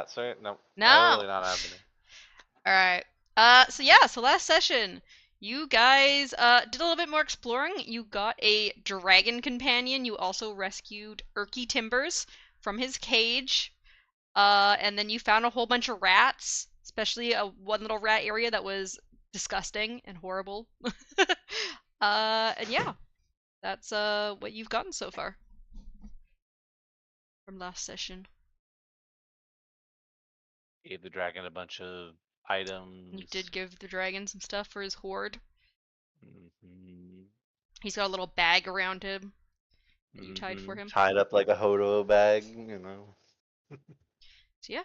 rats, right? No, No. totally not happening. All right. So last session, you guys did a little bit more exploring. You got a dragon companion. You also rescued Erky Timbers from his cage. And then you found a whole bunch of rats, especially one little rat area that was disgusting and horrible. And yeah, that's what you've gotten so far from last session. Gave the dragon a bunch of You items. did give the dragon some stuff for his hoard. Mm-hmm. He's got a little bag around him that you tied for him. Tied up like a hodo bag. So yeah,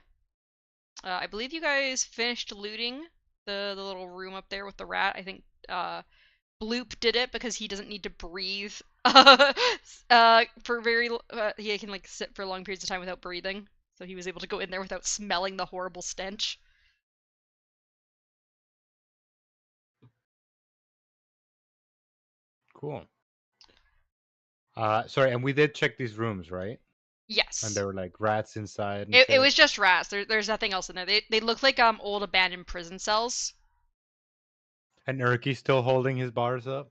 I believe you guys finished looting the little room up there with the rat. I think Bloop did it because he doesn't need to breathe for he can like sit for long periods of time without breathing. So he was able to go in there without smelling the horrible stench. Cool. Sorry, and we did check these rooms, right? And Yes. there were like rats inside and It shit. was just rats. There's nothing else in there. They look like old abandoned prison cells. And Erky's still holding his bars up.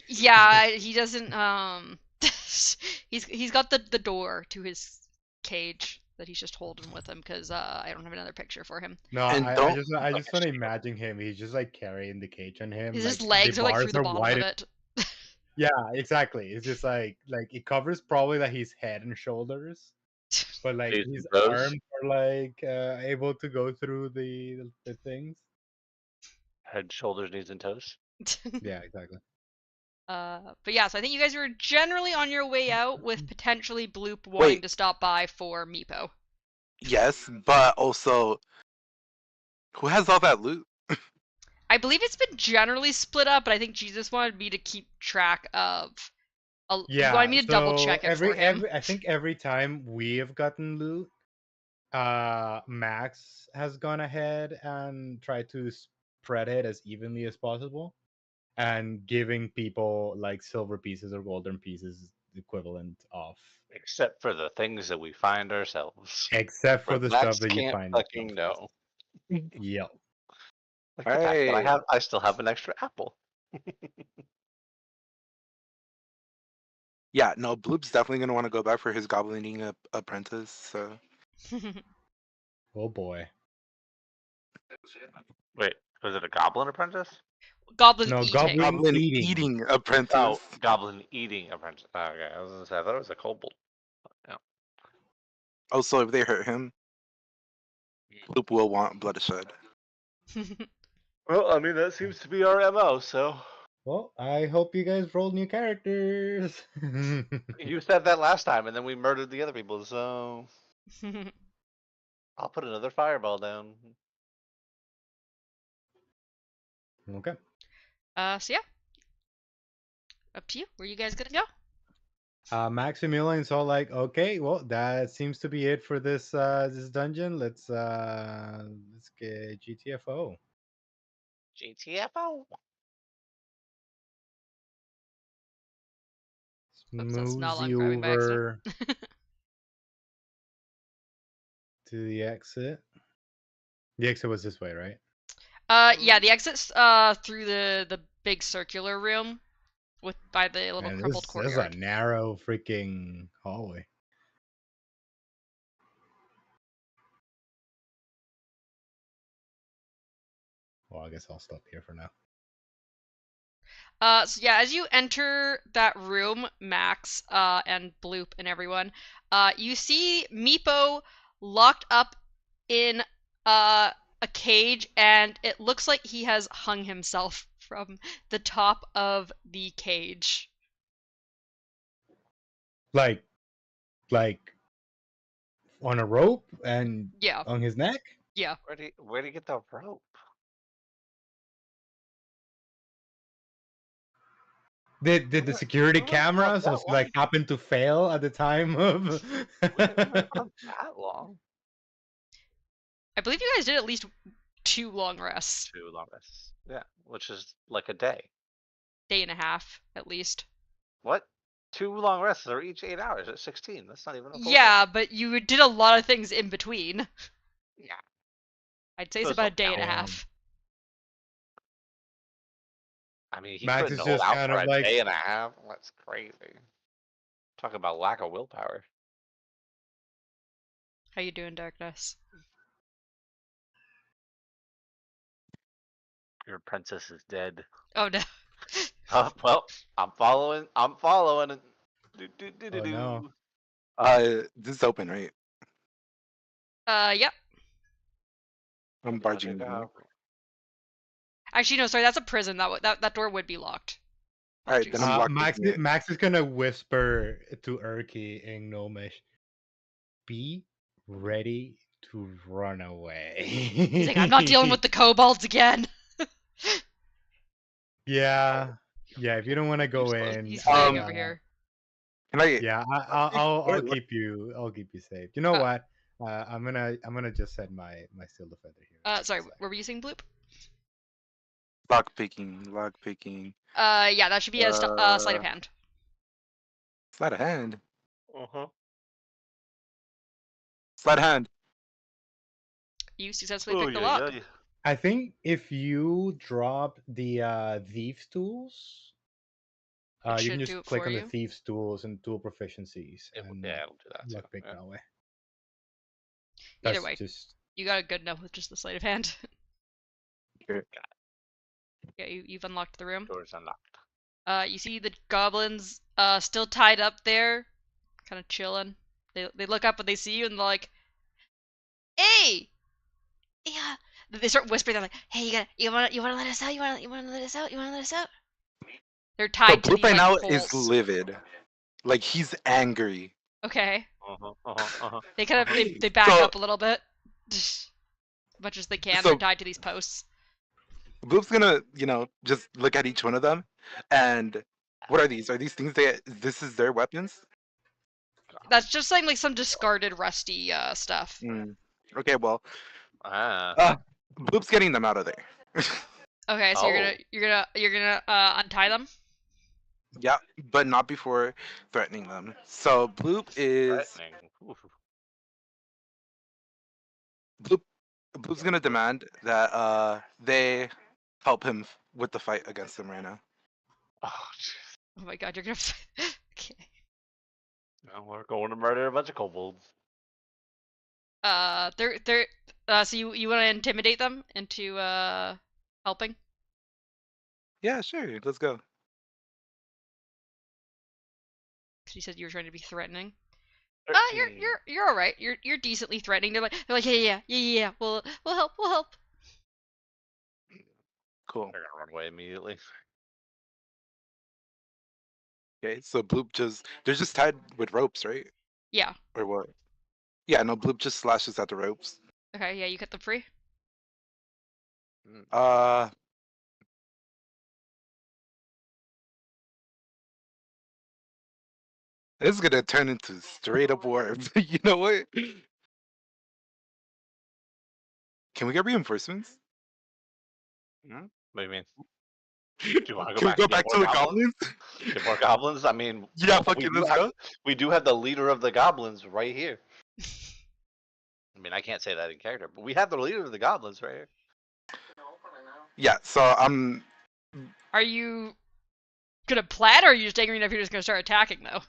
Yeah, he doesn't he's got the door to his cage that he's just holding with him because I don't have another picture for him. No, And I don't just want to imagine him. He's just like carrying the cage on him. His Like the legs are like through bars the are bottom of wide. it. Yeah, exactly. It's just like it covers probably like his head and shoulders, but like These his bros. arms are like able to go through the things. Head, shoulders, knees, and toes. Yeah, exactly. But yeah, so I think you guys were generally on your way out with potentially Bloop wanting wait. to stop by for Meepo. Yes, but also, who has all that loot? I believe it's been generally split up, but I think Jesus wanted me to keep track of. He wanted Yeah, me to double so check it for him. I think every time we have gotten loot, Max has gone ahead and tried to spread it as evenly as possible, and giving people like silver pieces or golden pieces equivalent of, Except for the things that we find ourselves. except for But the stuff Max that you can't find yourself. fucking know. Yep. Like the fact that Hey, I still have an extra apple. yeah, no, Bloop's definitely gonna want to go back for his goblining apprentice. So Oh boy. Wait, was it a goblin apprentice? Goblin No, eating. goblin eating. eating apprentice. Oh, goblin eating apprentice. Oh, okay, I was gonna say I thought it was a kobold. Yeah. Also, if they hurt him, Bloop will want bloodshed. Well, I mean that seems to be our MO. So Well, I hope you guys rolled new characters. you said that last time, and then we murdered the other people. So I'll put another fireball down. Okay. So yeah, up to you. Where you guys gonna go? Maximilian's all like, okay, well, that seems to be it for this dungeon. Let's get GTFO. GTFO. Oops, that's not Moves long you grabbing by accident. over to the exit. The exit was this way, right? Yeah, the exit's through the big circular room by the little Man, crumbled this is a courtyard. narrow freaking hallway. Well, I guess I'll stop here for now. So yeah, as you enter that room, Max, and Bloop and everyone, you see Meepo locked up in a cage, and it looks like he has hung himself from the top of the cage. Like on a rope and Yeah, on his neck. yeah. Where'd he get the rope? Did the security We weren't gone cameras that also long. like happen to fail at the time of? We weren't gone that long. I believe you guys did at least 2 long rests. 2 long rests. Yeah, which is like a day. Day and a half, at least. What? 2 long rests are each 8 hours at 16. That's not even a full Yeah, but you did a lot of things in between. day. Yeah. I'd say it's Those about a don't day and a count. half. I mean, he Max couldn't is hold just out kind for of a like, day and a half. That's crazy. Talk about lack of willpower. How you doing, Darkness? Your princess is dead. Oh no. Oh, well, I'm following. I'm following. Do, do, do, do, oh no. do. This is open, right? Yep. I'm barging in. Actually, no, sorry, that's a prison. That door would be locked. All right, then I'm locked in it. Max is gonna whisper to Erky in Gnomish, be ready to run away. He's like, I'm not dealing with the kobolds again. Yeah, yeah. If you don't want to go Useless. in, He's fleeing I'll, over here. Can I? yeah, I'll keep you. I'll keep you safe. You know Uh, what? I'm gonna just set my steel defender here. Sorry, what were you saying, Bloop? Lock picking, lock picking. Yeah, that should be a sleight of hand. Sleight of hand. Uh-huh. You Sleight of hand. successfully Oh, picked the yeah, lock. yeah. I think if you drop the thieves tools, you should can do just it click for on you. the thieves tools and tool proficiencies and Yeah, it'll do that too. luck pick Yeah. that way. Either That's way, just you got it good enough with just the sleight of hand. Okay. Yeah, you've unlocked the room. Doors unlocked. You see the goblins still tied up there, kind of chilling. They look up and they see you and they're like, "Hey, yeah." They start whispering. They're like, "Hey, you wanna let us out? You wanna let us out? You wanna let us out?" They're So tied to Bloop these right like now poles. is livid. Like he's angry. Okay. Uh-huh. They kind of Uh-huh. they back So- up a little bit, as much as they can. So- They're tied to these posts. Bloop's gonna, just look at each one of them, and what are these? Are these things this is their weapons? That's just like some discarded rusty stuff. Mm. Okay, well, Ah. Bloop's getting them out of there. Okay, so Oh. you're gonna untie them. Yeah, but not before threatening them. So Bloop is Threatening. Oof. Bloop's gonna demand that they help him with the fight against them right now. Oh, jeez. Oh my god, you're gonna. Okay. Well, we're going to murder a bunch of kobolds. They're so you want to intimidate them into helping? Yeah, sure. Let's go. Because you said you were trying to be threatening. 13. You're all right. You're decently threatening. They're like yeah. We'll help. Cool. They're gonna run away immediately. Okay, so Bloop they're just tied with ropes, right? Yeah. Or what? Yeah, no, Bloop just slashes at the ropes. Okay. Yeah, you cut them free. Uh This is gonna turn into straight up war. You know what? Can we get reinforcements? What do you mean? Do you want to Can we go get back more to the goblins? goblins? Get more goblins? I mean, Yeah, fucking let's go. we do have the leader of the goblins right here. I mean, I can't say that in character, but we have the leader of the goblins right here. Yeah, so Are you gonna plan, or are you just angry enough you're just gonna start attacking though?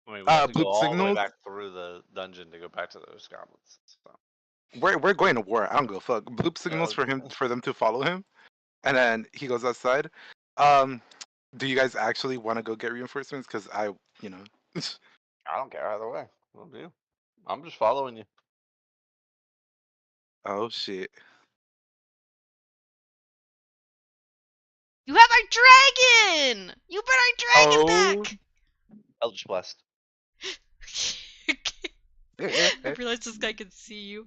I mean, we have to go Bloop all the way signals. back through the dungeon to go back to those goblins. So. We're going to war. I don't go fuck. Bloop signals for them to follow him, and then he goes outside. Do you guys actually want to go get reinforcements? Because I I don't care either way. We'll do. I'm just following you. Oh shit. You have our dragon. You brought our dragon Oh. back. Eldritch Blast. I realized this guy can see you.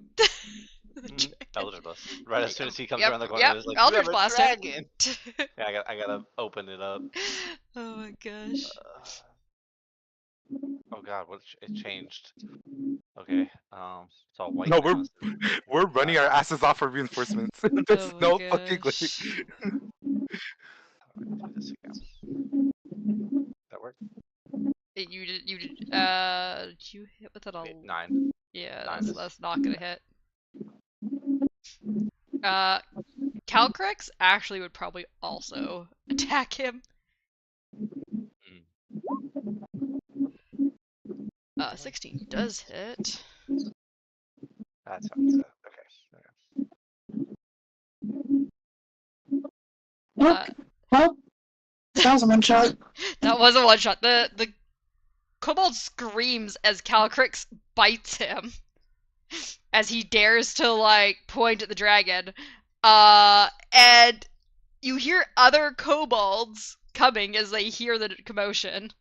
The dragon. Eldritch Blast. Right as soon as he comes Yep, around the corner, yep, it's like, Eldritch you have a Blast him. dragon. Yeah, I gotta open it up. Oh my gosh. Oh god, it changed. Okay, it's all white No, now. we're running our asses off for reinforcements. There's Oh my no gosh. fucking way. Let me do this again. That work? Did you did you hit with it all? 9. Yeah, 9 that's not gonna hit. Calcrex actually would probably also attack him. 16 does hit. That's okay. Uh, Well, that was a one shot. that was a one shot. The kobold screams as Calcrix bites him as he dares to like point at the dragon. And you hear other kobolds coming as they hear the commotion.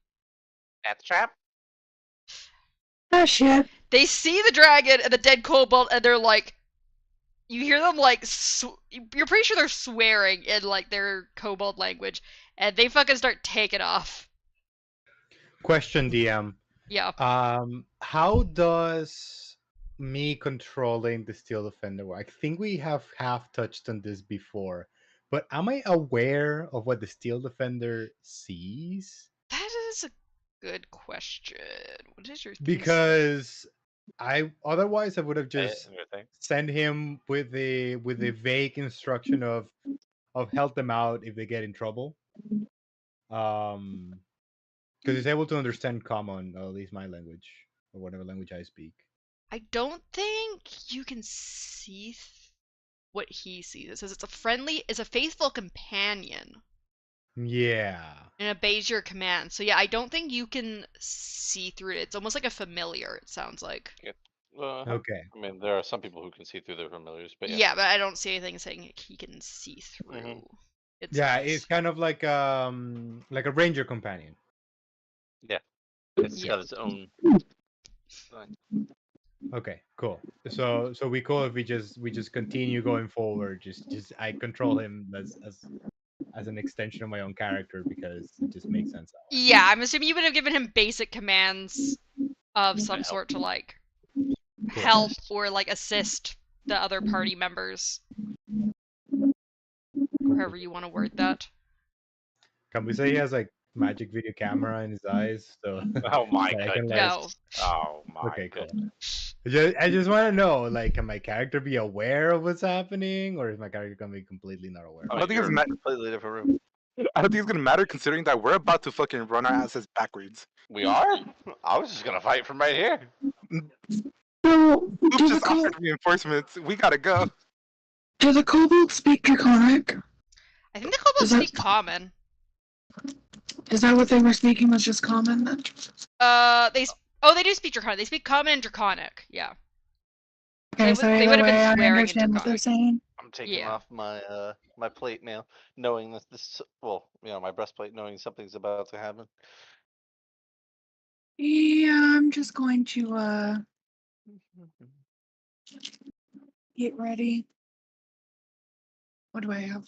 Death trap? Oh shit. They see the dragon and the dead kobold, and they're like, you hear them like, you're pretty sure they're swearing in like their kobold language, and they fucking start taking off. Question, DM. Yeah. How does me controlling the Steel Defender work? I think we have half touched on this before, but am I aware of what the Steel Defender sees? That is a good question. What is your Because I otherwise I would have just Anything? sent him with the vague instruction of help them out if they get in trouble. Because he's able to understand common, or at least my language, or whatever language I speak. I don't think you can see what he sees. It says it's a faithful companion Yeah. and obeys your command. So yeah, I don't think you can see through it. It's almost like a familiar, it sounds like. Okay. I mean, there are some people who can see through their familiars, but Yeah, but I don't see anything saying he can see through. Mhm. Yeah, it's kind of like a ranger companion. it's Yeah. got its own. Okay, cool. So we cool if we just continue going forward. Just I control him as an extension of my own character because it just makes sense that way. Yeah, I'm assuming you would have given him basic commands of some Help. sort to like Cool. help or like assist the other party members. However you want to word that. Can we say he has like magic video camera in his eyes? So Oh my so I can, goodness. No. Oh my Okay, cool. goodness. I just want to know, like, can my character be aware of what's happening, or is my character gonna be completely not aware? I I mean, don't think you're it's in a completely different room. I don't think it's gonna matter considering that we're about to fucking run our asses backwards. We are? I was just gonna fight from right here. So, Oop just offered reinforcements. We gotta go. do the kobolds speak Draconic? I think the kobolds Is that- speak common. Is that what they were speaking? Was just common then? They do speak Draconic. They speak common and Draconic. Yeah. Okay, They so would either have been way, I swearing in understand what they're Draconic. saying. I'm taking Yeah. off my my plate mail, knowing that this my breastplate, knowing something's about to happen. Yeah, I'm just going to get ready. What do I have?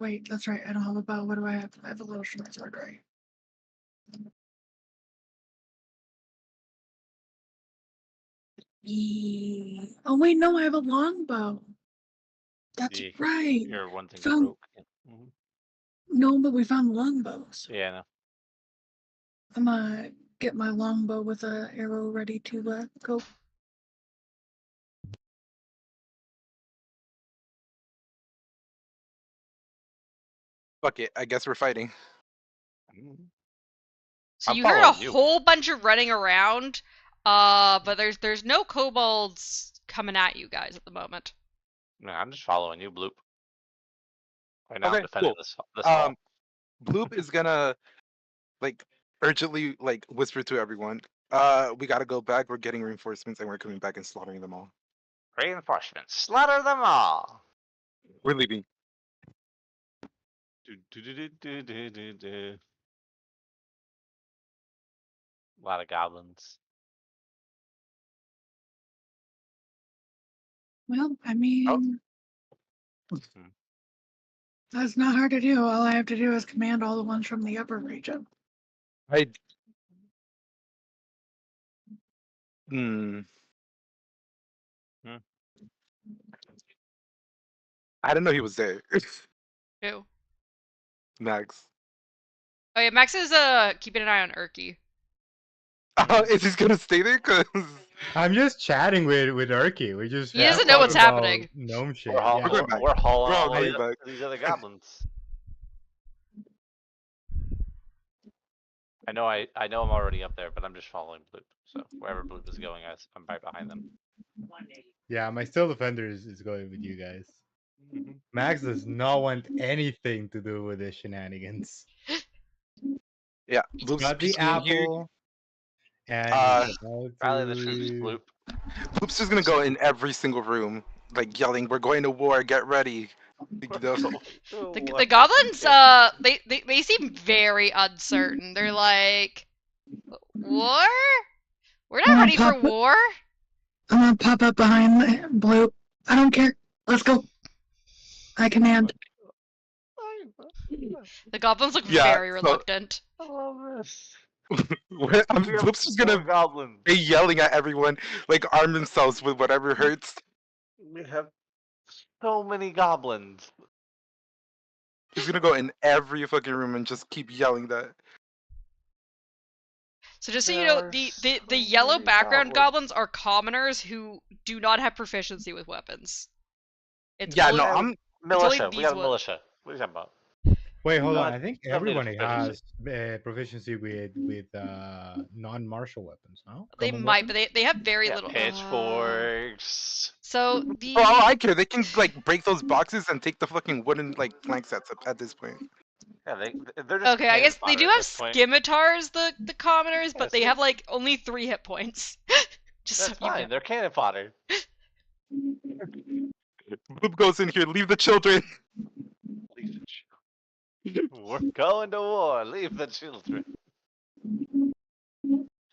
Wait, that's right. I don't have a bow. What do I have? I have a little short sword, right? Yeah. Oh wait, no, I have a longbow. That's Yeah. right. Your one thing Found- broke. Mhm. No, but we found longbows. Yeah, no. I'm gonna get my longbow with a arrow ready to go. Fuck it. I guess we're fighting. So I'm you heard a following you. whole bunch of running around, but there's no kobolds coming at you guys at the moment. No, I'm just following you, Bloop. Right now, Okay, I'm defending cool. this hall. Bloop is gonna like urgently like whisper to everyone. We gotta go back. We're getting reinforcements and we're coming back and slaughtering them all. Reinforcements, slaughter them all. We're leaving. Do. A lot of goblins. Well, I mean, Mhm. that's not hard to do. All I have to do is command all the ones from the upper region. I. Hmm. I didn't know he was there. Ew. Max. Oh yeah, Max is keeping an eye on Urki. Is he gonna stay there? Cause I'm just chatting with Urki. We just He doesn't know talk what's about happening. gnome shit. We're, Yeah. going back. we're hauling We're all all going back. these other goblins. I know I'm already up there, but I'm just following Bloop. So wherever Bloop is going, I'm right behind them. Yeah, my Steel Defender is going with you guys. Mm-hmm. Max does not want anything to do with the shenanigans. Yeah, He's Bloop's got the peeking in here. apple, and he's about Rally the troops, to. Bloop. Bloop's just gonna go in every single room, like yelling, "We're going to war! Get ready!" You know? The goblins, they seem very uncertain. They're like, war? We're not ready for war. I'm gonna pop up behind Blue. I don't care. Let's go. I command. The goblins look Yeah, very so- reluctant. I love this. Bloop's just gonna goblins. be yelling at everyone, like arm themselves with whatever hurts. We have so many goblins. He's gonna go in every fucking room and just keep yelling that. So just so you There know, are the so yellow many background goblins. goblins are commoners who do not have proficiency with weapons. It's Yeah, only, no, I'm. Militia. We these got a ones. militia. What are you talking about? Wait, hold No, on. I think don't need a everybody proficiency. has proficiency with non-martial weapons. No, They common might, but weapons? they have very Yeah, little. pitchforks. So For all I care, they can like break those boxes and take the fucking wooden like plank sets up at this point. Yeah, they're just okay, I guess they cannon do fodder at have this point. scimitars, the commoners, but Yes, they yes. have like only 3 hit points. Just That's so you fine. know. They're cannon fodder. Bloop goes in here, leave the children. Leave the children. We're going to war. Leave the children.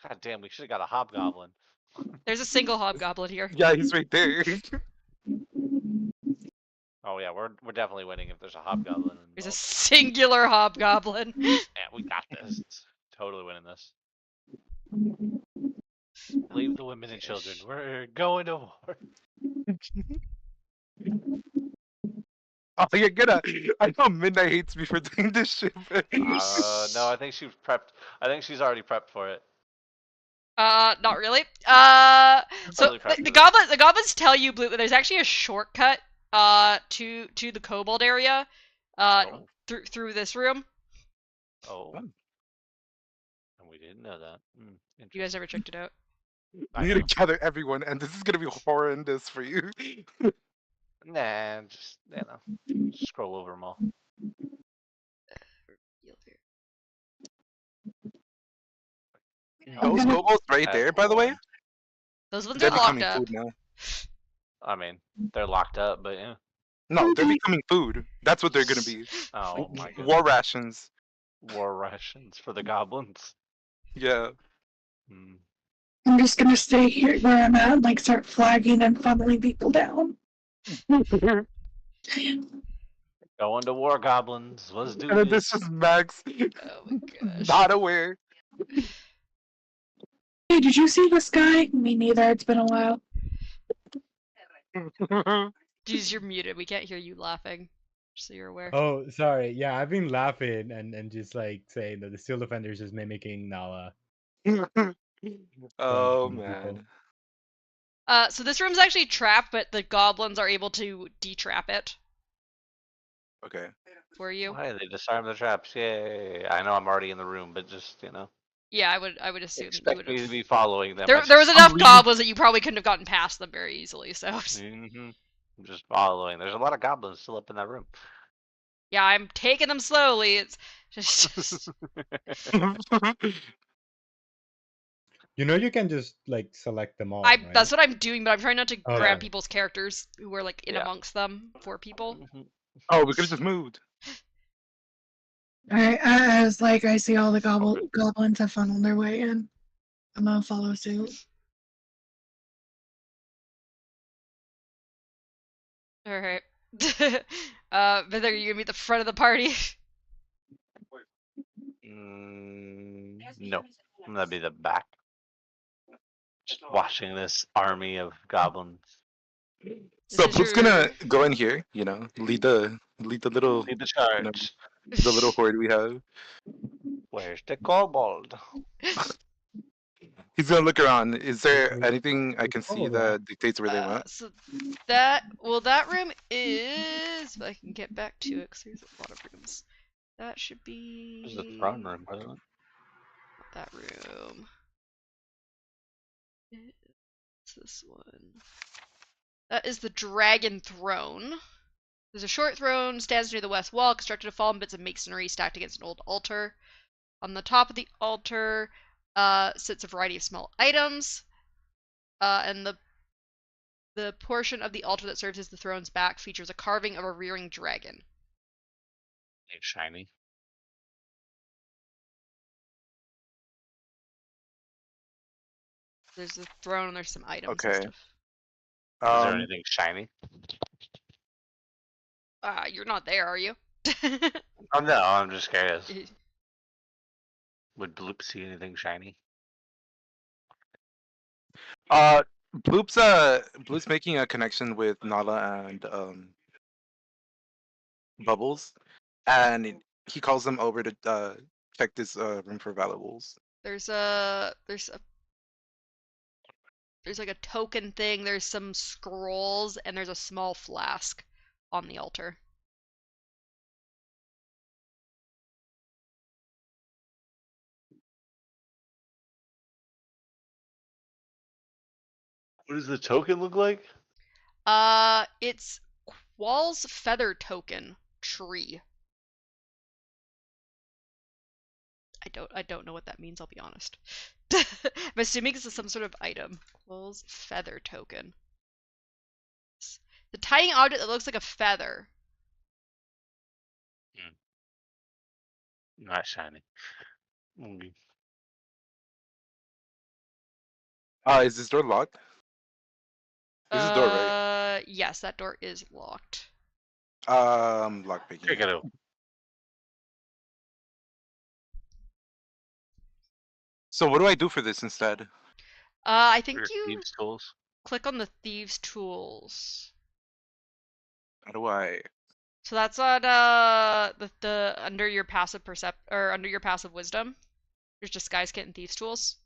God damn, we should have got a hobgoblin. There's a single hobgoblin here. Yeah, he's right there. Oh yeah, we're definitely winning if there's a hobgoblin. There's a involved. singular hobgoblin. Yeah, we got this. Totally winning this. Leave the women and children. We're going to war. Oh, you're gonna. I know Midnight hates me for doing this shit. But... No, I think she's prepped. I think she's already prepped for it. Not really. So Totally prepped the for it. goblins tell you, Blue, that there's actually a shortcut to the kobold area Oh. through this room. Oh. And we didn't know that. You guys never checked it out. We need to gather everyone, and this is gonna be horrendous for you. Nah, just scroll over them all. Those kobolds right there, by the way, Those ones they're are locked becoming up. food now. I mean, they're locked up, but yeah. No, they're becoming food. That's what they're gonna be. Oh my god. War rations. War rations for the goblins. Yeah. I'm just gonna stay here where I'm at and like start flagging and funneling people down. Going to war, goblins. Let's do And then this. this is Max. Oh my gosh. Not aware. Hey, did you see this guy? Me neither. It's been a while. Jeez, you're muted. We can't hear you laughing. Just so you're aware. Oh, sorry. Yeah, I've been laughing and just like saying that the Steel Defender is just mimicking Nala. Oh from people. man. So this room's actually trapped, but the goblins are able to detrap it Okay. for you. Why they disarm the traps? Yay! I know I'm already in the room, but just Yeah, I would assume you expect would me to have. be following them. There was enough goblins that you probably couldn't have gotten past them very easily. So I'm just following. There's a lot of goblins still up in that room. yeah, I'm taking them slowly. It's just You know, you can just like select them all. Right? that's what I'm doing, but I'm trying not to Okay. grab people's characters who are like in Yeah. amongst them for people. Oh, we could have just moved. Alright, as like I see all the goblins have funneled their way in, I'm gonna follow suit. All right. But are you gonna be at the front of the party? No, I'm gonna be the back. Just watching this army of goblins. So This is Bloop's gonna go in here, you know, lead the little Lead the charge. The little horde we have. Where's the kobold? He's gonna look around. Is there anything I can see Oh, that. that dictates where they went? So that room is. If I can get back to it, because there's a lot of rooms. That should be. This is the throne room, wasn't it? Not that room. It's this one. That is the dragon throne. There's a short throne, stands near the west wall, constructed of fallen bits of masonry stacked against an old altar. On the top of the altar sits a variety of small items, and the portion of the altar that serves as the throne's back features a carving of a rearing dragon. It's shiny. There's the throne and there's some items Okay. and stuff. Is there anything shiny? You're not there, are you? Oh no, I'm just curious. Would Bloop see anything shiny? Bloop's making a connection with Nala and Bubbles, and he calls them over to check this room for valuables. There's like a token thing, there's some scrolls, and there's a small flask on the altar. What does the token look like? It's Qual's feather token tree. I don't know what that means, I'll be honest. I'm assuming this is some sort of item. Qual's feather token. The tiny object that looks like a feather. Not shiny. Is this door locked? This is the door, right? Yes, that door is locked. Lockpicking. Check it out. So what do I do for this instead? I think Your you thieves' tools. click on the thieves' tools. How do I? So that's on the under your passive or under your passive wisdom. There's disguise kit and thieves' tools.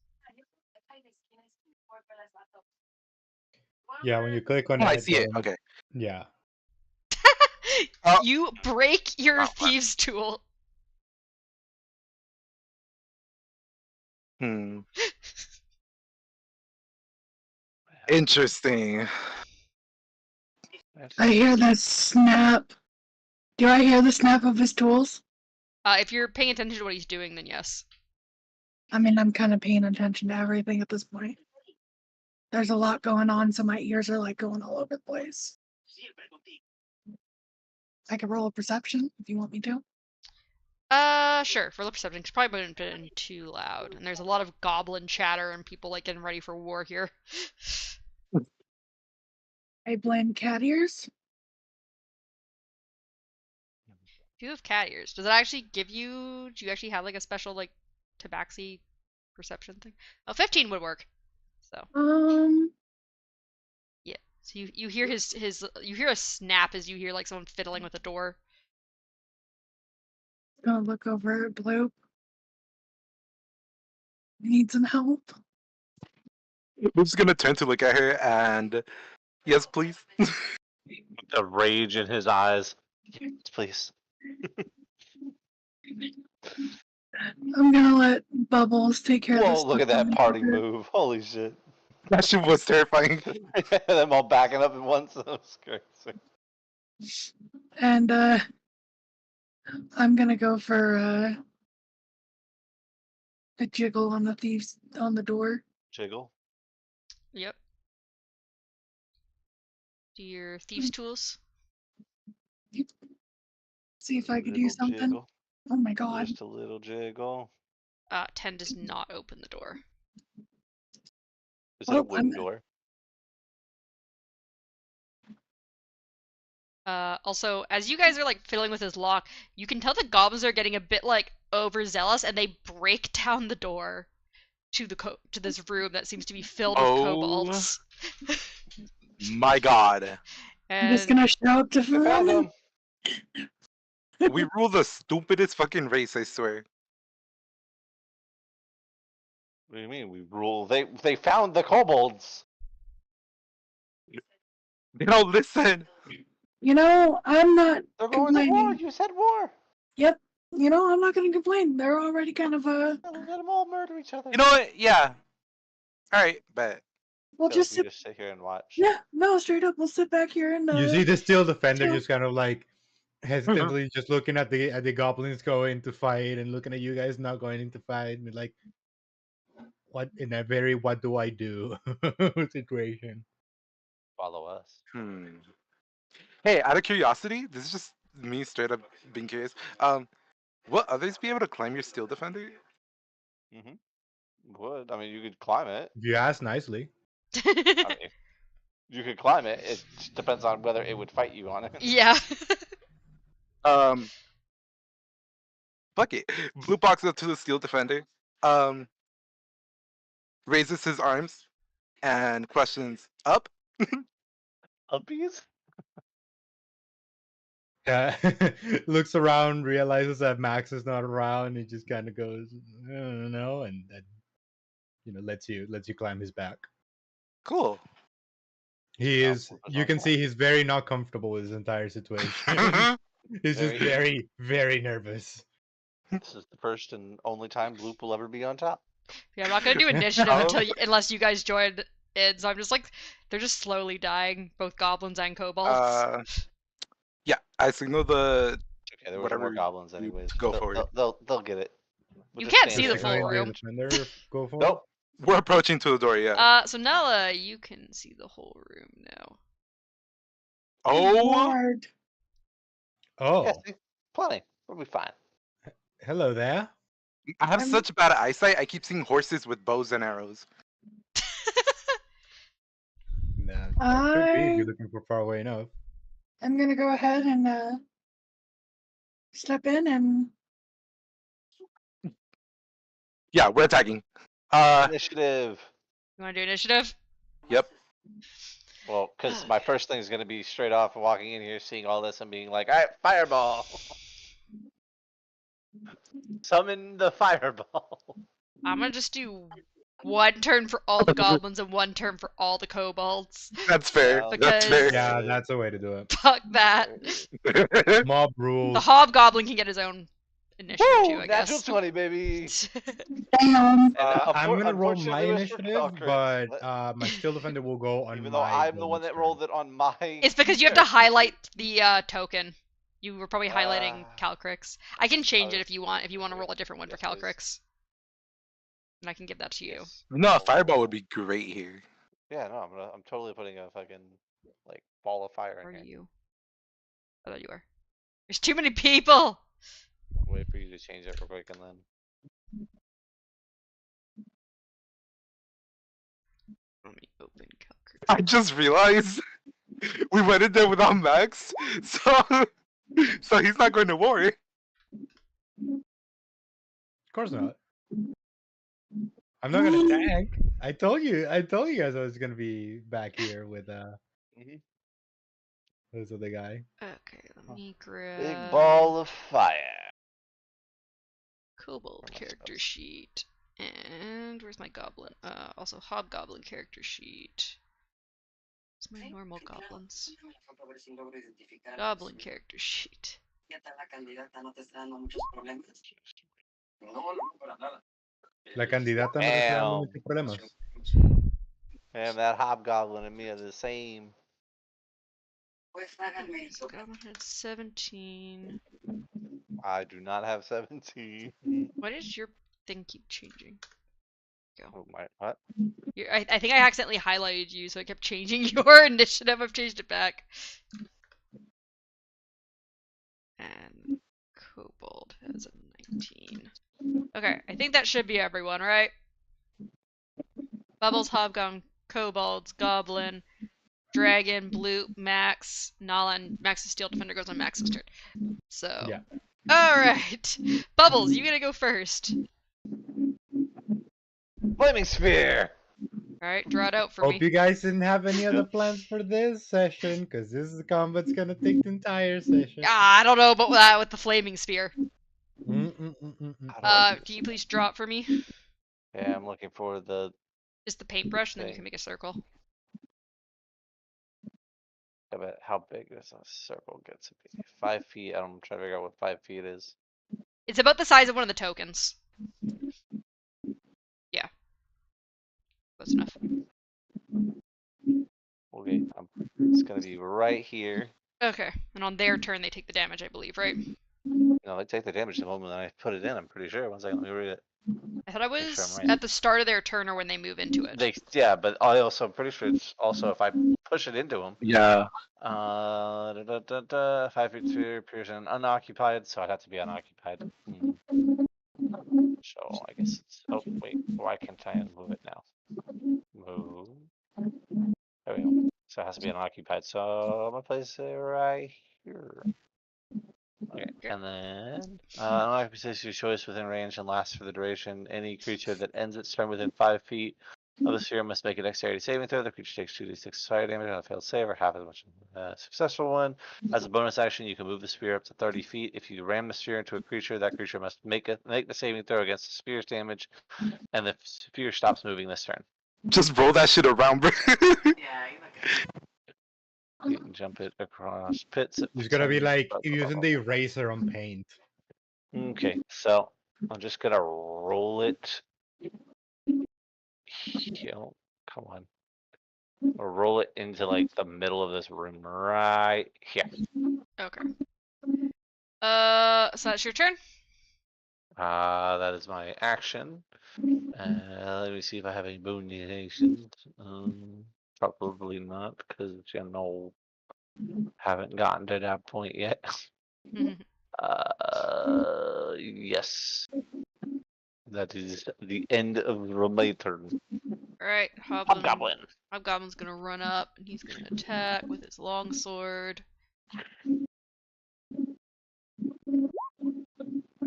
Yeah, when you click on Oh, it, I see it. Okay. Yeah. You break your Oh, thieves' tool. Interesting. I hear the snap. Do I hear the snap of his tools? If you're paying attention to what he's doing, then yes. I mean, I'm kind of paying attention to everything at this point. There's a lot going on, so my ears are like going all over the place. I could roll a perception if you want me to. Sure. For the perception, it's probably wouldn't been too loud, and there's a lot of goblin chatter and people like getting ready for war here. I blame cat ears. If you have cat ears, does it actually give you? Do you actually have like a special like tabaxi perception thing? Oh, 15 would work. So yeah. So you hear his you hear a snap as you hear like someone fiddling with a door. Gonna look over at Bloop. Need some help. Bloop's gonna turn to look at her and yes, please. The rage in his eyes. Yes, please. I'm gonna let Bubbles take care of this. Whoa, look at that party move. Holy shit. That shit was terrifying. Them all backing up at once. That was crazy. And I'm gonna go for a jiggle on the thieves on the door. Jiggle. Yep. Do your thieves' tools. See if I could do Little something. jiggle. Oh my god. Just a little jiggle. 10 does not open the door. Is it a Oh, wooden door? Also, as you guys are like fiddling with his lock, you can tell the goblins are getting a bit like overzealous, and they break down the door to the to this room that seems to be filled with kobolds. My god. I'm just gonna show up to I found them. him. We rule the stupidest fucking race, I swear. What do you mean we rule? They found the kobolds. They don't listen. You know, I'm not They're going to war. complaining. You said war. Yep. You know, I'm not gonna complain. They're already kind of Let them all murder each other. You know what? Yeah. All right, bet. We'll So just we sit. just sit here and watch. Yeah, no, straight up. We'll sit back here and. You see the steel defender chill. just kind of like hesitantly just looking at the goblins going to fight and looking at you guys not going into fight and like what in a very what do I do situation. Follow us. Hey, out of curiosity, this is just me straight up being curious. Will others be able to climb your steel defender? Would I mean you could climb it? If you ask nicely. I mean, you could climb it. It just depends on whether it would fight you on it. Yeah. Fuck it. Blue box up to the steel defender. Raises his arms and questions up. Uppies? Looks around, realizes that Max is not around, he just kind of goes, I don't know, and then lets you climb his back. Cool. He is. You can see he's very not comfortable with his entire situation. He's just very, very nervous. This is the first and only time Bloop will ever be on top. Yeah, I'm not gonna do initiative unless you guys join in. So I'm just like, they're just slowly dying, both goblins and kobolds. Yeah, I signal the. Okay, there were more goblins anyways. Go for it. They'll get it. You can't see the full Signaling room. defender, go for Nope. We're approaching to the door, yeah. So Nala, you can see the whole room now. Oh! Lord. Oh, Yeah, see? Plenty. We'll be fine. Hello there. I have such bad eyesight, I keep seeing horses with bows and arrows. Nah, that could be if you're looking for far away enough. I'm gonna go ahead and step in and. Yeah, we're attacking. Initiative. You want to do initiative? Yep. Well, because my first thing is going to be straight off walking in here, seeing all this, and being like, alright, fireball! Summon the fireball. I'm gonna just do one turn for all the goblins and one turn for all the kobolds. That's fair. Yeah, That's fair. Yeah, that's the way to do it. Fuck that. Mob rules. The hobgoblin can get his own initiative too, I Natural guess. 20, baby. Damn. I'm gonna roll my unfortunately, this initiative, worked out, but Chris. my steel defender will go on Even though my I'm the one that turn. rolled it on my. It's because you have to highlight the token. You were probably highlighting Calcrix. I can change it if you want. If you want to roll a different one for Calcrix, and I can give that to you. No, a fireball would be great here. Yeah, no, I'm totally putting a fucking like ball of fire Where in are here. you? I thought you were. There's too many people. Wait for you to change it real quick and then. Let me open Calcrix. I just realized we went in there without Max, so he's not going to war. Of course not. I'm not gonna tank. I told you guys I was gonna be back here with this other guy. Okay, let me grab. Big ball of fire. Kobold character sheet. And where's my goblin? Also hobgoblin character sheet. Where's my normal goblins? Goblin character sheet. La candidata no te está dando muchos problemas. And that hobgoblin and me are the same. So goblin had 17. I do not have 17. Why does your thing keep changing? Go. Oh my, what? I think I accidentally highlighted you, so it kept changing your initiative. I've changed it back. And Kobold has a 19. Okay, I think that should be everyone, right? Bubbles, Hobgoblin, Kobolds, Goblin, Dragon, Bloop, Max, Nala, and Max's Steel Defender goes on Max's turn. So, Yeah. Alright. Bubbles, you gotta go first. Flaming sphere! Alright, draw it out for Hope me. you guys didn't have any other Yep. plans for this session, because this combat's gonna take the entire session. I don't know about that with the flaming spear. How do I Can you please draw it for me? Yeah, I'm looking for the Just the paintbrush, and then you thing. can make a circle. How big does a circle get to be? 5 feet. I'm trying to figure out what 5 feet is. It's about the size of one of the tokens. Yeah. Close enough. Okay, it's gonna be right here. Okay, and on their turn, they take the damage, I believe, right? No, they take the damage the moment I put it in. I'm pretty sure. One second, let me read it. I thought it Make sure I'm was right. at the start of their turn or when they move into it. Yeah, but I also I'm pretty sure it's also if I push it into them. Yeah. 5 feet sphere appears in unoccupied, so I'd have to be unoccupied. So I guess it's. Oh wait, why can't I move it now? Move. There we go. So it has to be unoccupied. So I'm gonna place it right here. Okay, and then unoccupied is your choice within range and lasts for the duration. Any creature that ends its turn within 5 feet of the sphere must make a dexterity saving throw. The creature takes 2d6 fire damage on a failed save, or half as much on a successful one. As a bonus action, you can move the sphere up to 30 feet. If you ram the sphere into a creature, that creature must make the saving throw against the spear's damage, and the sphere stops moving this turn. Just roll that shit around, bro. You can jump it across pits. It's gonna be like using the eraser on paint. Okay, so I'm just gonna roll it. Come on. Or roll it into like the middle of this room right here. Okay. So that's your turn? That is my action. Let me see if I have any bonusations. Probably not, because haven't gotten to that point yet. Yes. That is the end of my turn. Alright, Hobgoblin. Hobgoblin's gonna run up, and he's gonna attack with his longsword.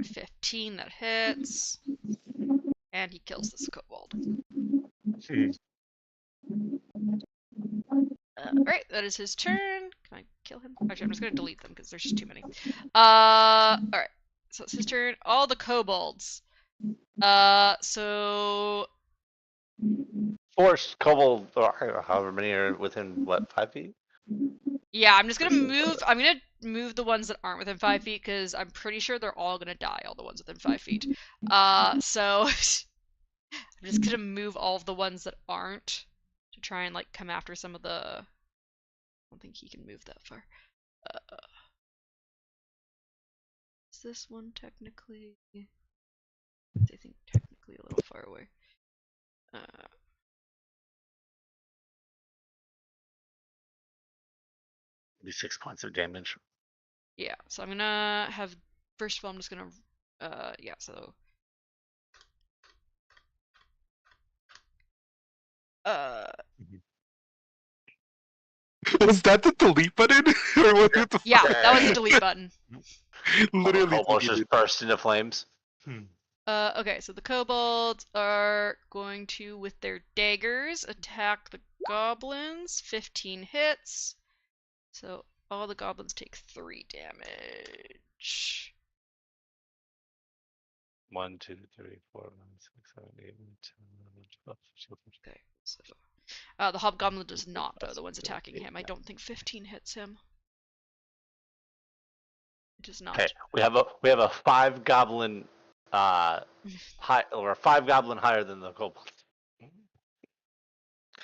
15, that hits. And he kills this kobold. Alright, that is his turn. Can I kill him? Actually, I'm just gonna delete them because there's just too many. Alright. So it's his turn. All the kobolds. So... Force kobold, or however many are within, what, 5 feet? Yeah, I'm gonna move the ones that aren't within 5 feet, because I'm pretty sure they're all gonna die, all the ones within 5 feet. So... I'm just gonna move all of the ones that aren't to try and, like, come after some of the... I don't think he can move that far. Is this one technically... I think technically a little far away. Be 6 points of damage. Yeah, so I'm gonna have... First of all, I'm just gonna... yeah, so... Was that the delete button? Or what the Yeah, fuck? that was the delete button. Literally Kobolds just deleted. burst into flames. Okay, so the kobolds are going to, with their daggers, attack the goblins. 15 hits. So all the goblins take 3 damage. 1, 2, 3, 4, 5, 6, 7, 8, 9, 10, 11, 12, 13. Okay, so the hobgoblin does not, though, the one's attacking him. I don't think 15 hits him. It does not. Okay, we have a 5 goblin high, or a 5 goblin higher than the kobold.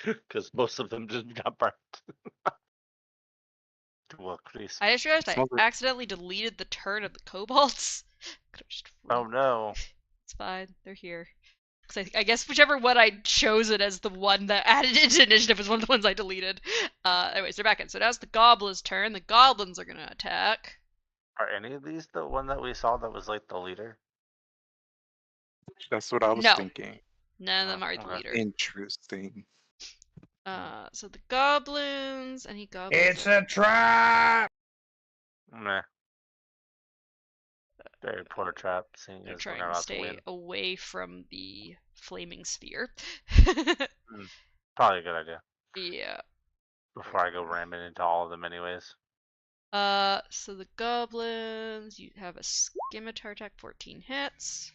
Because most of them just got burnt. Well, Chris. I just realized I Smoker. accidentally deleted the turn of the kobolds. Oh no. It's fine, they're here. Because I guess whichever one I chose it as the one that added it to initiative was one of the ones I deleted. Anyways, they're back in. So now it's the goblin's turn. The goblins are gonna attack. Are any of these the one that we saw that was like the leader? That's what I was No. thinking. None of them are the Okay. leader. Interesting. So the goblins, any goblins? It's a trap! Meh. Very poor trap, seeing They're as we're trying to not to stay win. away from the flaming spear. Probably a good idea. Yeah. Before I go ramming into all of them, anyways. So the goblins, you have a scimitar attack, 14 hits,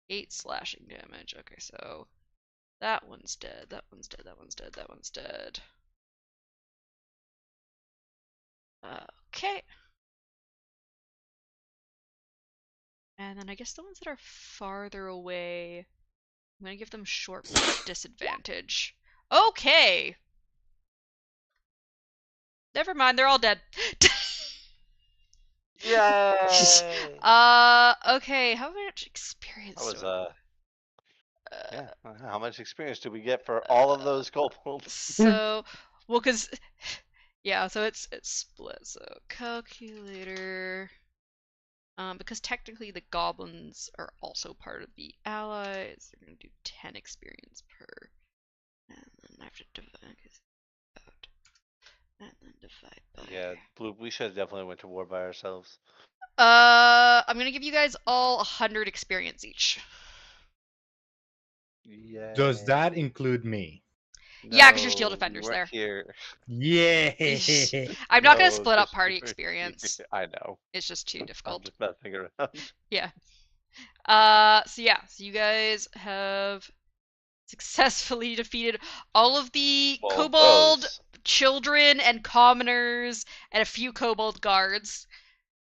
8 slashing damage. Okay, so that one's dead. That one's dead. That one's dead. That one's dead. Okay. And then I guess the ones that are farther away, I'm gonna give them short disadvantage. Okay. Never mind, they're all dead. Yay! Okay, how much experience That was do I... yeah. How much experience do we get for all of those kobolds? So, well, cause, yeah, so it's split. So calculator, because technically the goblins are also part of the allies. They're gonna do 10 experience per, and then I have to divide this out, and then divide by. Yeah, Blue. We should have definitely went to war by ourselves. I'm gonna give you guys all 100 experience each. Yeah. Does that include me? Yeah, because you're steel No, defenders you weren't there. Here. Yeah. I'm not gonna No, split up 'cause party you were experience. I know. It's just too I'm difficult. just messing around. Yeah. So you guys have successfully defeated all of the Well, kobold those. children and commoners and a few kobold guards.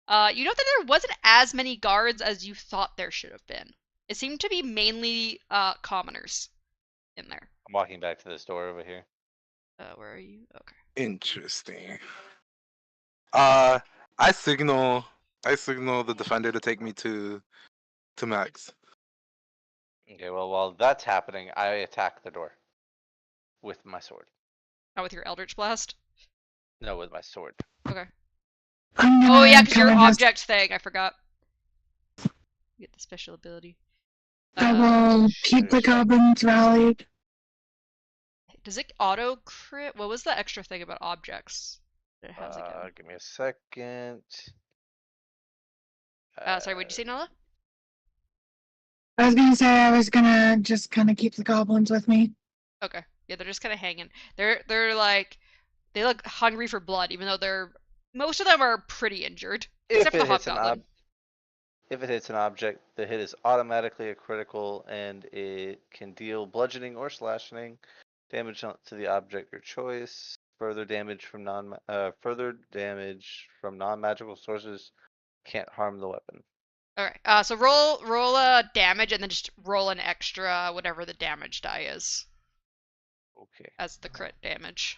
You know that there wasn't as many guards as you thought there should have been. It seemed to be mainly commoners in there. I'm walking back to this door over here. Where are you? Okay. Interesting. I signal the defender to take me to Max. Okay, well, while that's happening, I attack the door with my sword. Oh, with your Eldritch Blast? No, with my sword. Okay. I'm gonna Oh yeah, because your kinda just- object thing, I forgot. You get the special ability. I will keep the goblins rallied. Does it auto crit? What was the extra thing about objects that it has again? Give me a second. Sorry, what'd you say, Nala? I was gonna say I was gonna just kind of keep the goblins with me. Okay. Yeah, they're just kind of hanging. They're like, they look hungry for blood, even though most of them are pretty injured, except for the hobgoblin. If it hits an object, the hit is automatically a critical, and it can deal bludgeoning or slashing damage to the object your choice. Further damage from non-magical sources can't harm the weapon. All right. So roll a damage and then just roll an extra whatever the damage die is Okay. as the crit damage.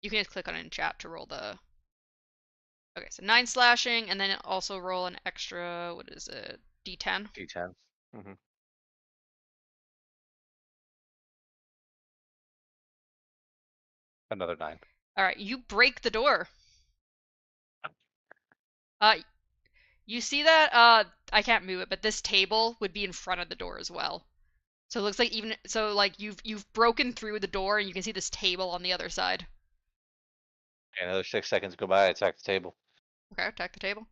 You can just click on it in chat to roll the. Okay, so 9 slashing, and then also roll an extra. What is it? D10. D10. Mm-hmm. Another 9. All right, you break the door. You see that? I can't move it, but this table would be in front of the door as well. So it looks like you've broken through the door, and you can see this table on the other side. Okay, another 6 seconds go by. I attack the table. Okay, attack the table.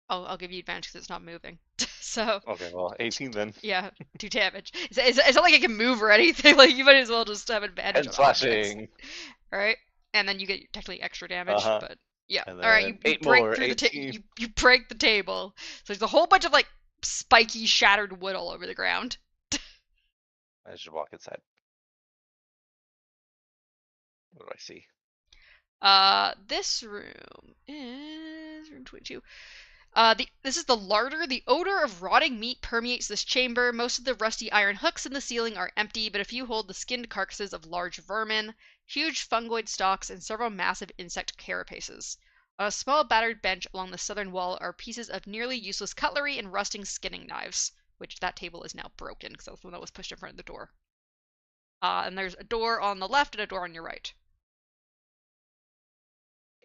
I'll give you advantage because it's not moving. So. Okay, well, 18 then. Yeah, 2 damage. It's not like it can move or anything. Like you might as well just have advantage. 10 on slashing. All right, and then you get technically extra damage, but yeah. And All right, you then 8 break more, through the 18. you break the table. So there's a whole bunch of like spiky, shattered wood all over the ground. I should walk inside. What do I see? This room is room 22. This is the larder. The odor of rotting meat permeates this chamber. Most of the rusty iron hooks in the ceiling are empty, but a few hold the skinned carcasses of large vermin, huge fungoid stalks, and several massive insect carapaces. On a small battered bench along the southern wall are pieces of nearly useless cutlery and rusting skinning knives, which that table is now broken because that's the one that was pushed in front of the door. And there's a door on the left and a door on your right.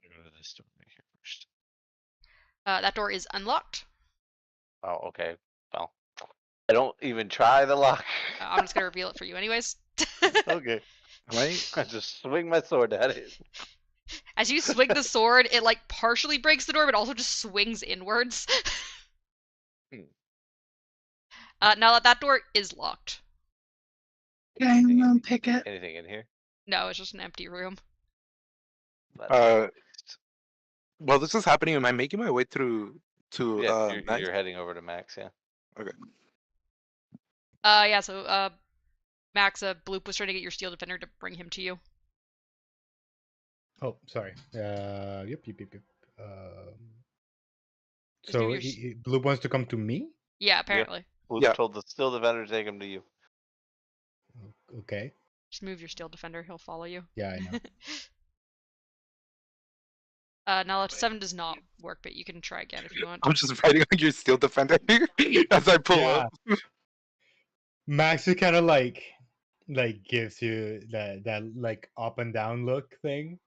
Go to this door right here first. That door is unlocked. Oh, okay. Well, I don't even try the lock. I'm just gonna reveal it for you anyways. Okay. I just swing my sword at it. As you swing the sword, it like partially breaks the door, but also just swings inwards. Now that door is locked. Okay, I'm gonna pick it. Anything in here? No, it's just an empty room. Well, this is happening. Am I making my way through to Yeah, Max? you're heading over to Max, yeah. Okay. Yeah, so, Max, Bloop was trying to get your steel defender to bring him to you. Oh, sorry. Yep. Just So move your Blue wants to come to me? Yeah, apparently. Luke told the steel defender to take him to you. Okay. Just move your steel defender, he'll follow you. Yeah, I know. Now 7 does not work, but you can try again if you want. I'm just writing on your steel defender as I pull Yeah. up. Max just kind of like gives you that like up and down look thing.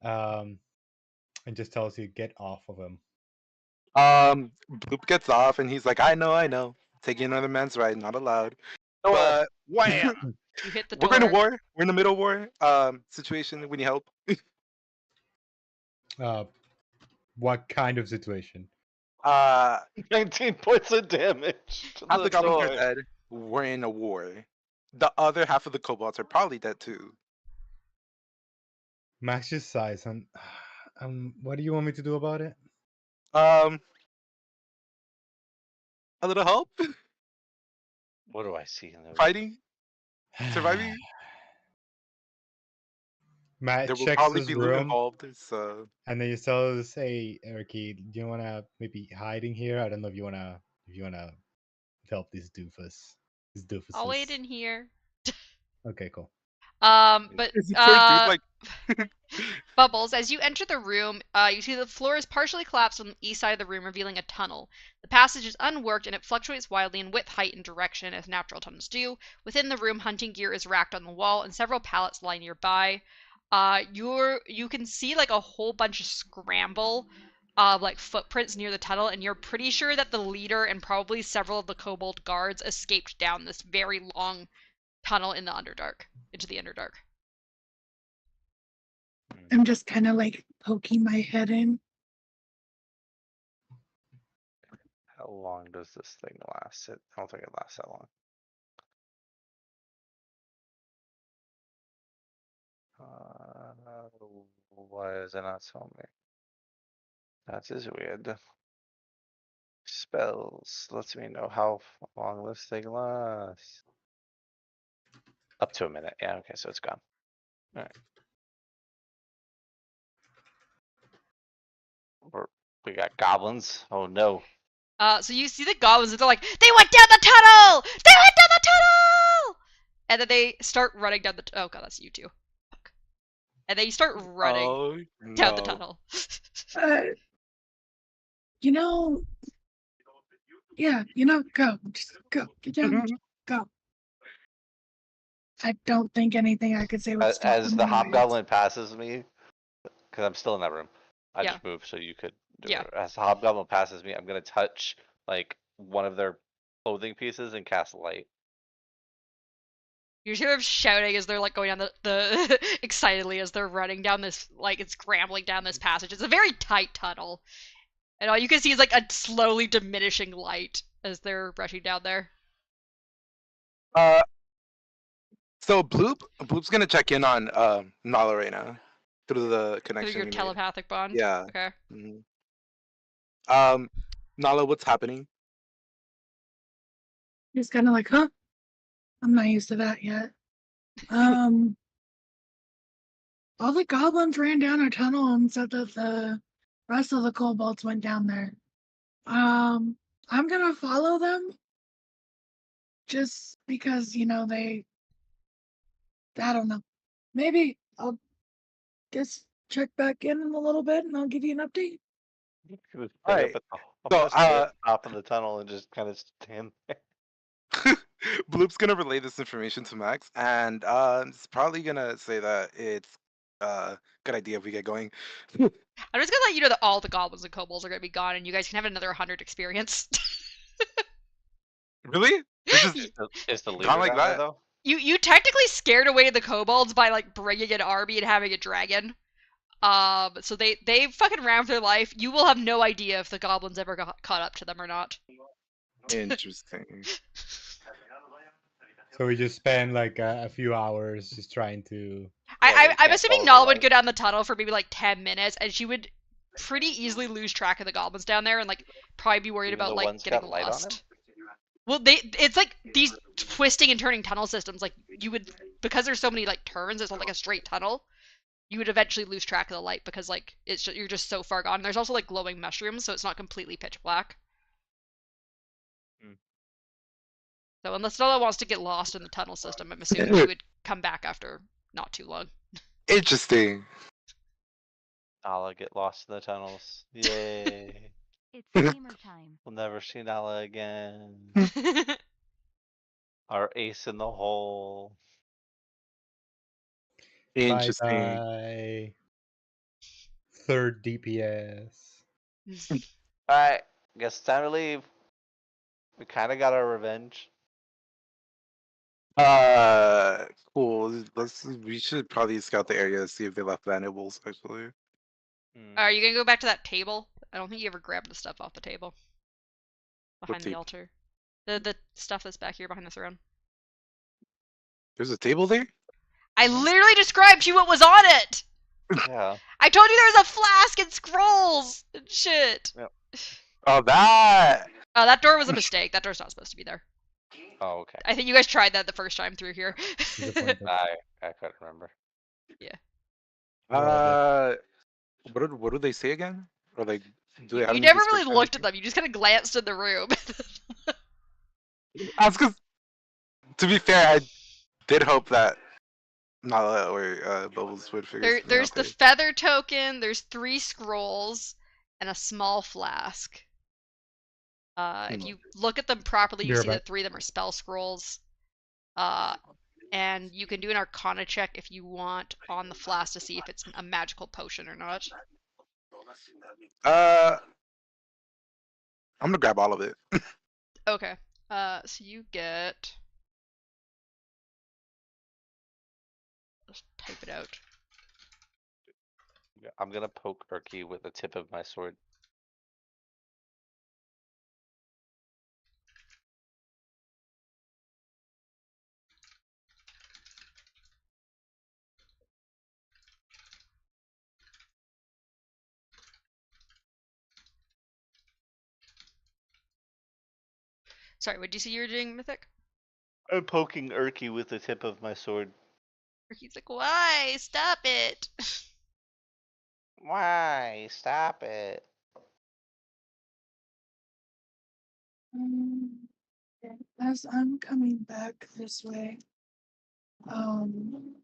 And just tells you get off of him. Bloop gets off and he's like, I know. Taking another man's ride, not allowed. But But wham! You hit the door. we're in a war. We're in the middle of war situation. We need help. What kind of situation? 19 points of damage. To Half the goblins are door. dead. We're in a war. The other half of the kobolds are probably dead too. Max just sighs and what do you want me to do about it? A little help? What do I see in the Fighting? Surviving? Matt There will checks probably his be loot room, involved. So and then you tells, "Hey, Erky, do you wanna maybe hiding here? I don't know if you wanna help this doofus. This doofus. I'll wait in here. Okay, cool. But poor dude, like Bubbles, as you enter the room, you see the floor is partially collapsed on the east side of the room, revealing a tunnel. The passage is unworked and it fluctuates wildly in width, height, and direction as natural tunnels do. Within the room, hunting gear is racked on the wall, and several pallets lie nearby. You can see like a whole bunch of scramble, like footprints near the tunnel, and you're pretty sure that the leader and probably several of the kobold guards escaped down this very long tunnel in the Underdark, into the Underdark. I'm just kind of like poking my head in. How long does this thing last? I don't think it lasts that long. Why is it not telling me? That is weird. Spells lets me know how long this thing lasts. Up to a minute. Yeah, okay, so it's gone. Alright. We got goblins. Oh no. So you see the goblins, and they're like, they went down the tunnel! They went down the tunnel! And then they start running down the. Oh god, that's you too. Fuck. And then you start running down the tunnel. You know, yeah, go, just go, get down, go. I don't think anything I could say would stop As them the anyways. hobgoblin passes me, because I'm still in that room. I Yeah. just moved so you could do Yeah. it. As the hobgoblin passes me, I'm gonna touch like one of their clothing pieces and cast light. You hear them shouting as they're like going down the excitedly as they're running down this, like it's scrambling down this passage. It's a very tight tunnel. And all you can see is like a slowly diminishing light as they're rushing down there. So Bloop's gonna check in on Nala right now through the connection. Through your telepathic bond? Yeah. Okay. Nala, what's happening? He's kind of like, huh? I'm not used to that yet. All the goblins ran down a tunnel and said that the rest of the kobolds went down there. I'm gonna follow them. Just because, I don't know. Maybe I'll just check back in a little bit and I'll give you an update. Alright. So, top of the tunnel and just kind of stand there. Bloop's gonna relay this information to Max, and it's probably gonna say that it's good idea if we get going. I'm just gonna let you know that all the goblins and kobolds are gonna be gone, and you guys can have another 100 experience. Really? Is the leader Gone like down there, that? though? You technically scared away the kobolds by like bringing an army and having a dragon. So they fucking ran for their life. You will have no idea if the goblins ever got caught up to them or not. Interesting. So we just spend like a few hours just trying to. I'm can't assuming follow the Nala would light. go down the tunnel for maybe like 10 minutes, and she would pretty easily lose track of the goblins down there, and like probably be worried Even about the like ones getting got light on lost. him? Well, it's like these twisting and turning tunnel systems. Like you would, because there's so many like turns, it's not like a straight tunnel. You would eventually lose track of the light because like you're just so far gone. And there's also like glowing mushrooms, so it's not completely pitch black. Hmm. So unless Nala wants to get lost in the tunnel system, I'm assuming she would come back after not too long. Interesting. Nala get lost in the tunnels. Yay. It's gamer time. We'll never see Nala again. Our ace in the hole. Bye Interesting. bye. Third DPS. Alright, guess it's time to leave. We kinda got our revenge. Cool. We should probably scout the area to see if they left valuables. Actually, Are you gonna go back to that table? I don't think you ever grabbed the stuff off the table behind the table? altar. The stuff that's back here behind the throne. There's a table there. I literally described to you what was on it. Yeah. I told you there's a flask and scrolls and shit. Oh, that. Oh, that door was a mistake. That door's not supposed to be there. Oh, okay. I think you guys tried that the first time through here. Disappointed. I couldn't remember. What do they say again? Or like, do they have You any never really description? looked at them. You just kind of glanced in the room. That's because, to be fair, I did hope that Nala or Bubbles would figure something There's out the there. feather token. There's 3 scrolls and a small flask. If you look at them properly, you Be right see that back. 3 of them are spell scrolls. And you can do an Arcana check if you want on the flask to see if it's a magical potion or not. I'm gonna grab all of it. Okay. So you get. Let's type it out. I'm gonna poke Urky with the tip of my sword. Sorry, what did you say you were doing, Mythic? I'm poking Urky with the tip of my sword. He's like, why? Stop it! Why? Stop it. As I'm coming back this way, I'm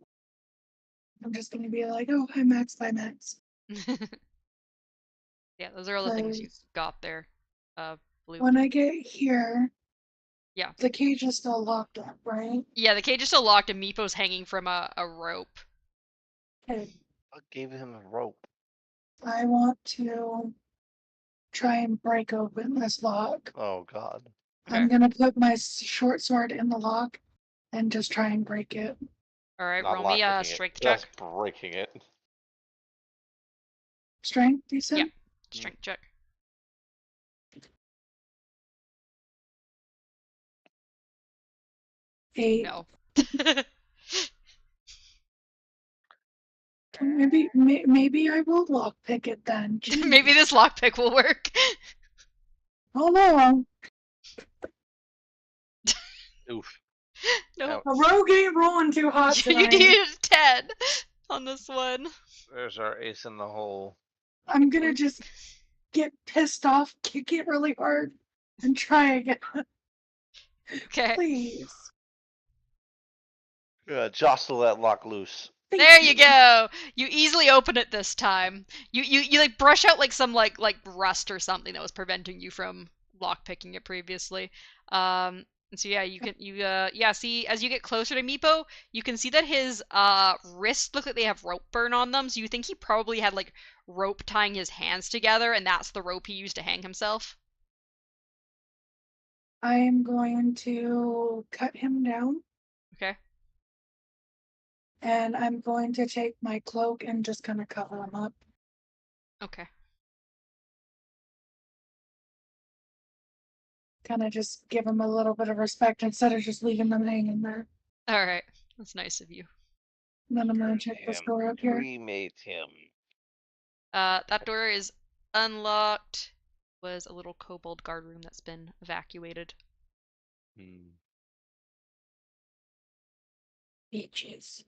just gonna be like, oh, hi Max, bye Max. Yeah, those are all the things you got there. Blue. When I get here, Yeah. the cage is still locked up, right? Yeah, the cage is still locked and Meepo's hanging from a rope. Okay. What gave him a rope? I want to try and break open this lock. Oh god. I'm gonna put my short sword in the lock and just try and break it. Alright, Not roll me a lockpicking it, strength just check. breaking it. Strength, you said? Yeah. Strength check. Eight. No. Maybe I will lockpick it then. Maybe this lockpick will work. Oh no, Oof. No. a rogue ain't rolling too hot You tonight. needed a 10 on this one. There's our ace in the hole. I'm gonna just get pissed off, kick it really hard, and try again. Okay. Please. Jostle that lock loose. There you go. You easily open it this time. You like brush out like some like rust or something that was preventing you from lockpicking it previously. And so yeah, see as you get closer to Meepo, you can see that his wrists look like they have rope burn on them. So you think he probably had like rope tying his hands together, and that's the rope he used to hang himself. I am going to cut him down. Okay. and I'm going to take my cloak and just kind of cover him up. Okay. Kind of just give him a little bit of respect instead of just leaving them hanging there. All right. That's nice of you. And then I'm gonna check this door up here. Cremate him. That door is unlocked. Was a little kobold guard room that's been evacuated. Beaches.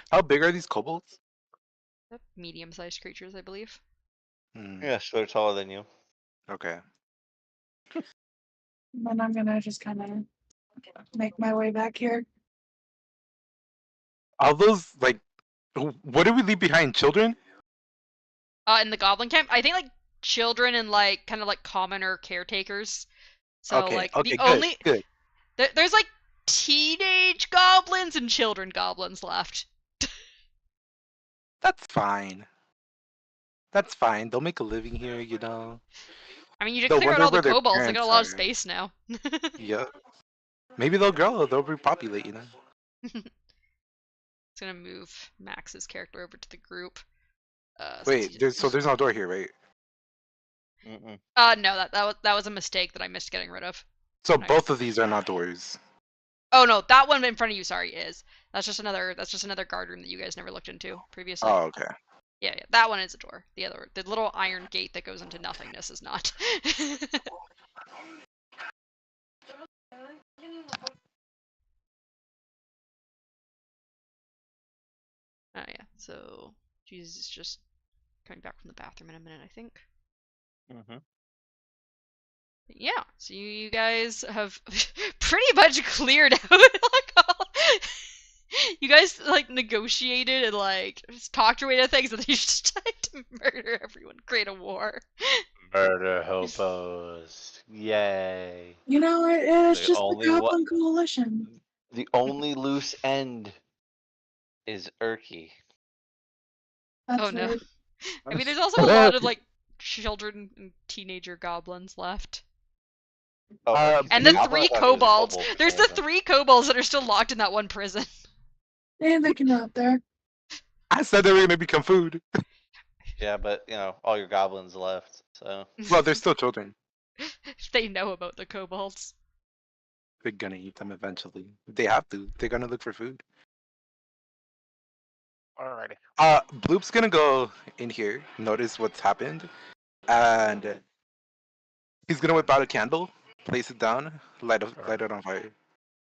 How big are these kobolds? Medium-sized creatures, I believe. Yes, they're taller than you. Okay. And then I'm gonna just kind of make my way back here. All those like, what did we leave behind? Children? In the goblin camp, I think like children and like kind of like commoner caretakers. So Okay. like Okay. the Good. only Good. there's like teenage goblins and children goblins left. That's fine. That's fine. They'll make a living here, you know. I mean, you did They'll clear out wonder all the where their kobolds. They got a lot of parents are. space now. Yeah. Maybe they'll grow. They'll repopulate, you know. It's gonna move Max's character over to the group. Wait. There's no door here, right? No, that was a mistake that I missed getting rid of. So Nice. both of these are not doors. Oh no, that one in front of you, sorry, is. That's just another guard room that you guys never looked into previously. Oh, okay. Yeah, that one is a door. The little iron gate that goes into nothingness is not. Oh yeah, so Jesus is just coming back from the bathroom in a minute, I think. Yeah, so you guys have pretty much cleared out like all... You guys like negotiated and like just talked your way to things, and then you just tried to murder everyone, create a war. Murder hobos. Yay. You know, it's The just the only Goblin Coalition. The only loose end is Urky. That's Oh no. right. I mean, there's also a lot of like children and teenager goblins left. Oh, And the I three thought it was kobolds. kobolds There's the 3 kobolds that are still locked in that one prison. And they can go out there. I said they were gonna become food. Yeah, but you know, all your goblins left, so Well, they're still children. They know about the kobolds. They're gonna eat them eventually. They have to. They're gonna look for food. alrighty. Bloop's gonna go in here, notice what's happened, and he's gonna whip out a candle, place it down, light it on fire.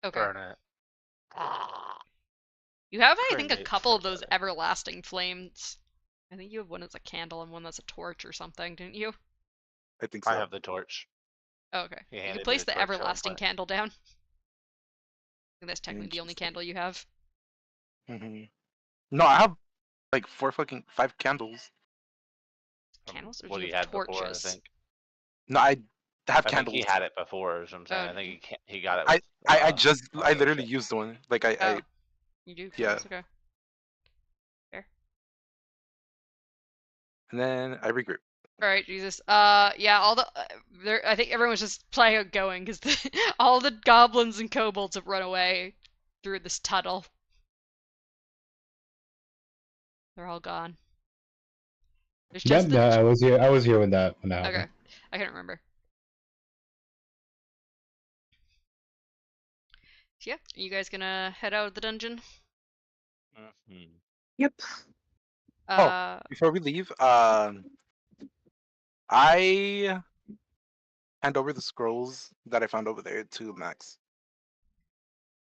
Okay. Burn it. You have, I think, a Cremate couple of those somebody. everlasting flames. I think you have one that's a candle and one that's a torch or something, didn't you? I think so. I have the torch. Oh, okay. He You handed can me place the the torch, so I'm everlasting fine. candle down. I think that's technically the only Interesting. candle you have. No, I have like 5 candles. Candles? Or What do he you have had before, I torches? think. No, I have I think candles. he had it before, is what I'm saying. Oh, I think he got it I with, I literally shit. used one. Like I Oh. You do? Yeah. Candles? Okay. Fair. and then I regroup. Alright, Jesus. Yeah, all the... I think everyone's just playing out going, because all the goblins and kobolds have run away through this tunnel. They're all gone. There's Yeah, just no, I was here. I was here when that happened. Okay. I couldn't remember. So yeah, are you guys gonna head out of the dungeon? Yep. Before we leave, I hand over the scrolls that I found over there to Max.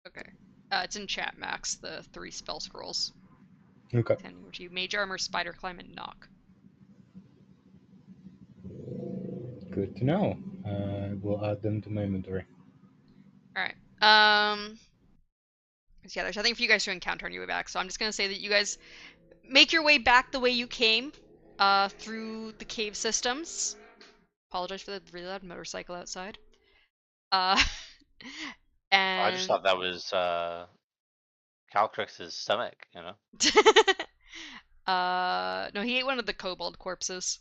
Okay. It's in chat, Max, the 3 spell scrolls. Okay. Handing over to you. Mage Armor, Spider Climb, and Knock. Good to know. I will add them to my inventory. Alright. So yeah, there's nothing for you guys to encounter on your way back, so I'm just gonna say that you guys make your way back the way you came, through the cave systems. Apologize for the really loud motorcycle outside. And... I just thought that was Calcrix's stomach, you know? No, he ate one of the kobold corpses.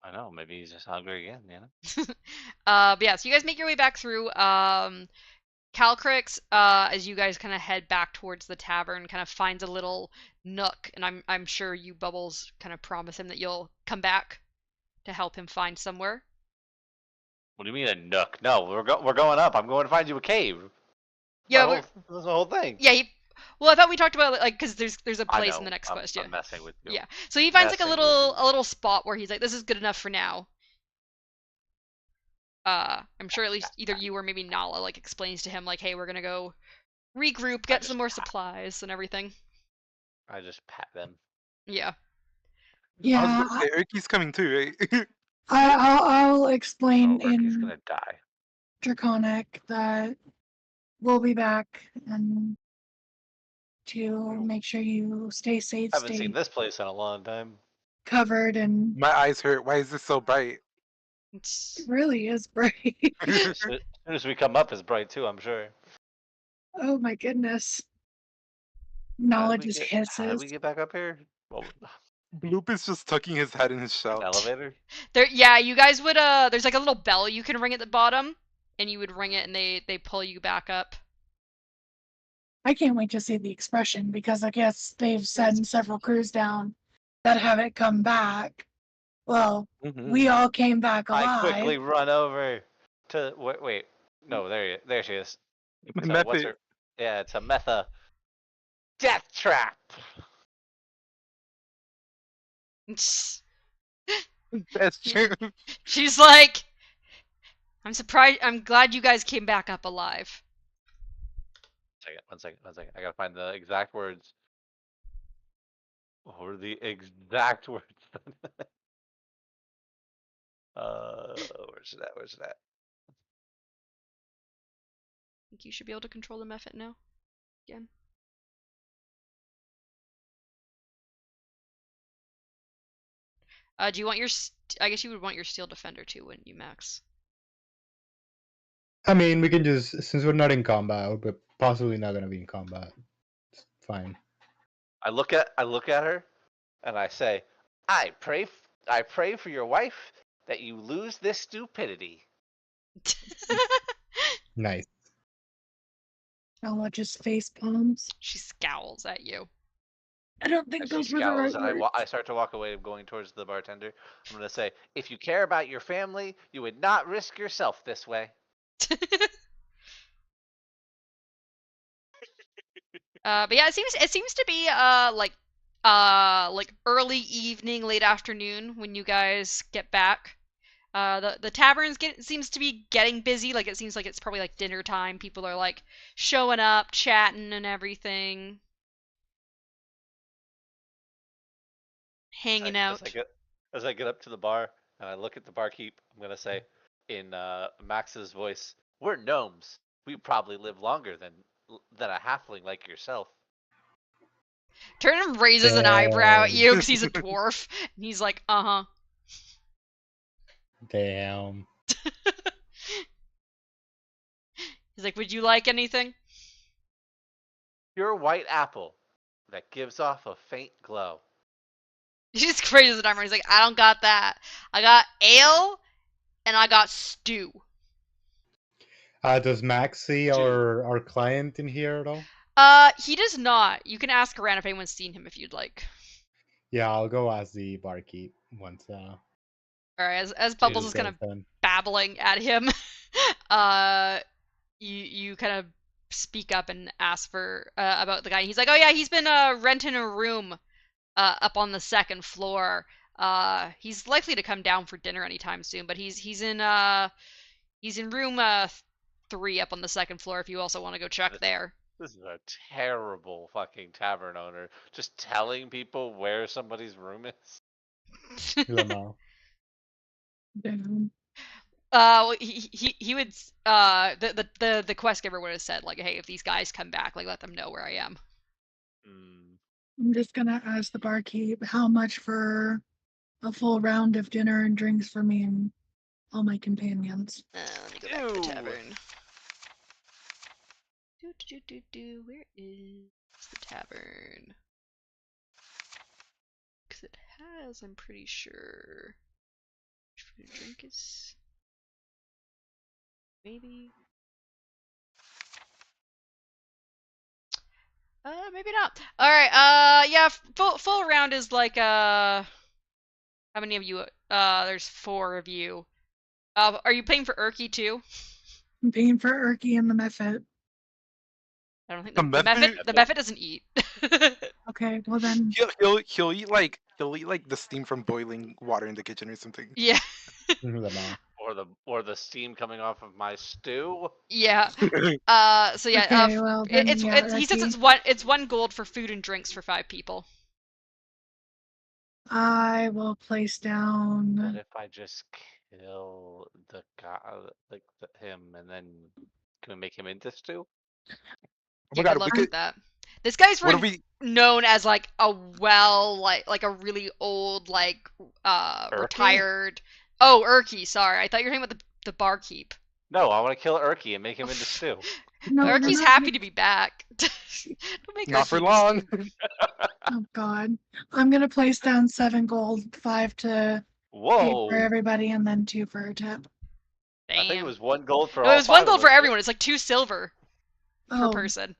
I know, maybe he's just hungry again, you know? But yeah, so you guys make your way back through. Calcrix, as you guys kind of head back towards the tavern, kind of finds a little nook, and I'm sure you, Bubbles, kind of promise him that you'll come back to help him find somewhere. What do you mean a nook? No, we're going up. I'm going to find you a cave. Yeah, That's the whole thing. yeah. Well, I thought we talked about like because there's a I place in know. the next I'm quest. Yeah, messing with you. yeah. So he finds like Messing with you. a little spot where he's like, this is good enough for now. I'm sure at least either you or maybe Nala like explains to him like, hey, we're gonna go regroup, get some more supplies and everything. I just pat them. Yeah. I was Yeah, gonna say Erky's coming too, right? I'll Oh, explain Erky's in gonna die. Draconic that we'll be back and to make sure you stay safe, I haven't seen stay this place in a long time. covered, and My eyes hurt. Why is this so bright? it really is bright. As soon as we come up, it's bright too. I'm sure. Oh my goodness. How did Knowledge we is get? How did we hisses. get back up here? Well, Bloop is just tucking his head in his shell. elevator. Yeah, you guys would there's like a little bell you can ring at the bottom, and you would ring it and they pull you back up. I can't wait to see the expression because I guess they've sent several crews down that haven't come back. Well, we all came back I alive. quickly run over to wait. No, there she is. My So what's method. her? Yeah, it's a Metha death trap. That's true. She's like, I'm surprised. I'm glad you guys came back up alive. One second. I gotta find the exact words. What were the exact words? Where's that? I think you should be able to control the method now. Again. Do you want your? I guess you would want your steel defender too, wouldn't you, Max? I mean, we can just, since we're not in combat, but possibly not gonna be in combat. It's fine. I look at her, and I say, I pray for your wife that you lose this stupidity. Nice. Knowledge is face palms. She scowls at you. I don't think And she those were the right scowls, and words. I start to walk away, going towards the bartender. I'm gonna say, if you care about your family, you would not risk yourself this way. But yeah, it seems to be like early evening, late afternoon when you guys get back. The taverns seems to be getting busy. Like it seems like it's probably like dinner time. People are like showing up, chatting and everything, hanging out. As I get up to the bar and I look at the barkeep, I'm gonna say, in Max's voice, "We're gnomes. We probably live longer than a halfling like yourself." Turn and raises an eyebrow at Damn. you because he's a dwarf, and he's like, "Uh huh." Damn. He's like, "Would you like anything?" Pure white apple that gives off a faint glow. He just raises an eyebrow. He's like, "I don't got that. I got ale and I got stew." Does Max see our client in here at all? He does not. You can ask around if anyone's seen him if you'd like. Yeah, I'll go ask the barkeep once. Alright, as Bubbles is kind of babbling at him, you kind of speak up and ask for about the guy. He's like, "Oh yeah, he's been renting a room up on the second floor. He's likely to come down for dinner anytime soon, but he's in room 3 up on the second floor if you also want to go check there." This is a terrible fucking tavern owner. Just telling people where somebody's room is. Damn. Well, he would the quest giver would have said like, "Hey, if these guys come back, like let them know where I am." I'm just gonna ask the barkeep how much for a full round of dinner and drinks for me and all my companions. Let me go back to the tavern. Where is the tavern? Because it has, I'm pretty sure. Food and drink is maybe. Maybe not. All right. Yeah. Full round is like how many of you? There's 4 of you. Are you playing for Urki too? I'm paying for Urki and the Mephit. I don't think The the Mephit? Mephit doesn't eat. Okay, well then, He'll eat like the steam from boiling water in the kitchen or something. Yeah. Lamar. Or the steam coming off of my stew. Yeah. So yeah. okay, well then, it's yeah, it's he says Urki. it's 1 gold for food and drinks for 5 people. I will place What down. if I just kill the guy, like him, and then can we make him into stew? Oh Yeah, my good god, we luck could. with that. This guy's What if we? known as like a like a really old Urki? retired. Oh, Urki. Sorry, I thought you were talking about the barkeep. No, I want to kill Urki and make him into stew. No, we're Urki's not happy to be back. Don't make Not for Urki long. Oh God, I'm gonna place down 7 gold, 5 to pay Whoa! for everybody, and then 2 for a tip. Damn. I think it was 1 gold for No, all it was 1 5 gold of for us. everyone. It's like 2 silver per Oh, person.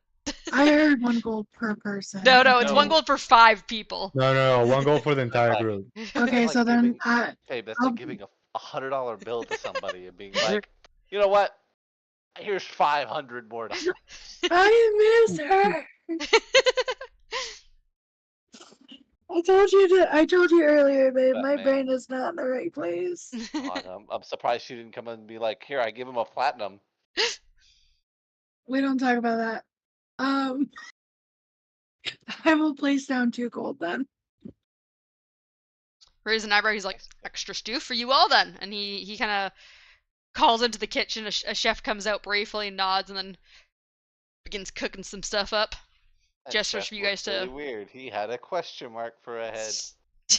I heard 1 gold per person. No, it's 1 No. gold for 5 people. No, 1 goal for the entire Okay. group. Okay, That's so like then giving, I, Babe, that's I'll, like giving a $100 bill to somebody and being like, you know what? Here's 500 more dollars. I miss her. I told you earlier, babe. But My man. brain is not in the right place. God, I'm surprised she didn't come and be like, here, I give him a platinum. We don't talk about that. I will place down 2 gold then. Raise an eyebrow. He's like, extra stew for you all then. And he kind of calls into the kitchen. A chef comes out briefly, nods, and then begins cooking some stuff up. That Gestures chef for you guys looked really to. weird. He had a question mark for a head.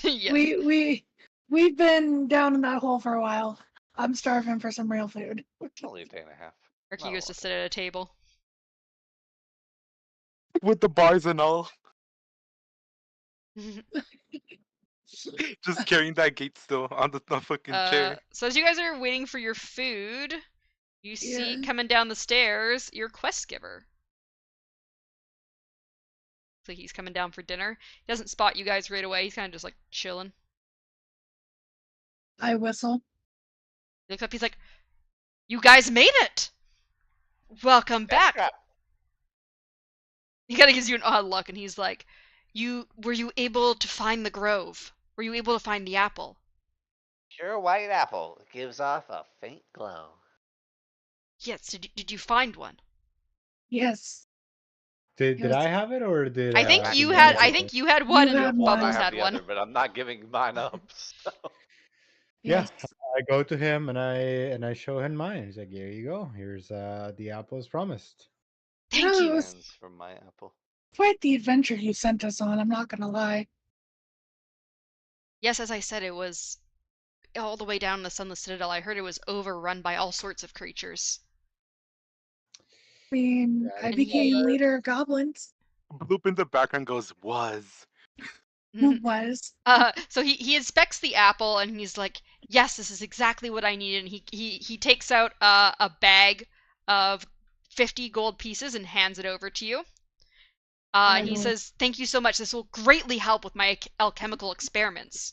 Yeah. We've been down in that hole for a while. I'm starving for some real food. Only a day and a half. Ricky Not a goes to lot. sit at a table. With the bars and all. Just carrying that gate still on the fucking chair. So as you guys are waiting for your food, you see Yeah. coming down the stairs your quest giver. So he's coming down for dinner. He doesn't spot you guys right away. He's kind of just like chilling. I whistle. He looks up. He's like, "You guys made it! Welcome back." Crap. He kind of gives you an odd look, and he's like, were you able to find the grove? Were you able to find the apple?" Pure white apple gives off a faint glow. Yes. Did you find one? Yes. Did Yes. I have it or did I think you Max had. have I it? think you had one, You and had One, I Bubbles have had the one. other, but I'm not giving mine up. So. Yeah, Yes. I go to him and I show him mine. He's like, "Here you go. Here's the apple as promised." Thank No, it you. was Hands from my apple. quite the adventure you sent us on, I'm not gonna lie. Yes, as I said, it was all the way down in the Sunless Citadel. I heard it was overrun by all sorts of creatures. I mean, Yeah, I And became leader of goblins. Bloop in the background goes, was. Who was? So he inspects the apple and he's like, "Yes, this is exactly what I needed." And he takes out a bag of 50 gold pieces and hands it over to you. And he will- says, "Thank you so much. This will greatly help with my alchemical experiments."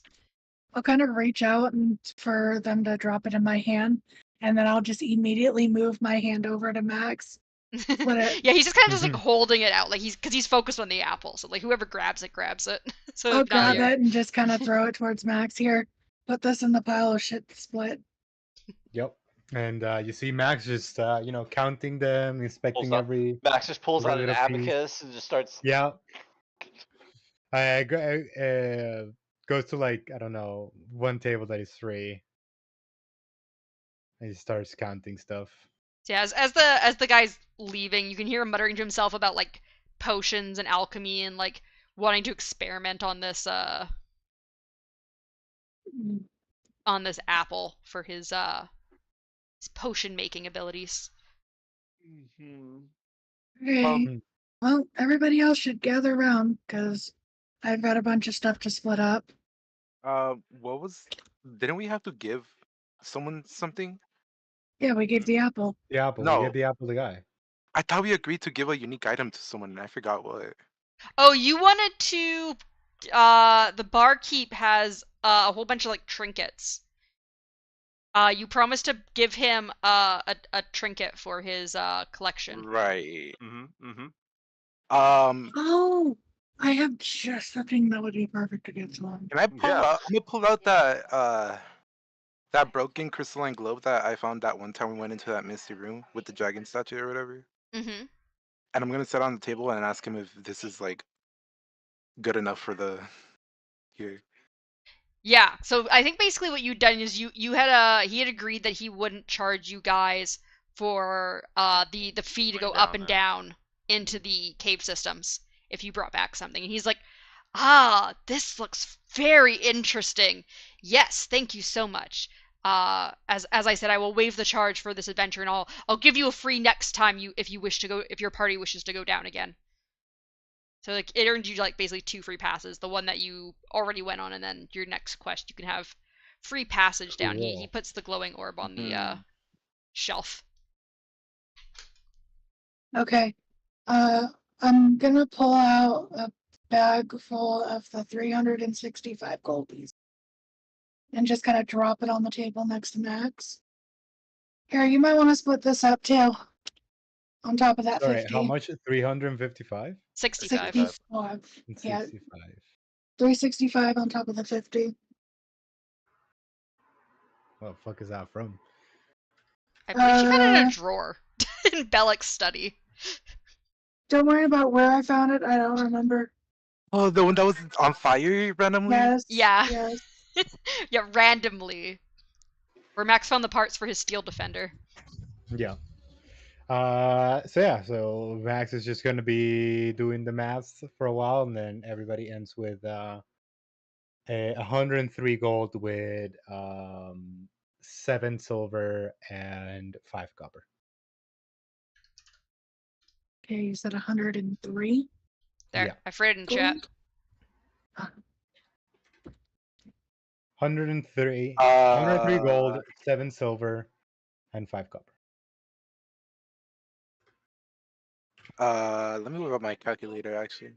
I'll kind of reach out and for them to drop it in my hand, and then I'll just immediately move my hand over to Max. What Yeah, he's just kind of just like holding it out, like he's focused on the apple. So like whoever grabs it grabs it. So I'll not grab you. it and just kind of throw it towards Max. Here, put this in the pile of shit to split. Yep. And you see Max just counting them, inspecting Pulls out- every Max just pulls out every an little piece. abacus and just starts. Yeah. I goes to like I don't know one table that is 3. And he starts counting stuff. So yeah, as the guy's leaving, you can hear him muttering to himself about like potions and alchemy and like wanting to experiment on this apple for his potion making abilities. Okay. Well, everybody else should gather around because I've got a bunch of stuff to split up. What was? Didn't we have to give someone something? Yeah, we gave the apple. The apple. No. We gave the apple to the guy. I thought we agreed to give a unique item to someone, and I forgot what. Oh, you wanted to. The barkeep has a whole bunch of like trinkets. You promised to give him a trinket for his collection. Right. Mm-hmm. Oh, I have just something that would be perfect to get to him. Can I pull Yeah. out? I'm gonna pull out that broken crystalline globe that I found that one time we went into that misty room with the dragon statue or whatever. Mm-hmm. And I'm gonna sit on the table and ask him if this is like good enough for the here. Yeah. So I think basically what you'd done is he had agreed that he wouldn't charge you guys for the fee to Going go up down and there. down into the cave systems if you brought back something. And he's like, "Ah, this looks very interesting. Yes, thank you so much. As I said, I will waive the charge for this adventure, and I'll give you a free next time if your party wishes to go down again." So like it earned you like basically 2 free passes. The one that you already went on, and then your next quest you can have free passage down. He Cool. puts the glowing orb on the shelf. Okay. I'm gonna pull out a bag full of the 365 gold pieces and just kind of drop it on the table next to Max. Here, you might want to split this up too. On top of that All right, 50. how much? 355 65. 65. and Yeah, 65. 365 on top of the 50. What the fuck is that from? I believe she found it in a drawer in Bellic's study. Don't worry about where I found it. I don't remember. Oh, the one that was on fire randomly. Yes. Yeah. Yes. Yeah, randomly. Where Max found the parts for his steel defender. Yeah. So Max is just gonna be doing the maths for a while, and then everybody ends with 103 gold with 7 silver and 5 copper. Okay, you said 103. There, Yeah. I've read it in chat. Gold? 103 gold, 7 silver, and 5 copper. Let me look up my calculator actually.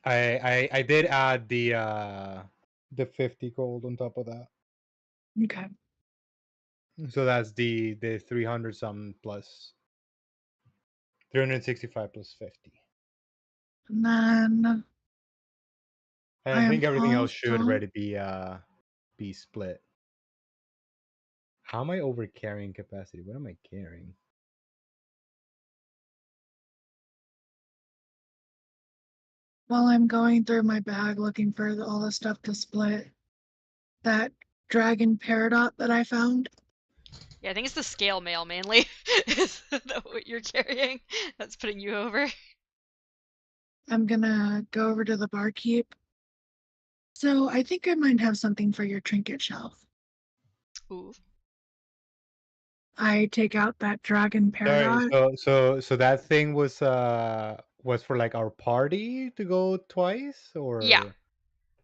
I did add the 50 gold on top of that. Okay. So that's the 300 some plus 365 plus 50. And then And I think everything else should also- already be split. How am I over carrying capacity? What am I carrying? while I'm going through my bag looking for all the stuff to split, that dragon peridot that I found. Yeah, I think it's the scale mail mainly. Is that what you're carrying? That's putting you over. I'm gonna go over to the barkeep. So I think I might have something for your trinket shelf. Ooh. I take out that dragon Sorry, peridot. so that thing was for like our party to go twice, or Yeah.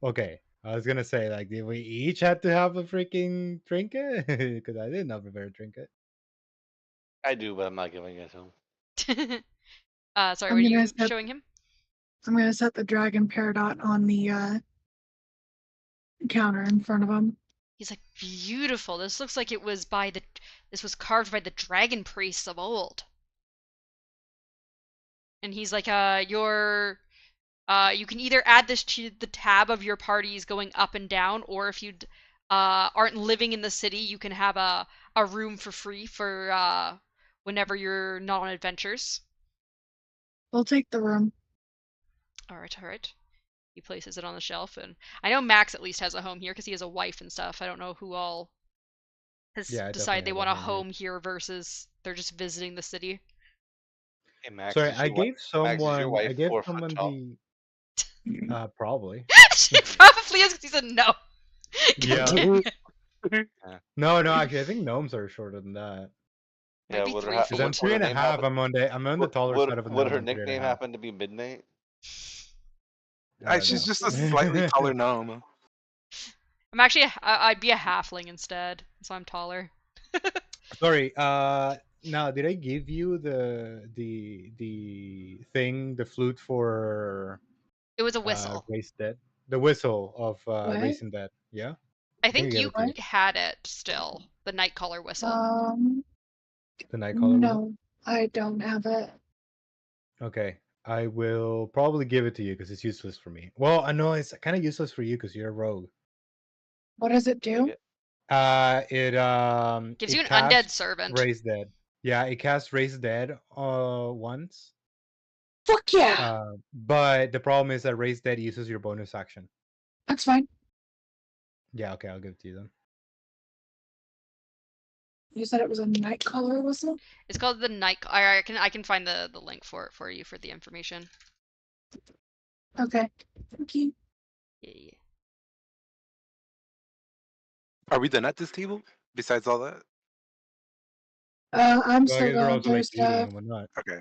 Okay, I was gonna say, like, did we each have to have a freaking trinket? Because I didn't have a very trinket. I do, but I'm not giving it to him. Sorry, I'm what are you gonna set- showing him? I'm gonna set the dragon peridot on the counter in front of him. He's like, beautiful. This looks like this was carved by the dragon priests of old. And he's like, you can either add this to the tab of your parties going up and down, or if you aren't living in the city, you can have a room for free for whenever you're not on adventures. We'll take the room. All right. He places it on the shelf, and I know Max at least has a home here because he has a wife and stuff. I don't know who all has Yeah, I decided they definitely have want a a home home here versus they're just visiting the city. Hey, Max, Sorry, is your Max, is your wife I gave 4 foot someone tall? probably. She probably is because he said no. Yeah. God damn it. No, actually, I think gnomes are shorter than that. Might Yeah, be would 3 Because I'm feet. three and a half. I'm on the taller side of a would gnome. her I'm 3.5. nickname happen to be Midnight? I don't She's know. just a slightly taller gnome. I'm actually I'd be a halfling instead, so I'm taller. Sorry. Now, did I give you the thing, the flute for It was a whistle. Race Dead? The whistle of What? Racing Dead. Yeah, I I think I think gave you it to you. What? had it still. The Nightcaller whistle. The Nightcaller whistle. No, I don't have it. Okay, I will probably give it to you because it's useless for me. Well, I know it's kind of useless for you because you're a rogue. What does it Take do? it. Gives you It an undead casts servant. Raise Dead. Yeah, it casts Raise Dead once. Fuck yeah! But the problem is that Raise Dead uses your bonus action. That's fine. Yeah, okay, I'll give it to you then. You said it was a night color whistle? It's called the Night. I can find the link for it for you for the information. Okay. Thank you. Yeah. Are we done at this table? Besides all that? I'm Well, I still guess we're going also through like eating stuff. and whatnot. Okay.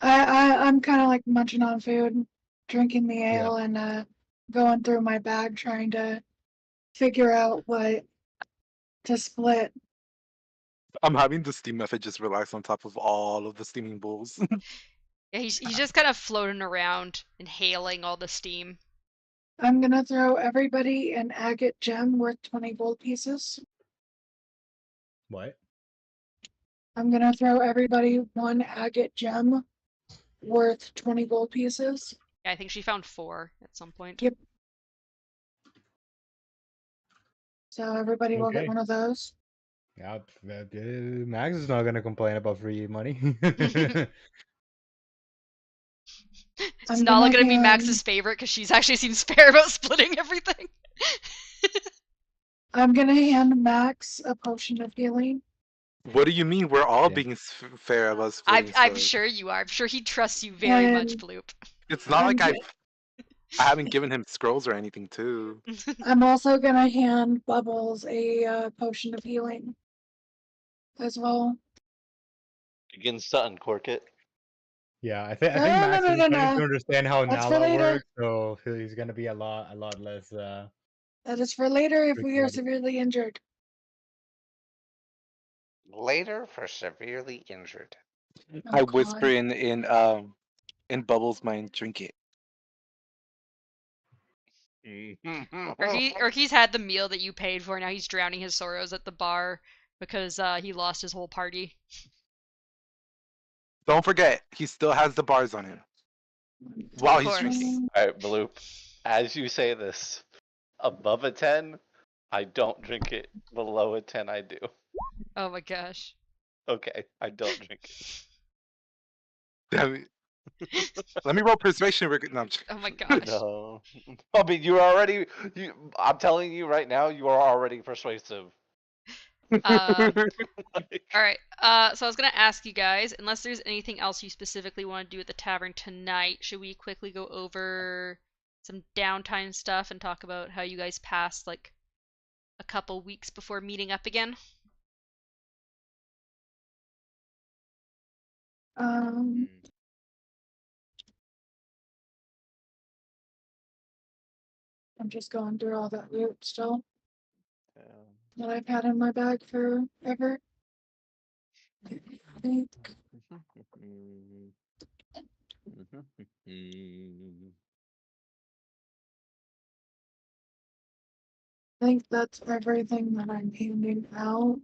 I'm kind of like munching on food, drinking the ale, and going through my bag trying to figure out what to split. I'm having the steam method just relax on top of all of the steaming bowls. Yeah, he's just kind of floating around, inhaling all the steam. I'm gonna throw everybody an agate gem worth 20 gold pieces. What? I'm gonna throw everybody one agate gem worth 20 gold pieces. Yeah, I think she found 4 at some point. Yep. So everybody will get Okay. one of those. Yeah, Max is not gonna complain about free money. It's I'm not gonna gonna be hand- Max's favorite because she's actually seems fair about splitting everything. I'm gonna hand Max a potion of healing. What do you mean? We're all Yeah. being fair about I'm splitting I'm stuff. sure you are. I'm sure he trusts you very much, And Bloop. It's not like I'm, I haven't given him scrolls or anything too. I'm also gonna hand Bubbles a potion of healing as well. Begins to uncork it. Yeah, I think No, Max no, is no, starting no. to understand how That's for Nala later. works, so he's gonna be a lot less That is for later if we are ready. severely injured. Later for severely injured. Oh, I God. whisper in Bubbles' mind, drink it. Or he's had the meal that you paid for. Now he's drowning his sorrows at the bar because he lost his whole party. Don't forget, he still has the bars on him Of while he's course. drinking. All right, Bloop. As you say this, above a 10, I don't drink it. Below a 10, I do. Oh my gosh. Okay, I don't drink it. Damn it. Let me roll persuasion. No, I'm Oh my gosh. No. I mean, you're already. I'm telling you right now, you are already persuasive. All right. So I was gonna ask you guys, unless there's anything else you specifically want to do at the tavern tonight, should we quickly go over some downtime stuff and talk about how you guys passed like a couple weeks before meeting up again? Um, I'm just going through all that loot still that I've had in my bag forever. I think that's everything that I'm handing out.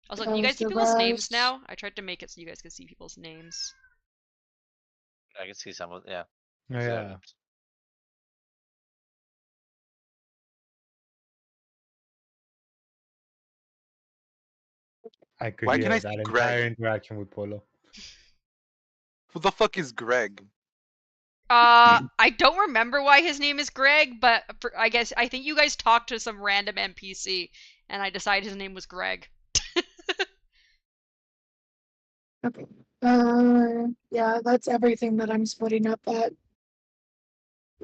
Also, can you guys see The people's names rest- now? I tried to make it so you guys could see people's names. I can see some of yeah. Oh, yeah. I could Why hear can I that see entire Greg? interaction with Polo. Who the fuck is Greg? I don't remember why his name is Greg, but I think you guys talked to some random NPC, and I decided his name was Greg. Okay. Yeah, that's everything that I'm splitting up at.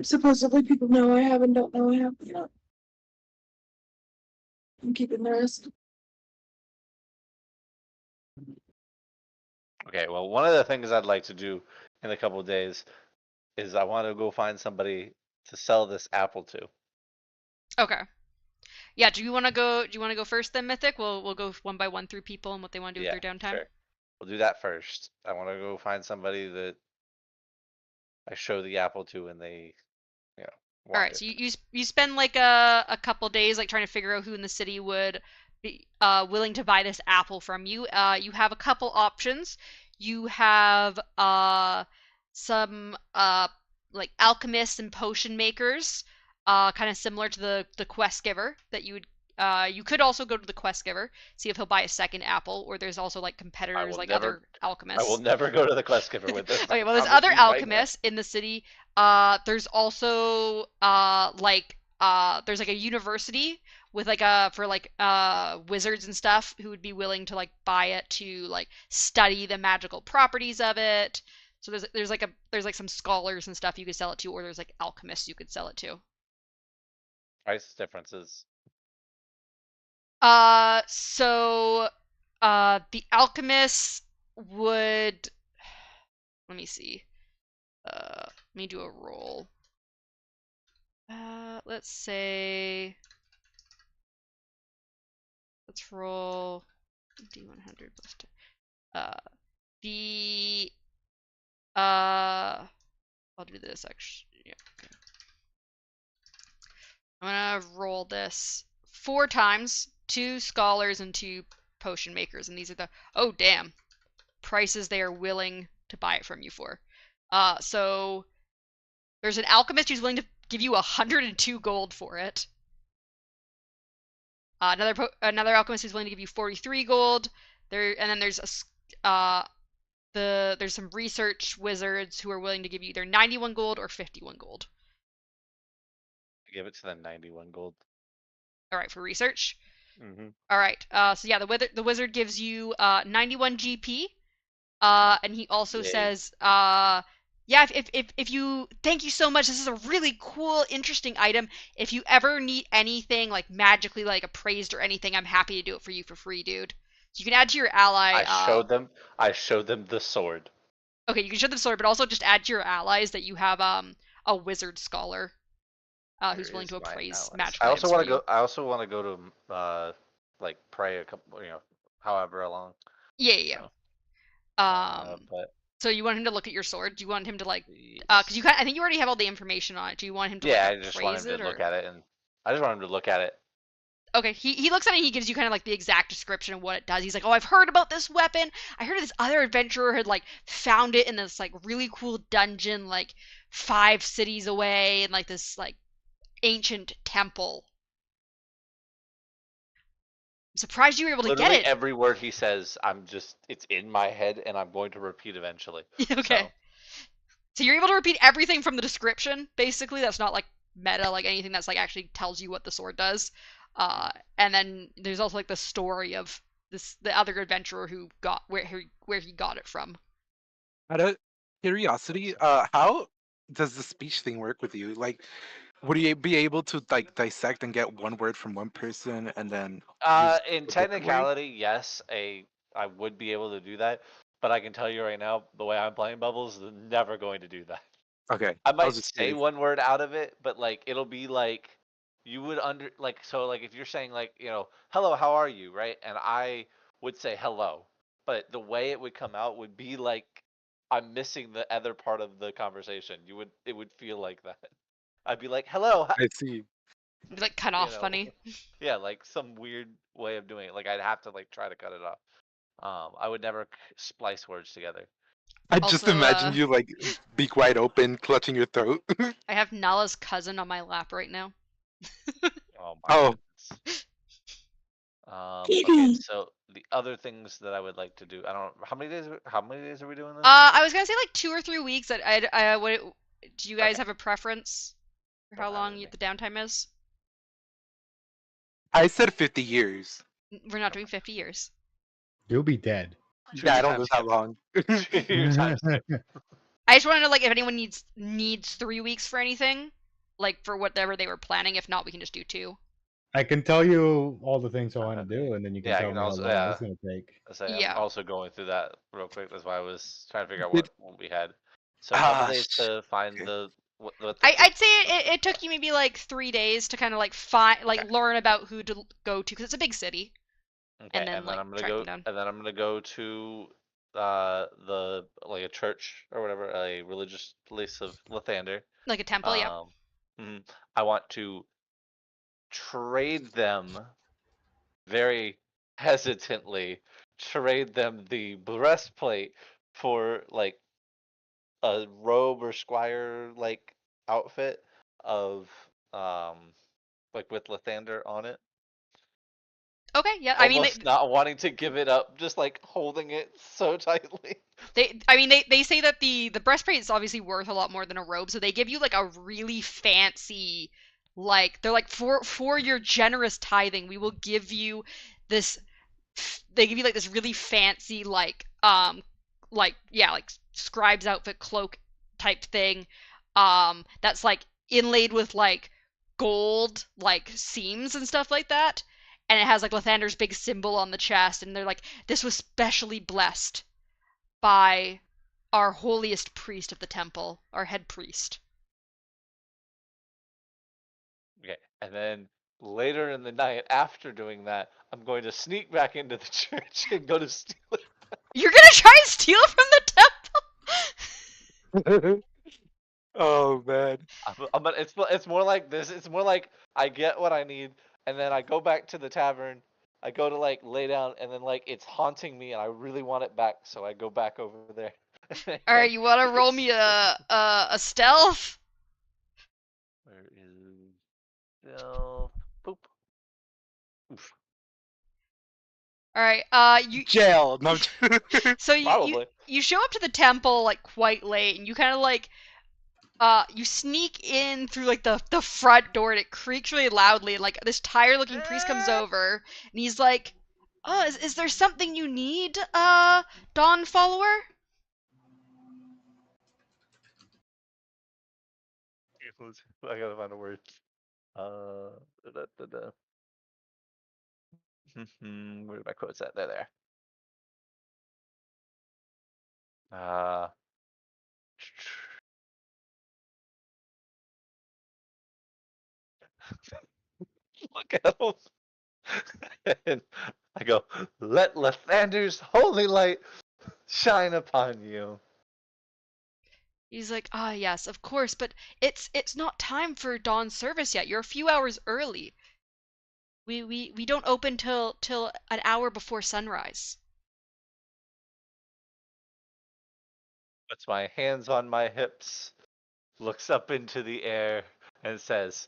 Supposedly people know I have and don't know I have. Yeah. I'm keeping the rest. Okay, well, one of the things I'd like to do in a couple of days is I want to go find somebody to sell this apple to. Okay. Yeah. Do you want to go? Do you want to go first then, Mythic? We'll go one by one through people and what they want to do with Yeah, their downtime. sure. We'll do that first. I want to go find somebody that I show the apple to and they, you know, All want right. it. So you spend like a couple days like trying to figure out who in the city would be willing to buy this apple from you. You have a couple options. You have some like alchemists and potion makers, kind of similar to the quest giver that you could also go to the quest giver, see if he'll buy a second apple, or there's also like I competitors will like never, other I will alchemists. never go to the quest giver with this. Okay, I well, there's promise other you right now. alchemists in the city. There's also there's like a university with like for like wizards and stuff who would be willing to like buy it to like study the magical properties of it. So there's like some scholars and stuff you could sell it to, or there's like alchemists you could sell it to. Price differences. So the alchemists would, let me see. Let me do a roll. Let's say, let's roll D100 plus 10. The, I'll do this actually. Yeah, okay. I'm gonna roll this 4 times, 2 scholars and 2 potion makers, and these are the, oh damn, prices they are willing to buy it from you for. So there's an alchemist who's willing to give you 102 gold for it. Another alchemist who's willing to give you 43 gold. And then there's some research wizards who are willing to give you either 91 gold or 51 gold. Give it to them 91 gold. All right, for research. Mm-hmm. All right. So yeah, the wizard gives you 91 GP. And he also Yay. says, yeah, if you, thank you so much. This is a really cool, interesting item. If you ever need anything like magically like appraised or anything, I'm happy to do it for you for free, dude. So you can add to your ally. I showed them the sword. Okay, you can show them sword, but also just add to your allies that you have a wizard scholar who's willing to appraise magical items for you. I also want to go to like pray a couple, however long. Yeah. So, but so you want him to look at your sword? Do you want him to like, yes. because I think you already have all the information on it. Do you want him to Yeah, like I just want appraise him it, to or? look at it, and I just want him to look at it. Okay, he looks at it and he gives you kind of like the exact description of what it does. He's like, oh, I've heard about this weapon. I heard this other adventurer had like found it in this like really cool dungeon like 5 cities away in like this like ancient temple. I'm surprised you were able to Literally get it. every word he says, it's in my head, and I'm going to repeat eventually. Okay. So you're able to repeat everything from the description, basically. That's not like meta, like anything that's like actually tells you what the sword does. And then there's also like the story of the other adventurer who got where he got it from. Out of curiosity, how does the speech thing work with you? Like, would you be able to like dissect and get one word from one person and then use In a different word? technicality, yes, I would be able to do that, but I can tell you right now, the way I'm playing Bubbles, is never going to do that. Okay, I I might was just say curious. one word out of it, but like it'll be like you would so like if you're saying like, hello, how are you, right? And I would say hello, but the way it would come out would be like I'm missing the other part of the conversation. It would feel like that. I'd be like, hello, I see. It'd be like cut off funny. Yeah, like some weird way of doing it. Like I'd have to like try to cut it off. I would never splice words together. I just Also, imagine you like beak wide open, clutching your throat. I have Nala's cousin on my lap right now. Oh my Oh. goodness. Okay, so the other things that I would like to do, I don't know, how many days are we doing this? I was gonna say like 2 or 3 weeks. Do you guys Okay. have a preference for how Don't have long any. the downtime is? I said 50 years. We're not doing 50 years. You'll be dead. Yeah, I don't live that long. 2 times skip. I just want to know like if anyone needs 3 weeks for anything, like for whatever they were planning. If not, we can just do 2. I can tell you all the things I want to Okay. do, and then you can Yeah, I tell can me how also, long yeah. it's gonna take. Yeah. I'm also going through that real quick. That's why I was trying to figure out Did- what we had. So a couple days sh- to find okay. the what the I'd say it took you maybe like 3 days to kind of like find, like Okay. learn about who to go to, because it's a big city, Okay, and then like I'm gonna track them go, down. and then I'm gonna go to the like a church or whatever, a religious place of Lathander. Like a temple, yep. Um, I want to trade them very hesitantly, trade them the breastplate for like a robe or squire like outfit of like with Lathander on it. Okay, yeah. I mean, Almost not wanting to give it up, just like holding it so tightly. they say that the breastplate is obviously worth a lot more than a robe, so they give you like a really fancy, like they're like, for your generous tithing, we will give you this. They give you like this really fancy like yeah, like scribe's outfit cloak type thing, that's like inlaid with like gold like seams and stuff like that, and it has like Lathander's big symbol on the chest, and they're like, this was specially blessed by our holiest priest of the temple, our head priest. Okay, and then later in the night after doing that, I'm going to sneak back into the church and go to steal it. You're gonna try and steal from the temple? Oh man. It's more like this. It's more like I get what I need, and then I go back to the tavern. I go to like lay down, and then like it's haunting me, and I really want it back, so I go back over there. All right, you want to roll me a stealth? Where is Bill? Boop. Oof. All right, you Jail. No. so Probably. you show up to the temple like quite late, and you kind of like you sneak in through like the front door, and it creaks really loudly, and like this tired looking priest comes over, and he's like, "Oh, is there something you need, Dawn follower?" I gotta find a word. Da, da, da. Where did my quotes at? There. Uh, look at him. And I go, let Lathander's holy light shine upon you. He's like, "Ah, yes, of course, but it's not time for dawn service yet. You're a few hours early. We don't open till an hour before sunrise." Puts my hands on my hips, looks up into the air, and says,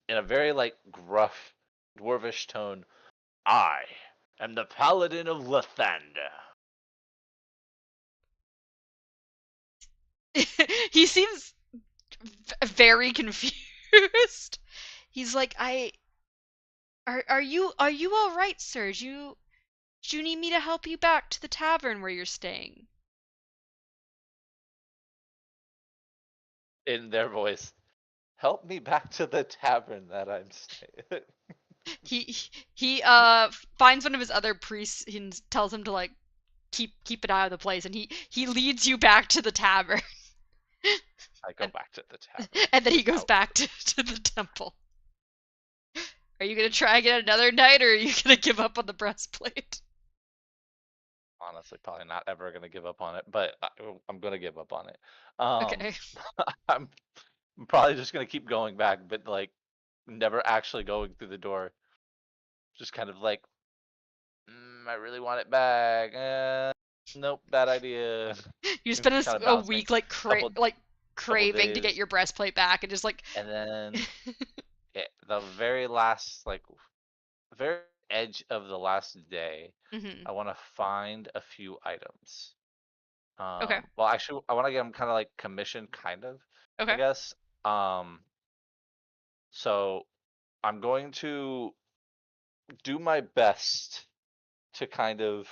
in a very like gruff, dwarvish tone, I am the paladin of Lathander. He seems very confused. He's like, "I are you all right, sir? Do you need me to help you back to the tavern where you're staying?" In their voice, help me back to the tavern that I'm staying. He he finds one of his other priests and tells him to like keep an eye on the place, and he leads you back to the tavern. I go and, back to the tavern. and then he goes Out. back to the temple. Are you gonna try again another night, or are you gonna give up on the breastplate? Honestly, probably not ever gonna give up on it, but I'm gonna give up on it. Okay. I'm probably just gonna keep going back, but like never actually going through the door. Just kind of like, I really want it back. Nope, bad idea. You spend Kind of a bouncing. week like Couple couple craving to get days, your breastplate back, and just like and then the very last like very edge of the last day, hmm. I want to find a few items. Okay. Well, actually, I want to get them kind of like commissioned, kind of, I Okay. guess. Um, so I'm going to do my best to kind of,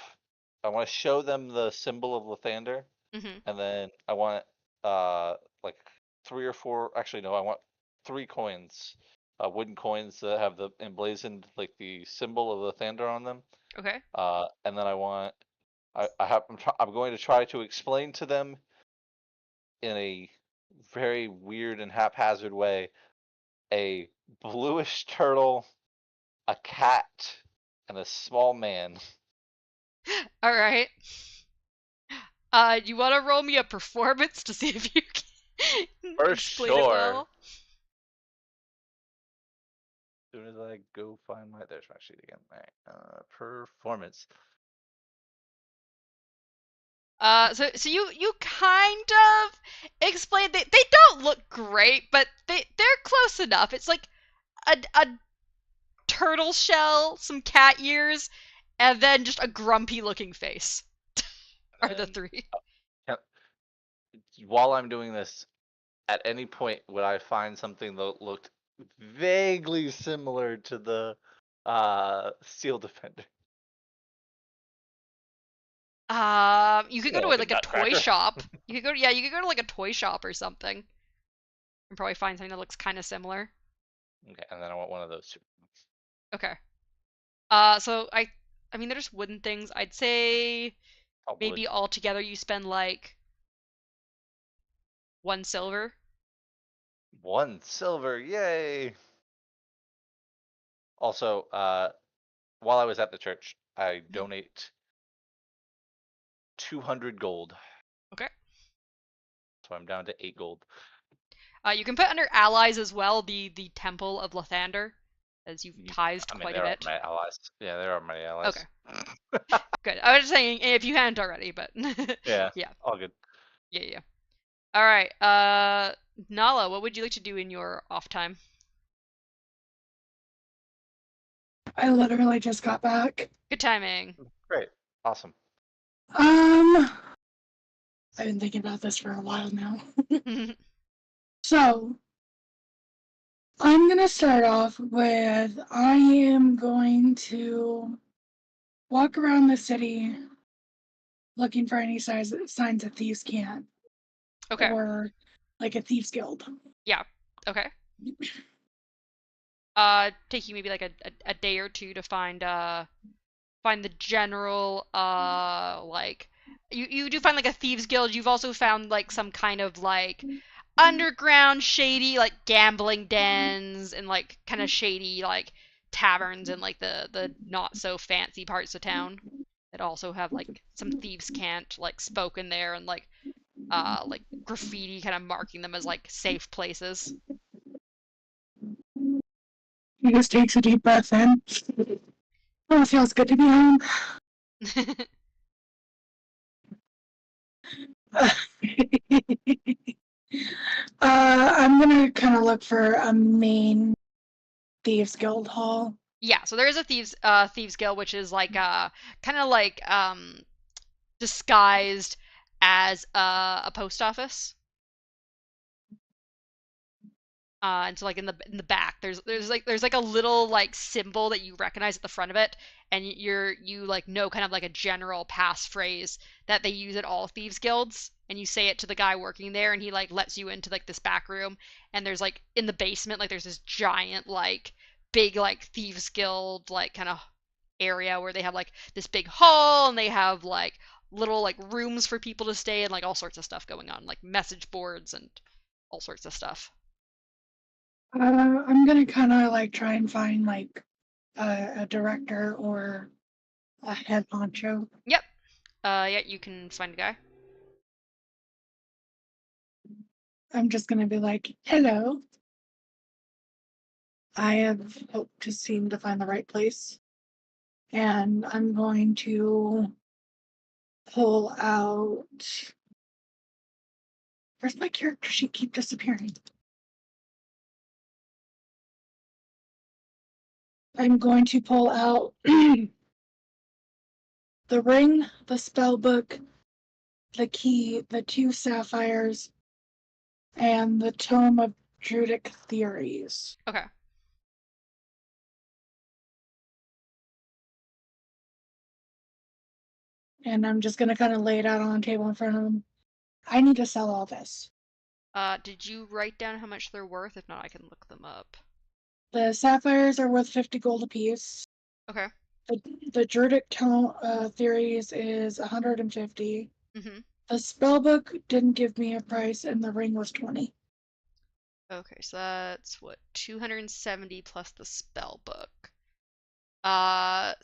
I want to show them the symbol of Lathander, Hmm. and then I want uh like 3 or 4. Actually, no, I want 3 coins, wooden coins that have the emblazoned like the symbol of Lathander on them. Okay. And then I'm going to try to explain to them in a very weird and haphazard way, a bluish turtle, a cat, and a small man. All right. You want to roll me a performance to see if you can For explain it sure. well? As soon as I go find there's my sheet again. All right. Performance. So you kind of explained they don't look great, but they're close enough. It's like a turtle shell, some cat ears, and then just a grumpy looking face. Are the three. While I'm doing this, at any point would I find something that looked vaguely similar to the Steel Defender? You could go Yeah, to like a like a toy nutcracker. shop. You could go to like a toy shop or something, and probably find something that looks kind of similar. Okay, and then I want one of those two. Okay. So I mean they're just wooden things. I'd say All maybe wood. altogether you spend like 1 silver. 1 silver, yay! Also, while I was at the church, I donate 200 gold. Okay. So I'm down to 8 gold. You can put under allies as well the Temple of Lathander, as you've tithed I mean, quite a there are bit. my allies. Yeah, there are my allies. Okay. Good. I was just saying if you hadn't already, but Yeah, yeah, all good. yeah. All right. Nala, what would you like to do in your off time? I literally just got back. Good timing. Great. Awesome. I've been thinking about this for a while now. So, I'm gonna start off with I am going to walk around the city looking for any signs of thieves' camp Okay. or like a thieves' guild. Yeah. Okay. Take you maybe like a day or two to find the general like you do find like a thieves guild. You've also found like some kind of like underground shady like gambling dens and like kind of shady like taverns and like the not so fancy parts of town that also have like some thieves can't like spoken there and like graffiti kind of marking them as like safe places. He just takes a deep breath in. Oh, it feels good to be home. I'm gonna kind of look for a main thieves guild hall. Yeah, so there is a thieves guild which is like kind of like disguised as a post office. And so like in the back, there's like a little like symbol that you recognize at the front of it, and you like know kind of like a general passphrase that they use at all thieves guilds, and you say it to the guy working there, and he like lets you into like this back room, and there's like in the basement like there's this giant like big like thieves guild like kind of area where they have like this big hall and they have like little like rooms for people to stay and like all sorts of stuff going on, like message boards and all sorts of stuff. I'm gonna kind of like try and find like a director or a head honcho. Yep. Yeah, you can find a guy. I'm just gonna be like, hello. I have hoped to seem to find the right place. And I'm going to pull out. Where's my character sheet keep disappearing? I'm going to pull out the ring, the spell book, the key, the 2 sapphires, and the tome of Druidic theories. Okay. And I'm just gonna kind of lay it out on the table in front of them. I need to sell all this. Did you write down how much they're worth? If not, I can look them up. The sapphires are worth 50 gold apiece. Okay. The Druidic tome theories is 150. Mm-hmm. The spellbook didn't give me a price, and the ring was 20. Okay, so that's what, 270 plus the spell book.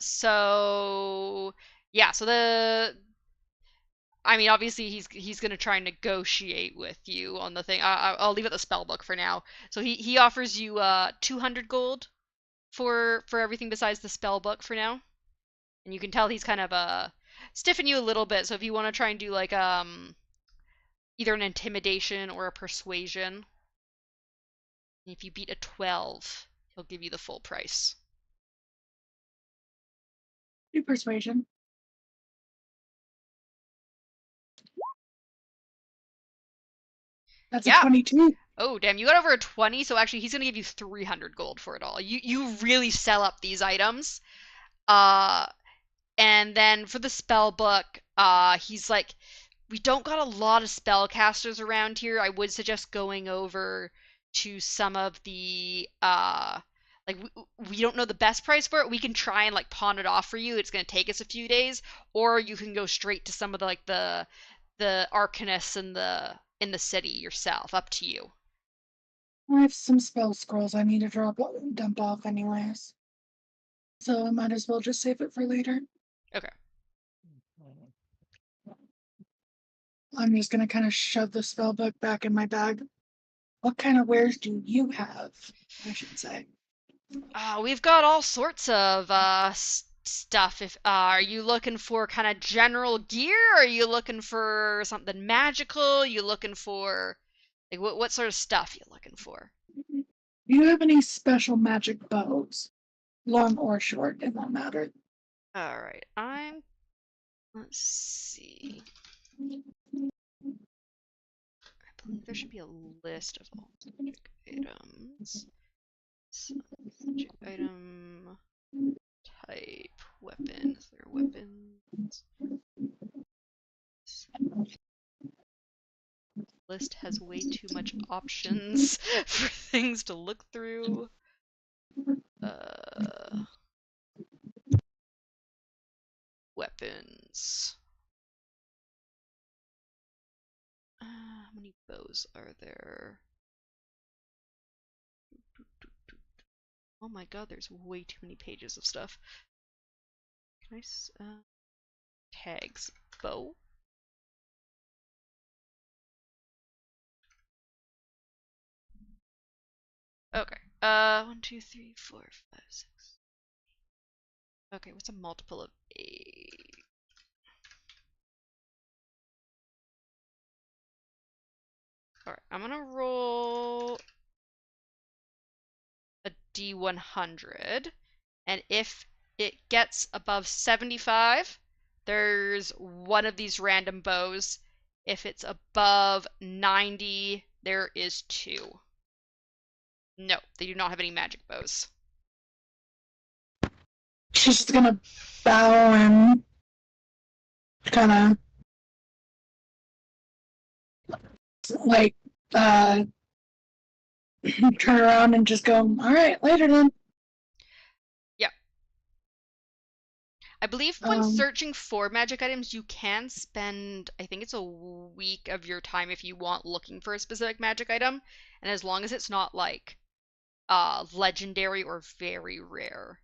So yeah, so I mean, obviously he's gonna try and negotiate with you on the thing. I'll leave it the spell book for now. So he offers you 200 gold for everything besides the spell book for now, and you can tell he's kind of stiffing you a little bit. So if you want to try and do like either an intimidation or a persuasion, if you beat a 12, he'll give you the full price. Do persuasion. That's Yeah. a 22. Oh, damn, you got over a 20, so actually he's gonna give you 300 gold for it all. You really sell up these items. And then for the spell book, he's like, we don't got a lot of spellcasters around here. I would suggest going over to some of the like we don't know the best price for it. We can try and like pawn it off for you. It's gonna take us a few days, or you can go straight to some of the like the arcanists in the city yourself. Up to you. I have some spell scrolls I need to dump off anyways. So I might as well just save it for later. Okay. I'm just gonna kind of shove the spell book back in my bag. What kind of wares do you have? I should say. We've got all sorts of stuff. If are you looking for kind of general gear? Are you looking for something magical? You looking for like what sort of stuff you looking for? Do you have any special magic bows? Long or short, it won't matter. All right, let's see. I believe there should be a list of all magic items. So, magic item type weapons. There are weapons. List has way too much options for things to look through. Weapons. How many bows are there? Oh my god, there's way too many pages of stuff. Can I tags bow? Okay. 1, 2, 3, 4, 5, 6. Okay, what's a multiple of 8? Alright, I'm gonna roll a D100, and if it gets above 75, there's one of these random bows. If it's above 90, there is 2. No, they do not have any magic bows. She's just gonna bow and kind of like turn around and just go, all right, later then. Yeah. I believe when searching for magic items, you can spend, I think it's a week of your time if you want looking for a specific magic item, and as long as it's not like legendary or very rare,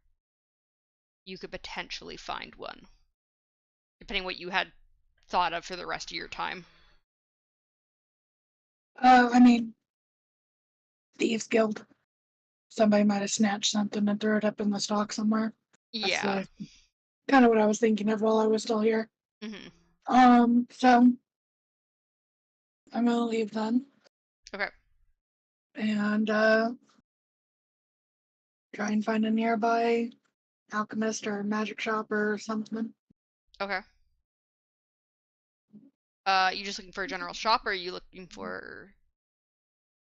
you could potentially find one, depending what you had thought of for the rest of your time. I mean, Thieves Guild. Somebody might have snatched something and threw it up in the stock somewhere. Yeah. Kind of what I was thinking of while I was still here. Mm-hmm. So I'm gonna leave then. Okay. And try and find a nearby alchemist or magic shop or something. Okay. You just looking for a general shop, or are you looking for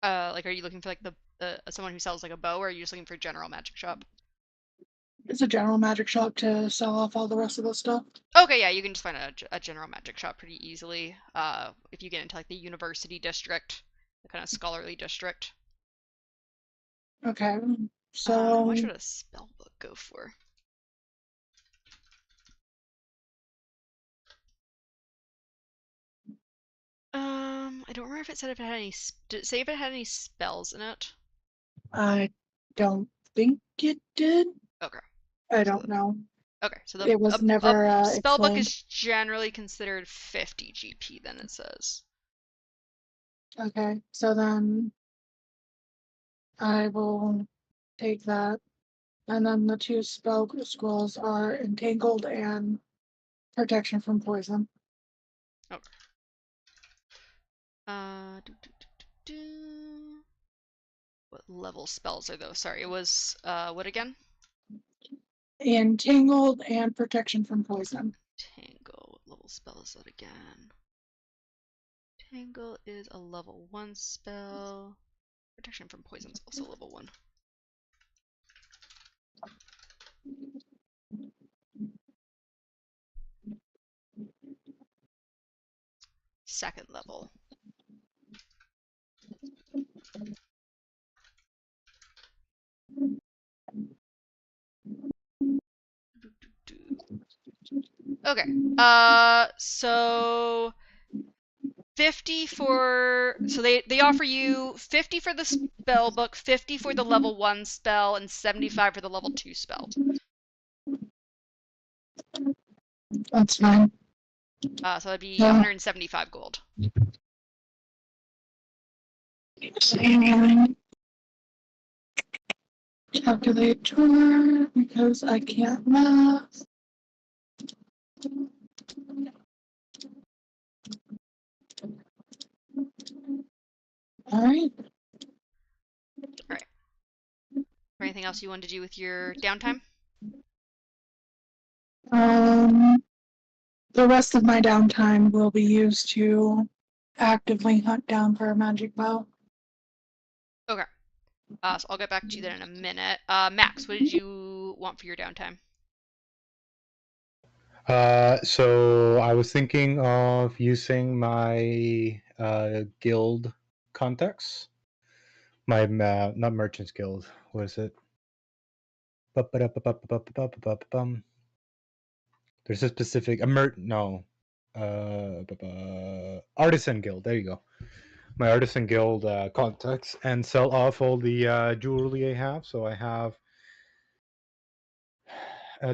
like are you looking for like the someone who sells like a bow, or are you just looking for a general magic shop? It's a general magic shop to sell off all the rest of the stuff. Okay, yeah, you can just find a general magic shop pretty easily. If you get into like the university district, the kind of scholarly district. Okay, How so much would a spell book go for? I don't remember if it said if it had any. Did it say if it had any spells in it? I don't think it did. Okay. I don't know. Okay, so It was never spell book explained. is generally considered 50 GP. Then it says. Okay, so then I will take that. And then the two spell scrolls are Entangled and Protection from Poison. Okay. Do. What level spells are those? Sorry, it was what again? Entangled and Protection from Poison. Tangle. What level spell is that again? Tangle is a level 1 spell. Protection from poison is also level 1. Second level. Okay. So 50 for they offer you 50 for the spell book, 50 for the level 1 spell, and 75 for the level 2 spell. That's fine. So that'd be 175 gold. Calculator, because I can't math. All right. Alright. Anything else you want to do with your downtime? The rest of my downtime will be used to actively hunt down for a magic bow. Okay. So I'll get back to you then in a minute. Max, what did you want for your downtime? So I was thinking of using my guild contacts, my not merchants guild. What is it? There's a specific artisan guild. There you go. My artisan guild contacts and sell off all the jewelry I have. So I have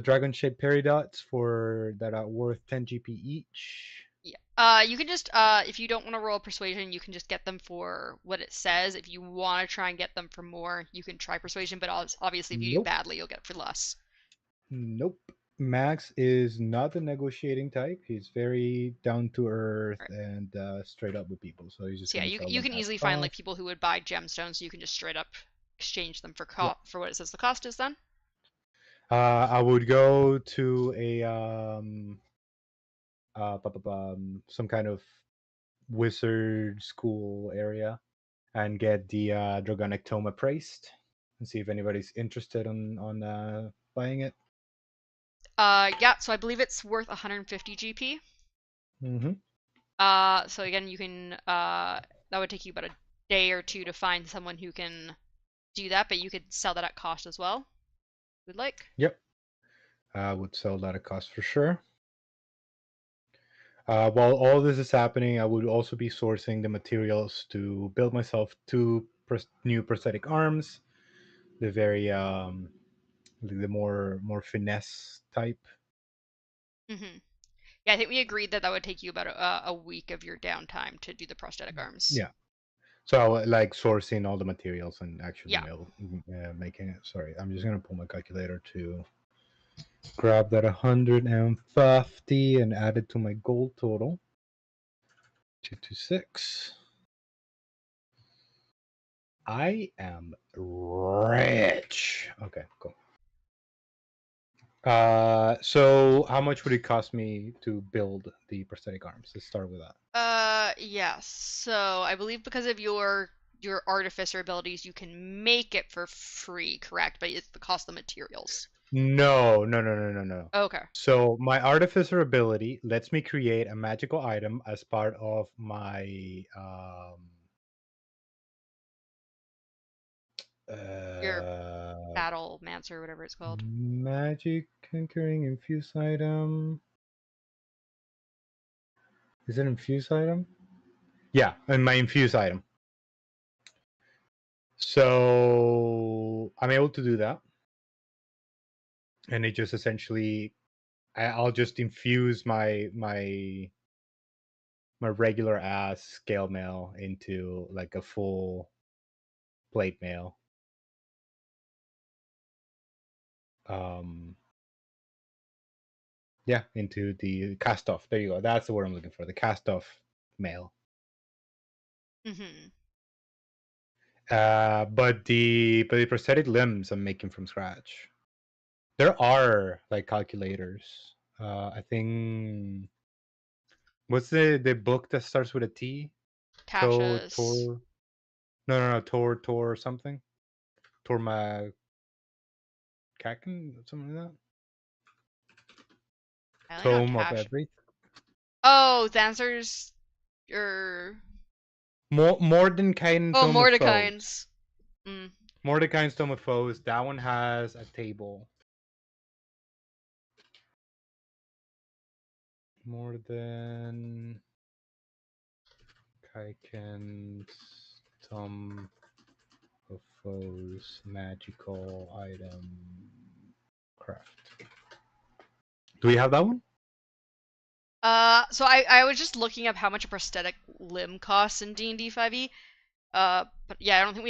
dragon shaped peridots for that are worth 10 GP each. Yeah. You can just if you don't want to roll persuasion, you can just get them for what it says. If you want to try and get them for more, you can try persuasion, but obviously if you do Nope. badly, you'll get it for less. Nope. Max is not the negotiating type. He's very down to earth Right. and straight up with people. So he's just So yeah, going to sell you them can as easily find like cost. people who would buy gemstones. So you can just straight up exchange them for Yeah. for what it says the cost is. Then I would go to a some kind of wizard school area and get the Dragonic Tome appraised and see if anybody's interested on buying it. yeah. So I believe it's worth 150 GP. Mm-hmm. So again, you can that would take you about a day or two to find someone who can do that, but you could sell that at cost as well. Would like. Yep. I would sell that at cost for sure. While all this is happening, I would also be sourcing the materials to build myself two new prosthetic arms. The very the more finesse type. Mm-hmm. Yeah, I think we agreed that that would take you about a week of your downtime to do the prosthetic arms. Yeah. So like sourcing all the materials and actually Yeah. making it. Sorry, I'm just gonna pull my calculator to grab that 150 and add it to my gold total. 226. I am rich. Okay, cool. So how much would it cost me to build the prosthetic arms? Let's start with that. Yeah. So I believe because of your artificer abilities, you can make it for free, correct? But it's the cost of materials. No. Okay. So my artificer ability lets me create a magical item as part of my Your uh battle mancer or whatever it's called. magic conquering infused item. Is it infused item? Yeah, and my infuse item. So I'm able to do that, and it just essentially, I'll just infuse my regular ass scale mail into like a full plate mail. Yeah, into the cast off. There you go. That's the word I'm looking for. The cast off mail. Mm-hmm. But the prosthetic limbs I'm making from scratch. There are like calculators. I think what's the book that starts with a T? Tasha's. Tor. No. Tor something. Torma Kaken, something like that. I only know Tome of Tash. everything. Oh, Xanser's. Or. Mordenkainen Oh, Tome of Foes. Mordekaine's. Mm. Mordecai's Tome of Foes. That one has a table. Morden Kaiken's Tome of Foes magical item craft. Do we have that one? So I was just looking up how much a prosthetic limb costs in D&D 5e. But yeah, I don't think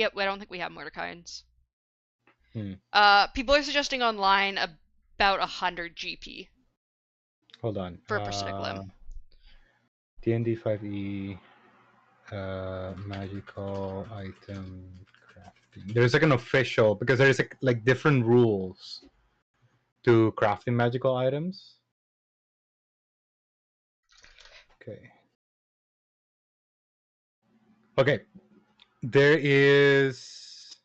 we have Mordekaine's. People are suggesting online about 100 GP Hold on. for a prosthetic limb. D&D 5e magical item crafting. There's like an official, because there's like different rules to crafting magical items. Okay. There is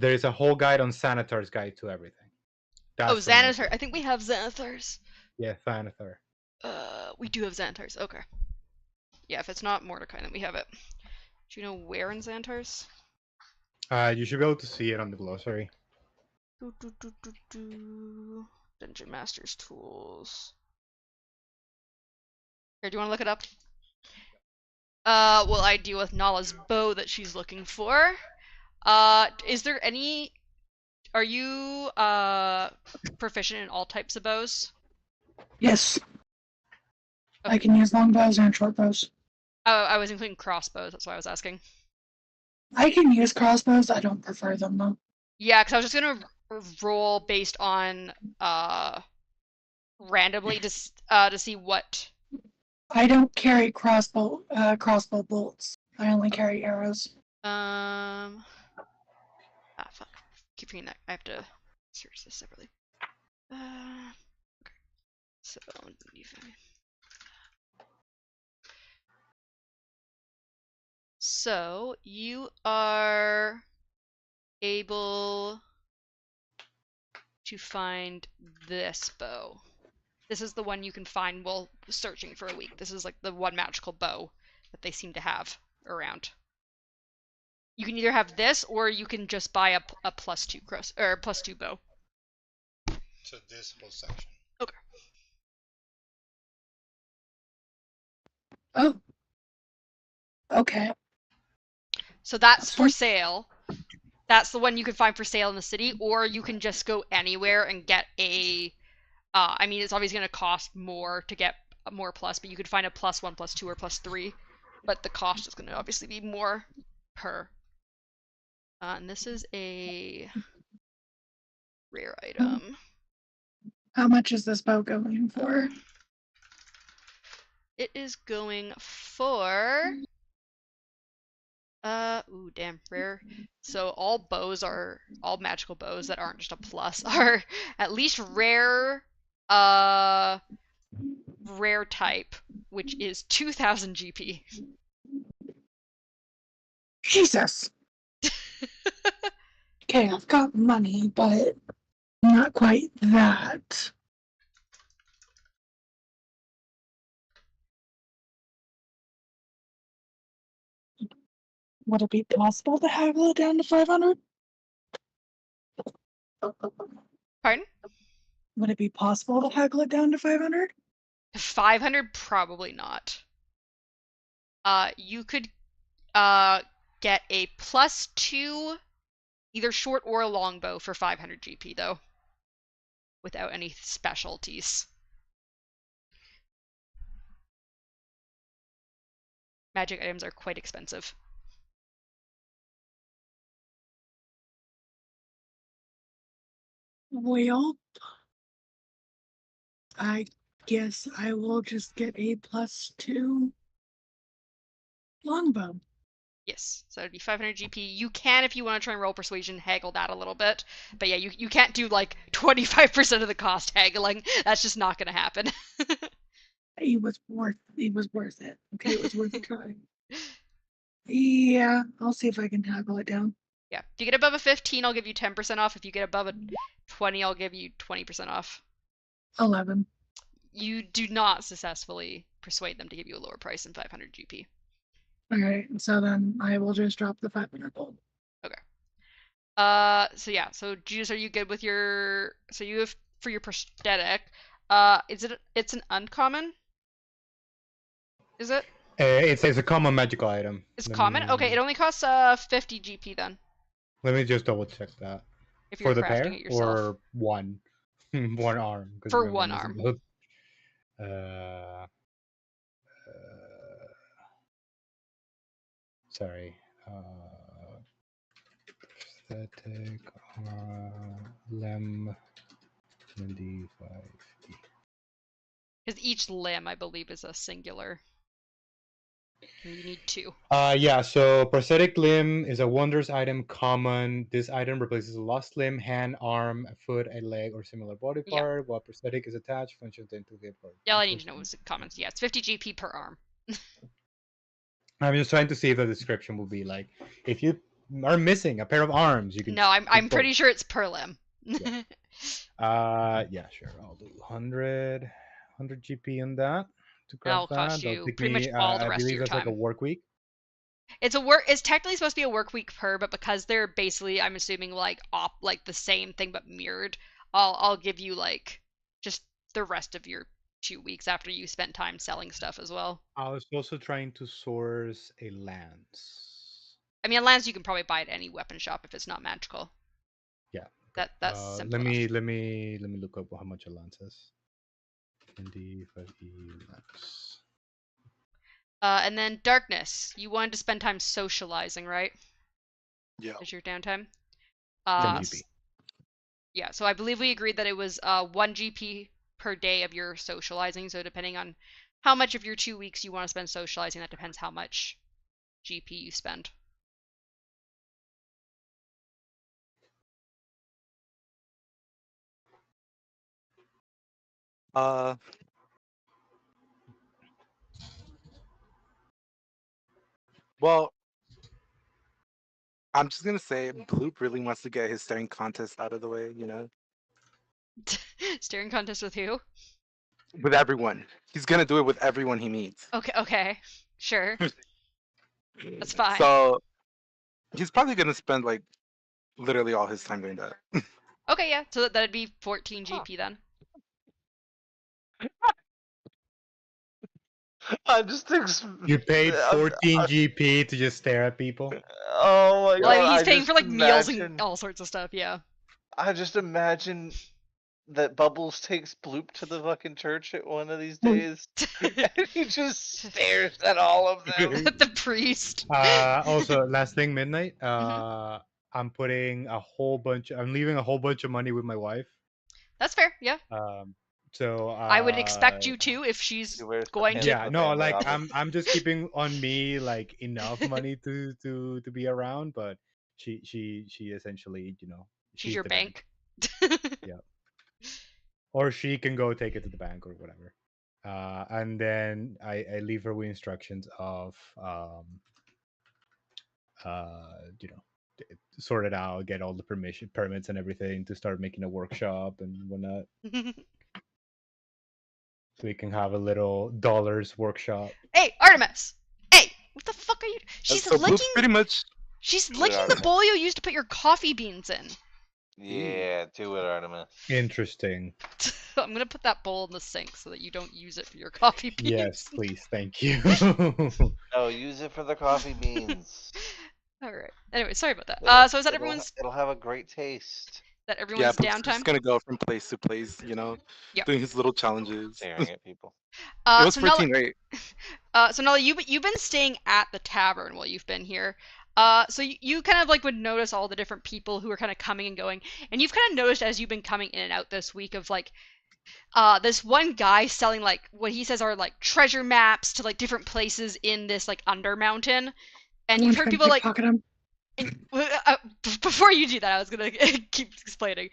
a whole guide on Xanathar's Guide to Everything. That's the one Xanathar. I think we have Xanathar's. Yeah, Xanathar. We do have Xanathar's. Okay. Yeah, if it's not Mordecai, then we have it. Do you know where in Xanathar's? You should be able to see it on the glossary. Dungeon Master's Tools. Here, do you want to look it up? Well, I deal with Nala's bow that she's looking for. Is there any... Are you, proficient in all types of bows? Yes. Okay. I can use long bows and short bows. I was including crossbows, that's why I was asking. I can use crossbows. I don't prefer them though. Yeah, because I was just gonna roll based on, randomly to see what... I don't carry crossbow bolts. I only carry arrows. Fuck. Keep forgetting that. I have to search this separately. Okay. So, so you are able to find this bow. This is the one you can find while searching for a week. This is like the one magical bow that they seem to have around. You can either have this, or you can just buy a +2 cross or +2 bow. So this whole section. Okay. Oh. Okay. So that's for sale. That's the one you can find for sale in the city, or you can just go anywhere and get a... I mean, it's obviously going to cost more to get more plus, but you could find a +1, +2, or +3. But the cost is going to obviously be more per. And this is a rare item. How much is this bow going for? It is going for... ooh, damn, rare. So all magical bows that aren't just a plus are at least rare, rare type, which is 2,000 GP. Jesus. Okay, I've got money, but not quite that. Would it be possible to haggle it down to 500? Pardon? Would it be possible to haggle it down to 500? 500? Probably not. You could get a +2 either short or longbow for 500 GP though, without any specialties. Magic items are quite expensive. Well, I guess I will just get a +2 longbow. Yes, so it'd be 500 GP. You can, if you want to try and roll persuasion, haggle that a little bit. But yeah, you can't do like 25% of the cost haggling. That's just not going to happen. It was worth it. Okay, it was worth a try. Yeah, I'll see if I can tackle it down. Yeah, if you get above a 15, I'll give you 10% off. If you get above a 20, I'll give you 20% off. 11. You do not successfully persuade them to give you a lower price than 500 GP. Alright, so then I will just drop the 500 gold. So yeah, so Judas, are you good with your, so you have, for your prosthetic, it's an uncommon? Is it? It's a common magical item. It's common? Okay, it only costs 50 GP then, Let me just double check that. if you're For the crafting pair it yourself. or one? One arm. 'cause For remember, one I'm arm. missing both. Sorry. Aesthetic lem 25. Because each limb, I believe, is a singular. And you need 2. Yeah, so prosthetic limb is a wondrous item common. This item replaces a lost limb, hand, arm, a foot, a leg, or similar body Yeah. part, while prosthetic is attached, functions into the part. Yeah, all I need to know is common. So yeah, it's 50 GP per arm. I'm just trying to see if the description will be like, if you are missing a pair of arms, you can. No, I'm keep pretty both. sure it's per limb. Yeah. Yeah, sure. I'll do 100 GP on that to That'll craft that. cost That'll you take pretty me, much all the I rest of believe your that's like a time. work week. It's technically supposed to be a work week per, but because they're basically, I'm assuming, like the same thing but mirrored, I'll give you like just the rest of your 2 weeks after you spent time selling stuff as well. I was also trying to source a lance. I mean, a lance you can probably buy at any weapon shop if it's not magical. Yeah. That's simple let enough. me look up how much a lance is. 25E lance. And then darkness. You wanted to spend time socializing, right? Yeah. As your downtime. 10 GP. Yeah, so I believe we agreed that it was 1 GP per day of your socializing. So depending on how much of your 2 weeks you want to spend socializing, that depends how much GP you spend. Well, I'm just gonna say Bloop really wants to get his staring contest out of the way, you know? Staring contest with who? With everyone. He's gonna do it with everyone he meets. Okay, sure. That's fine. So he's probably gonna spend like literally all his time doing that. Okay, yeah, so that'd be 14 GP then. I just You paid 14 GP to just stare at people? Oh my Well, I god! mean, he's I paying just for like meals and imagine- all sorts of stuff, yeah. I just imagine that Bubbles takes Bloop to the fucking church at one of these days, and he just stares at all of them. The priest. Also, last thing, midnight. Mm-hmm. I'm leaving a whole bunch of money with my wife. That's fair, yeah. So I would expect you to if she's He wears the going pants to. yeah, of the no, family like office. I'm just keeping on me like enough money to be around, but she essentially, She's she's your the bank. bank. Yeah. Or she can go take it to the bank or whatever. And then I leave her with instructions of sort it out, get all the permits and everything to start making a workshop and whatnot. So we can have a little dollars workshop. Hey, Artemis! Hey, what the fuck are you? She's So Bloop's licking. pretty much She's Do it, licking the Artemis. bowl you used to put your coffee beans in. Yeah, do it, Artemis. Interesting. I'm gonna put that bowl in the sink so that you don't use it for your coffee beans. Yes, please, thank you. No, use it for the coffee beans. All right. Anyway, sorry about that. It'll, So is that everyone's it'll have a great taste. Yeah, everyone's Pook's just downtime? gonna go from place to place, Yep. doing his little challenges. Staring at people. It was So Nala, 14, right? so Nala, you've been staying at the tavern while you've been here. So you kind of like would notice all the different people who are kind of coming and going, and you've kind of noticed as you've been coming in and out this week of like, this one guy selling like what he says are like treasure maps to like different places in this like Undermountain, and you've heard people like. Pickpocket him. Before you do that, I was gonna keep explaining.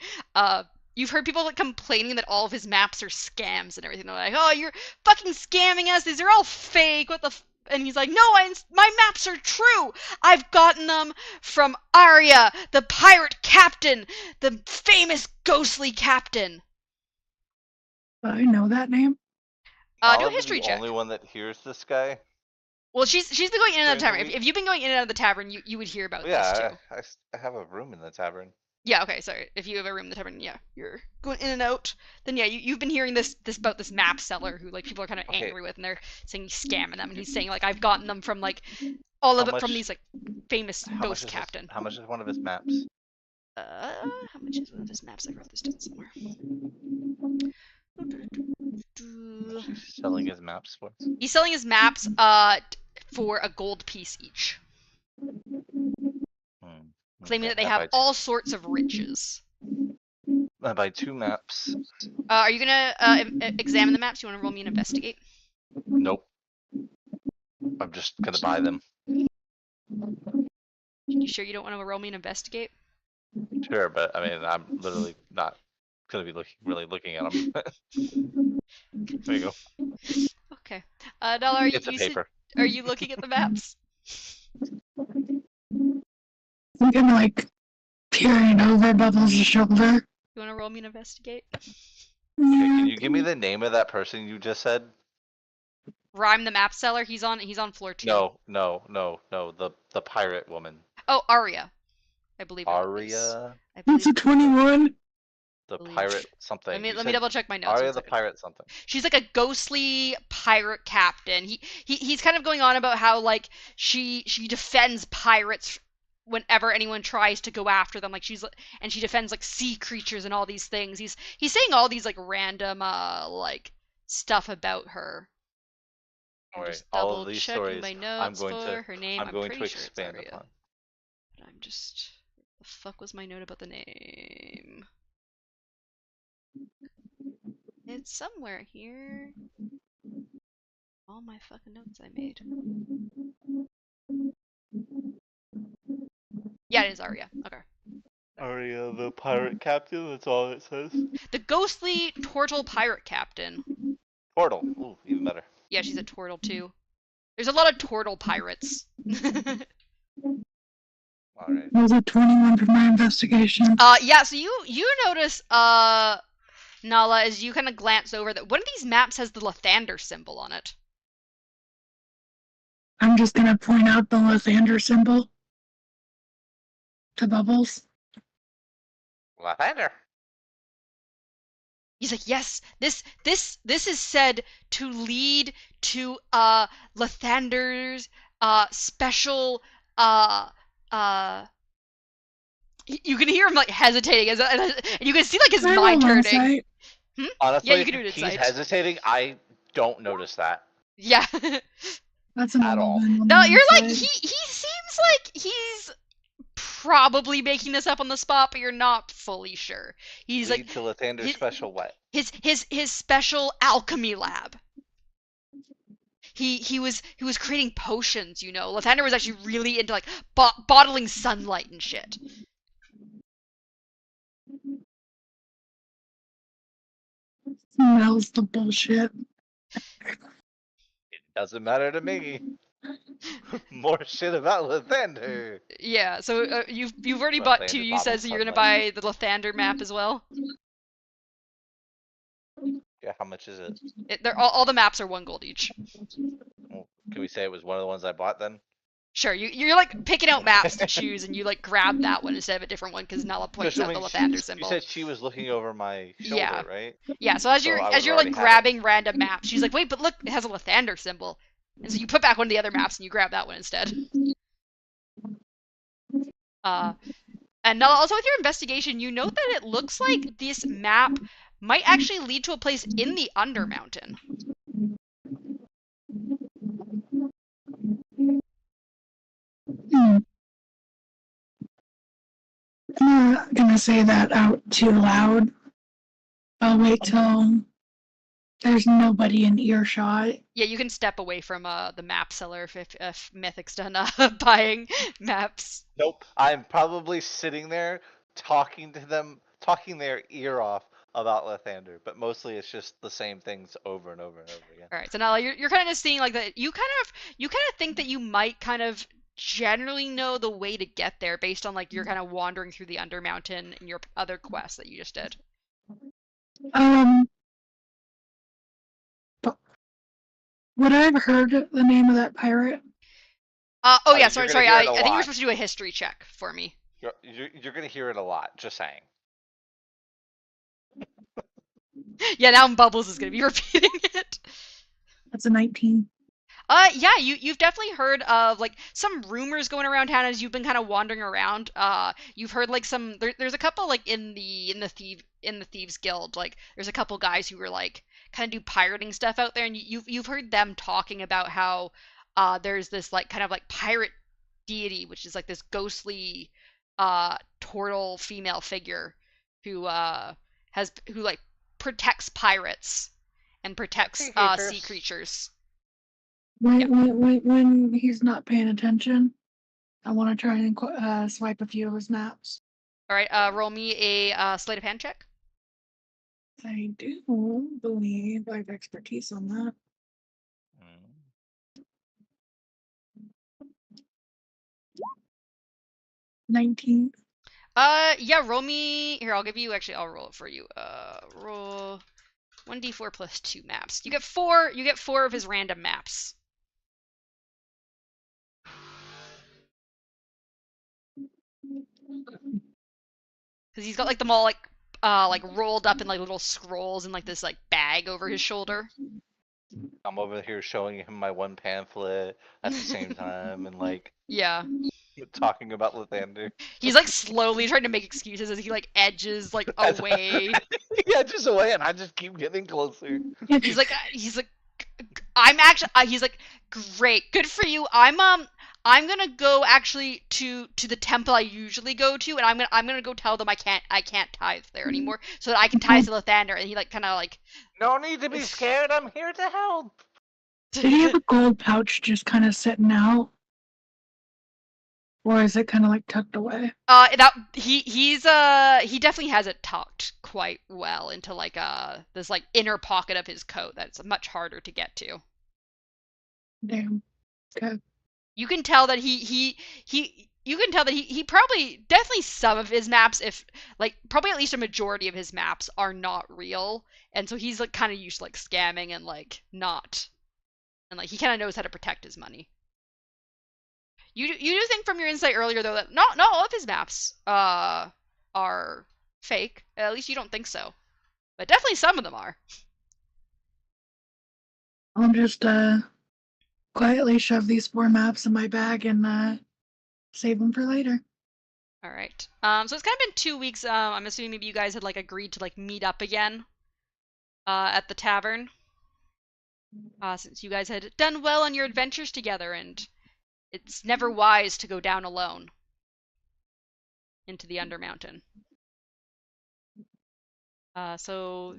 You've heard people like complaining that all of his maps are scams and everything. They're like, "Oh, you're fucking scamming us. These are all fake. What the?" And he's like, "No, my maps are true. I've gotten them from Arya, the pirate captain, the famous ghostly captain." I know that name. Do a Olive is history the check. only one that hears this guy. Well, she's been going in and out of the During the tavern. week? If you've been going in and out of the tavern, you would hear about this Yeah, too. I have a room in the tavern. Yeah, okay, sorry. If you have a room in the tavern, yeah, you're going in and out. Then yeah, you've been hearing this about this map seller who like people are kind of Okay. angry with, and they're saying he's scamming them, and he's saying like I've gotten them from like all of How it from much- these like famous How much ghost is captain. How much is one of his maps? How much is one of his maps? I wrote this down somewhere. He's selling his maps for. He's selling his maps for a gold piece each, claiming that they have all sorts of riches. I buy 2 maps. Are you gonna examine the maps? You want to roll me an investigate? Nope. I'm just gonna buy them. You sure you don't want to roll me an investigate? Sure, but I mean, I'm literally not gonna be really looking at them. There you go. Okay. Nala, It's a paper. Are you looking at the maps? I'm kind of like peering over Bubbles' shoulder. You want to roll me an investigate? Okay, can you give me the name of that person you just said? Rhyme the map seller. He's on floor 2. No. The pirate woman. Oh, Arya. I believe it was. Arya, I It's a believe. 21. the Believe- pirate something. Let me You let said me double check my notes. Arya one the second. pirate something. She's like a ghostly pirate captain. He's kind of going on about how like she defends pirates whenever anyone tries to go after them. Like she defends like sea creatures and all these things. He's saying all these like random like stuff about her. I'm Alright, just all double of these checking stories my I'm notes going for to her name. I'm going to pretty sure it's expand Arya. upon. But I'm just the fuck was my note about the name? It's somewhere here. All my fucking notes I made. Yeah, it is Arya. Okay. Arya the pirate captain, that's all it says. The ghostly turtle pirate captain. Portal. Ooh, even better. Yeah, she's a turtle too. There's a lot of turtle pirates. Alright. It was a 21 for my investigation. Yeah, so you notice Nala, as you kind of glance over that one of these maps has the Lathander symbol on it. I'm just gonna point out the Lathander symbol to Bubbles. Lathander. He's like, yes, this is said to lead to Lathander's special you can hear him like hesitating and you can see like his Can I mind roll turning. insight? Honestly, Yeah, you can do it if he's inside. hesitating, I don't notice that. Yeah. That's an At all. 11 on No, the you're like inside. he seems like he's probably making this up on the spot, but you're not fully sure. He's Lead like to Lathander's he- special what? his special alchemy lab. He was creating potions, you know. Lathander was actually really into like bottling sunlight and shit. Smells the bullshit. It doesn't matter to me. More shit about Lathander. Yeah, so you've already Lathander bought 2. You bottles said so you're gonna sunlight. buy the Lathander map as well. Yeah, how much is it? They're all the maps are 1 gold each. Well, can we say it was one of the ones I bought then? Sure, you're like picking out maps to choose, and you like grab that one instead of a different one because Nala points out the Assuming Lathander You symbol. said she was looking over my shoulder, Yeah. right? Yeah, so as So you're I as would you're already like have it. grabbing random maps, she's like, wait, but look, it has a Lathander symbol. And so you put back one of the other maps and you grab that one instead. And now also with your investigation, you note that it looks like this map might actually lead to a place in the Undermountain. Hmm. I'm not gonna say that out too loud. I'll wait till there's nobody in earshot. Yeah, you can step away from the map seller if Mythic's done buying maps. Nope. I'm probably sitting there talking to them, talking their ear off about Lathander, but mostly it's just the same things over and over and over again. All right, so now you're kind of seeing like that. You kind of think that you might kind of generally know the way to get there based on like you're kind of wandering through the Undermountain and your other quests that you just did. But would I have heard the name of that pirate? Oh yeah, you're sorry. gonna hear I it a think you were lot. supposed to do a history check for me. You're gonna hear it a lot. Just saying. Yeah, now Bubbles is gonna be repeating it. That's a 19. Yeah, you've definitely heard of like some rumors going around town as you've been kind of wandering around. You've heard like there's a couple like in the thieves guild, like there's a couple guys who were like kind of do pirating stuff out there, and you've heard them talking about how there's this like kind of like pirate deity, which is like this ghostly turtle female figure who who like protects pirates and protects sea creatures. When he's not paying attention, I want to try and swipe a few of his maps. All right, roll me a sleight of hand check. I do believe I have expertise on that. 19. Yeah, roll me. Here, I'll give you. Actually, I'll roll it for you. Roll 1d4 plus 2 maps. You get 4. You get 4 of his random maps. Because he's got like them all like rolled up in like little scrolls and like this like bag over his shoulder. I'm over here showing him my one pamphlet at the same time, and like Yeah. talking about Lathander. He's like slowly trying to make excuses as he like edges like away. Yeah, just away, and I just keep getting closer. He's like I'm actually he's like great, good for you. I'm gonna go actually to the temple I usually go to, and I'm gonna go tell them I can't tithe there anymore, so that I can tithe to Lathander. And he like kind of like No need to be scared. I'm here to help. Did he have a gold pouch just kind of sitting out? Or is it kind of like tucked away? that he definitely has it tucked quite well into like this like inner pocket of his coat that's much harder to get to. Damn. Okay. You can tell that you can tell that he probably definitely some of his maps, if like probably at least a majority of his maps are not real, and so he's like kind of used to like scamming and like not, and like he kind of knows how to protect his money. You do think from your insight earlier though that not all of his maps are fake. At least you don't think so, but definitely some of them are. I'll just quietly shove these 4 maps in my bag and save them for later. All right. So it's kind of been 2 weeks. I'm assuming maybe you guys had like agreed to like meet up again at the tavern. Since you guys had done well on your adventures together, and it's never wise to go down alone into the Undermountain. So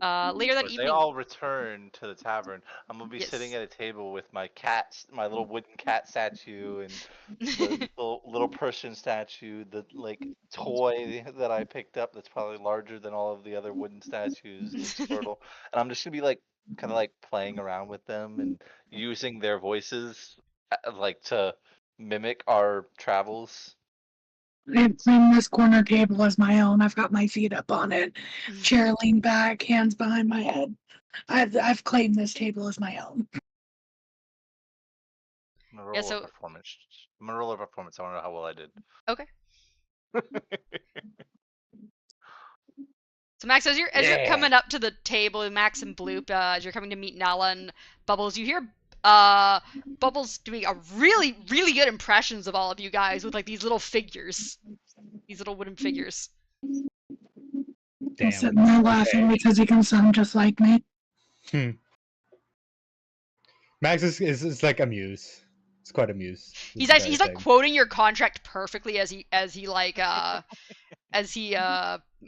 later that As evening, they all return to the tavern, I'm gonna be Yes. sitting at a table with my cat, my little wooden cat statue, and the little Persian statue, the like toy that I picked up that's probably larger than all of the other wooden statues, the turtle, and I'm just gonna be like kind of like playing around with them and using their voices like to mimic our travels. I claim this corner table as my own. I've got my feet up on it, chair leaned back, hands behind my head. I've claimed this table as my own. I'm gonna roll Yeah, a so- performance. I'm gonna roll a performance. I want to know how well I did. Okay. So Max, as you're Yeah. coming up to the table, Max and Bloop, as you're coming to meet Nala and Bubbles, you hear Bubbles doing a really, really good impressions of all of you guys with like these little figures, these little wooden figures. I'm Damn. sitting there laughing because he can sound just like me. Max is like amused. It's quite amused. He's actually he's like quoting your contract perfectly as he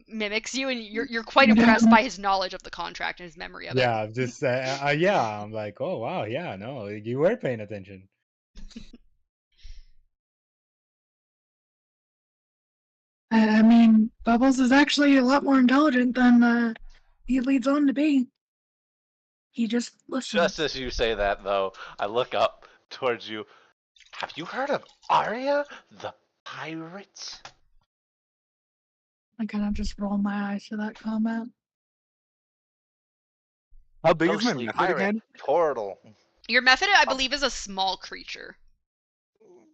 mimics you, and you're quite impressed by his knowledge of the contract and his memory of it. Yeah, just yeah. I'm like, oh wow, yeah, no, you were paying attention. I mean, Bubbles is actually a lot more intelligent than he leads on to be. He just listens. Just as you say that, though, I look up towards you. Have you heard of Arya the pirate? I kind of just roll my eyes to that comment. How big is my Ghostly method pirate again? portal. Your method, I believe, is a small creature.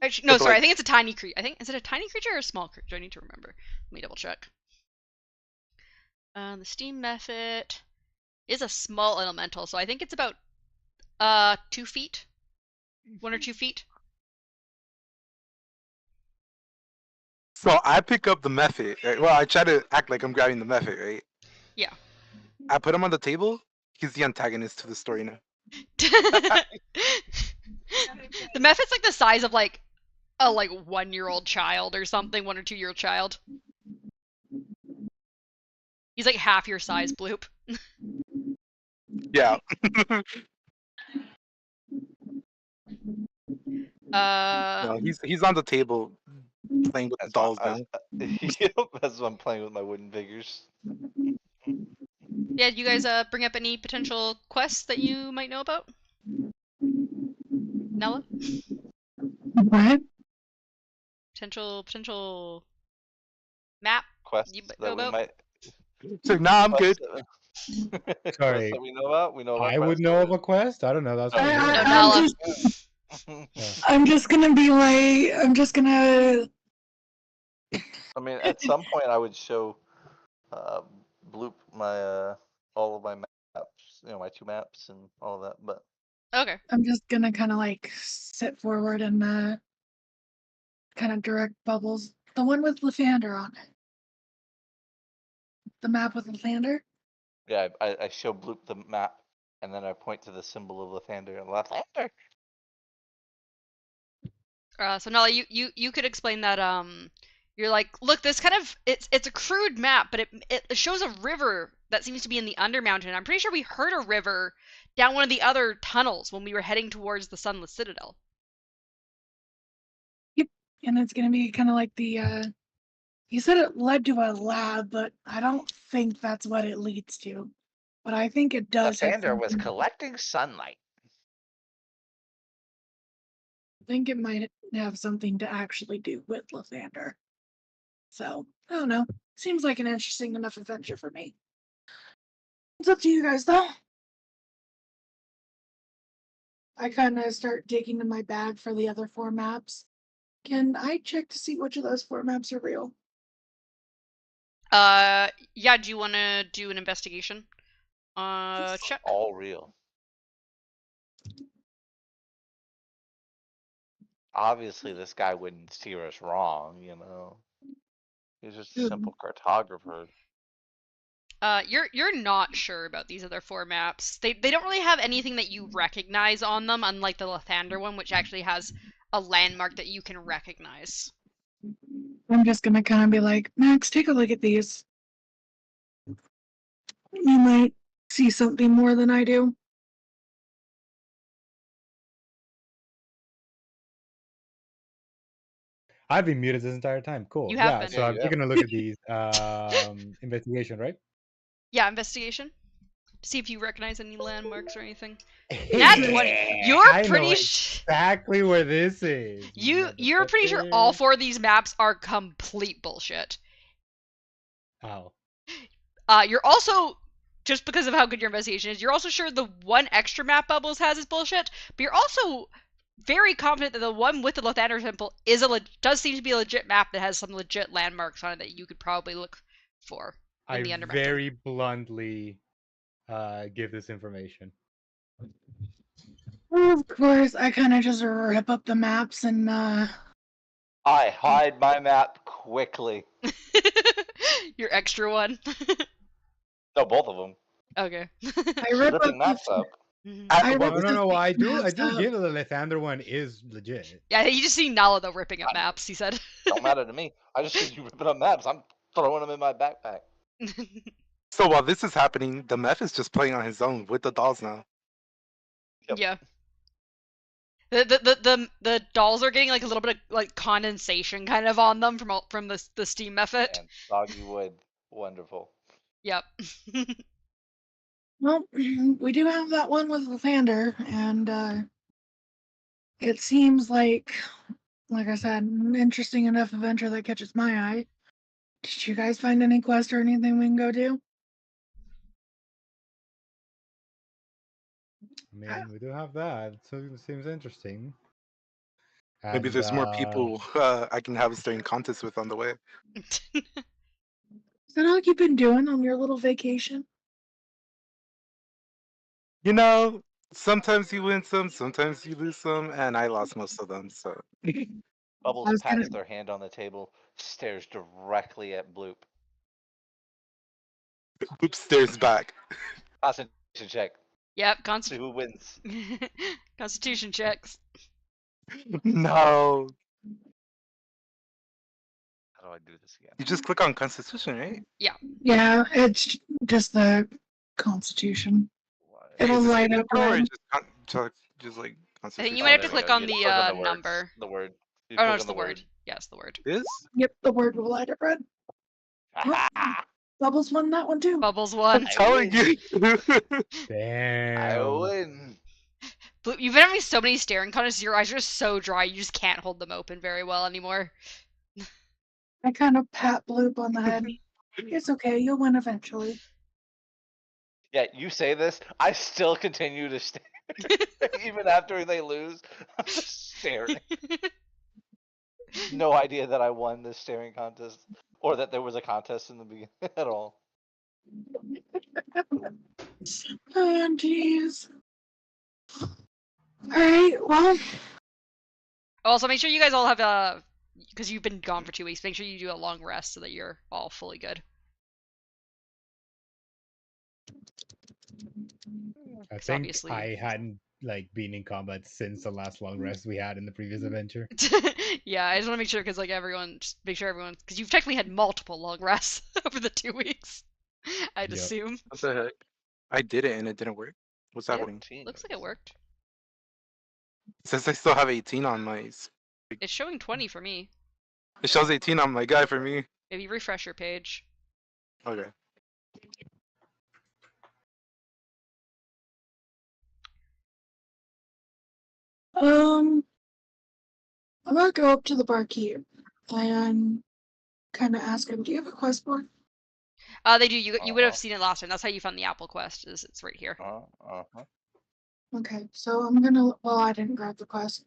Actually, no, But, sorry, like- I think it's a tiny creature. Is it a tiny creature or a small creature? I need to remember. Let me double check. The steam method is a small elemental, so I think it's about 2 feet, 1 or 2 feet. So I pick up the method. Right? Well, I try to act like I'm grabbing the method, right? Yeah. I put him on the table. He's the antagonist to the story now. The method's like the size of like a 1-year-old child or something, 1 or 2-year-old child. He's like half your size, Bloop. Yeah. No, he's on the table playing with the dolls now. That's why I'm playing with my wooden figures. Yeah, you guys bring up any potential quests that you might know about? Nella? What? Potential map Quests you that know we about? might. So nah, I'm good. Quests Sorry. that we know about. We know about. I would know of a quest. I don't know. That's Oh, what No, I'm Nala. I'm just gonna be like, I'm just gonna. I mean, at some point, I would show Bloop my all of my maps. You know, my 2 maps and all of that. But Okay. I'm just gonna kind of like sit forward and kind of direct Bubbles. The one with Lathander on it. The map with Lathander. yeah, I show Bloop the map, and then I point to the symbol of Lathander and Lathander. So Nala, you could explain that you're like, look, this kind of it's a crude map, but it shows a river that seems to be in the Undermountain. I'm pretty sure we heard a river down one of the other tunnels when we were heading towards the Sunless Citadel. And it's gonna be kind of like the. You said it led to a lab, but I don't think that's what it leads to. But I think it does. Lathander was collecting sunlight. I think it might have something to actually do with Lathander. So, I don't know. Seems like an interesting enough adventure for me. It's up to you guys, though. I kind of start digging in my bag for the other 4 maps. Can I check to see which of those 4 maps are real? Yeah, do you want to do an investigation? Check. All real. Obviously, this guy wouldn't steer us wrong, you know. He's just a simple cartographer. You're not sure about these other 4 maps. They don't really have anything that you recognize on them, unlike the Lathander one, which actually has a landmark that you can recognize. I'm just gonna kind of be like, Max, take a look at these. You might see something more than I do. I've been muted this entire time. Cool. You have Yeah, been. so Yeah, I'm you taking a look at these. Investigation, right? Yeah, investigation. To see if you recognize any landmarks or anything. Yeah, Nat 20. You're I know pretty exactly where this is. You're pretty sure all 4 of these maps are complete bullshit. Oh. You're also, just because of how good your investigation is, you're also sure the one extra map Bubbles has is bullshit, but you're also very confident that the one with the Lathander Temple does seem to be a legit map that has some legit landmarks on it that you could probably look for in the I Undermountain. very bluntly give this information. Of course, I kind of just rip up the maps and I hide my map quickly. Your extra one. No, both of them. Okay. I She's rip up ripping maps the up. I Well, rip No, this no, is no. I do maps up. give the Lathander one is legit. Yeah, you just see Nala though ripping up maps. He said. Don't matter to me. I just see you ripping up maps. I'm throwing them in my backpack. so while this is happening, the meth is just playing on his own with the dolls now. Yep. Yeah. The dolls are getting like a little bit of like condensation kind of on them from the steam method. And soggy wood. Wonderful. Yep. Well, we do have that one with Lathander, and it seems like I said, an interesting enough adventure that catches my eye. Did you guys find any quest or anything we can go do? I mean, we do have that. So it seems interesting. Maybe And there's more people I can have a staring contest with on the way. Is that all you've been doing on your little vacation? You know, sometimes you win some, sometimes you lose some, and I lost most of them. So Bubbles I was pats gonna. their hand on the table, stares directly at Bloop. Bloop stares back. Concentration check. Yep. See who wins. Constitution checks. No, How do I do this again? you just click on Constitution, right? Yeah, it's just the Constitution. It'll Is it light saving up throw or red. just like I Constitution? think you might have there to we click go. on You the click on the words. number. The word. You Oh no, click it's on the the word. Yes, the word. This? Yep, the word will light up red. Bubbles won that one too. Bubbles I'm one. telling you. I damn. win. You've been having so many staring contests. Your eyes are just so dry. You just can't hold them open very well anymore. I kind of pat Bloop on the head. It's okay, you'll win eventually. Yeah, you say this, I still continue to stare. Even after they lose, I'm just staring. No idea that I won this staring contest or that there was a contest in the beginning at all. Oh, jeez. Alright, well, Also, make sure you guys all have because you've been gone for 2 weeks. Make sure you do a long rest so that you're all fully good. I 'Cause think obviously- I hadn't like been in combat since the last long rest we had in the previous adventure. Yeah, I just want to make sure because like everyone, just make sure everyone, because you've technically had multiple long rests over the 2 weeks. I'd Yep. assume. What the heck? I did it and it didn't work. What's Yeah. happening? Looks like it worked. It says I still have 18 on my. It's showing 20 for me. It shows 18 on my guy for me. Maybe refresh your page. Okay. I'm gonna go up to the barkeep and kind of ask him, do you have a quest board? They do. You would have Uh-huh. seen it last time. That's how you found the apple quest. Is it's right here. Uh-huh. Okay, so I'm gonna, well, I didn't grab the quest.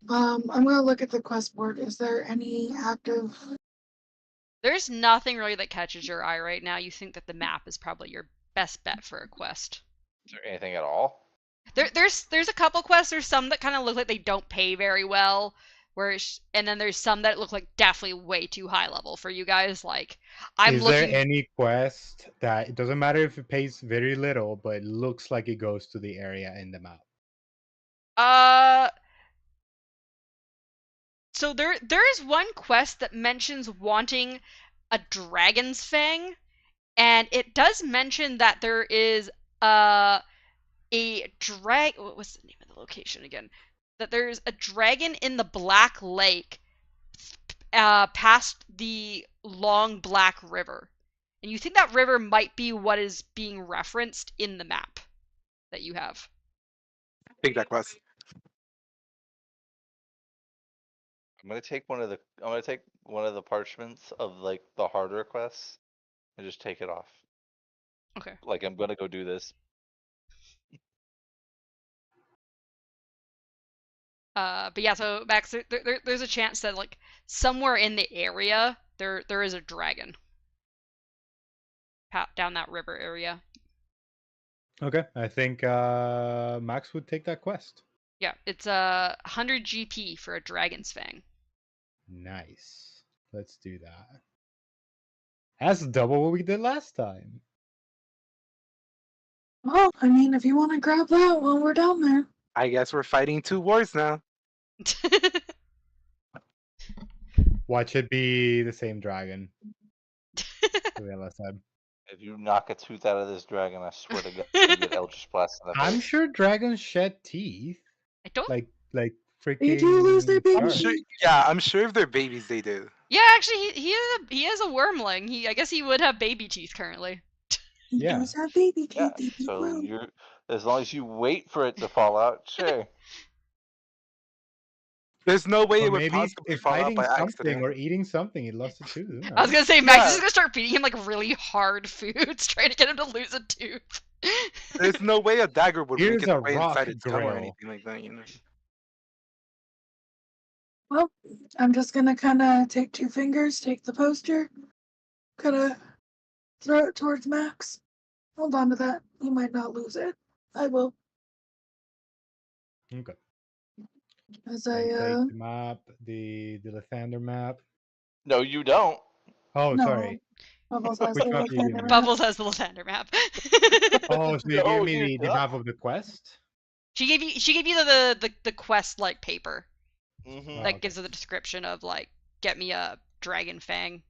I'm gonna look at the quest board. Is there any active? There's nothing really that catches your eye right now. You think that the map is probably your best bet for a quest. Is there anything at all? There's a couple quests. There's some that kind of look like they don't pay very well, and then there's some that look like definitely way too high level for you guys. Like I'm Is looking. there any quest that it doesn't matter if it pays very little, but it looks like it goes to the area in the map? So there is one quest that mentions wanting a dragon's fang, and it does mention that there is a drag. What was the name of the location again? That there's a dragon in the Black Lake, past the long Black River, and you think that river might be what is being referenced in the map that you have. Take that quest. I'm gonna take one of the parchments of like the harder quests and just take it off. Okay. Like I'm gonna go do this. But yeah, so Max, there's a chance that like somewhere in the area there is a dragon down that river area. Okay, I think Max would take that quest. Yeah, it's 100 GP for a Dragon's Fang. Nice. Let's do that. That's double what we did last time. Well, I mean, if you want to grab that while we're down there. I guess we're fighting 2 wars now. Watch it be the same dragon. The last time. If you knock a tooth out of this dragon, I swear to God, you get Eldritch Blast in the I'm face. sure dragons shed teeth. I don't. Like They do lose their freaking. I'm babies. sure. Yeah, I'm sure if they're babies, they do. Yeah, actually, he is a wormling. I guess he would have baby teeth currently. He Yeah. does have baby teeth. Yeah, They do so grow. you're as long as you wait for it to fall out, sure. There's no way Or it would maybe possibly if fall out hiding by something accident. or eating something, he lost a tooth. Who I was knows? gonna say Max Yeah. is gonna start feeding him like really hard foods, trying to get him to lose a tooth. There's no way a dagger would Here's make its a way rock inside its tongue or grill. anything like that, you know. Well, I'm just gonna kind of take 2 fingers, take the poster, kind of throw it towards Max. Hold on to that. He might not lose it. I will. Okay. As I I take the map, the Lathander map. No, you don't. Oh, no. sorry. Bubbles has Which the map do you give Lathander me? map. Bubbles has the Lathander map. Oh, so you No, gave me you the don't. map of the quest? She gave you the quest like paper Mm-hmm. Oh, that okay. gives her the description of like get me a dragon fang.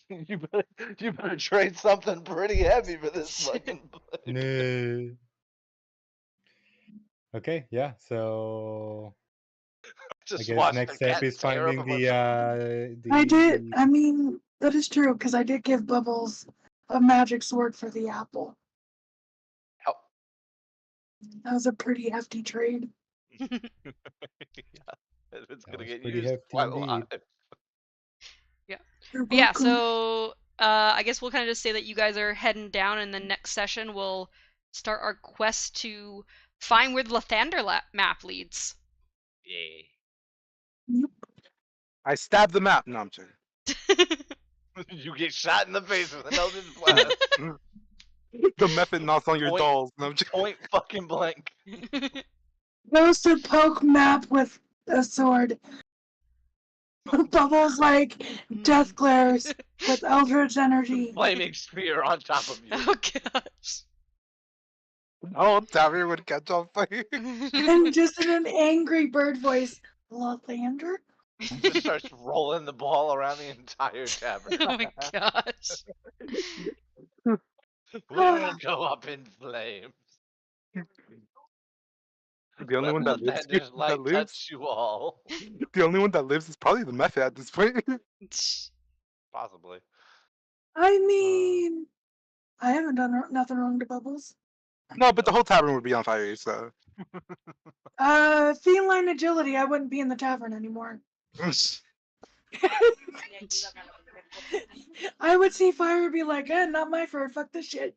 you better trade something pretty heavy for this fucking place. No. Okay, yeah. So I Just guess watch next the step cat is tear finding up with I did. the I mean, that is true because I did give Bubbles a magic sword for the apple. Ow. That was a pretty hefty trade. Yeah, it's That gonna was get pretty used hefty quite a indeed. lot. You're But yeah, welcome. so I guess we'll kind of just say that you guys are heading down, and the next session we'll start our quest to find where the Lathander map leads. Yeah. I stabbed the map. No, I'm joking. You get shot in the face with an Eldritch Blast. The method knocks on your Point- dolls. No, I'm joking. Point fucking blank. Goes to poke map with a sword. Bubbles like death glares with eldritch energy. Flaming spear on top of you. Oh gosh. Oh, Tavir would catch on fire. And just in an angry bird voice, Lathander? Just starts rolling the ball around the entire tavern. Oh my gosh. We'll go up in flames. The only one that lives, Lathander's light touch you all. the only one that lives is probably the method at this point. Possibly. I mean, I haven't done nothing wrong to Bubbles. No, but the whole tavern would be on fire. So Feline agility, I wouldn't be in the tavern anymore. I would see fire and be like, not my fur, fuck this shit.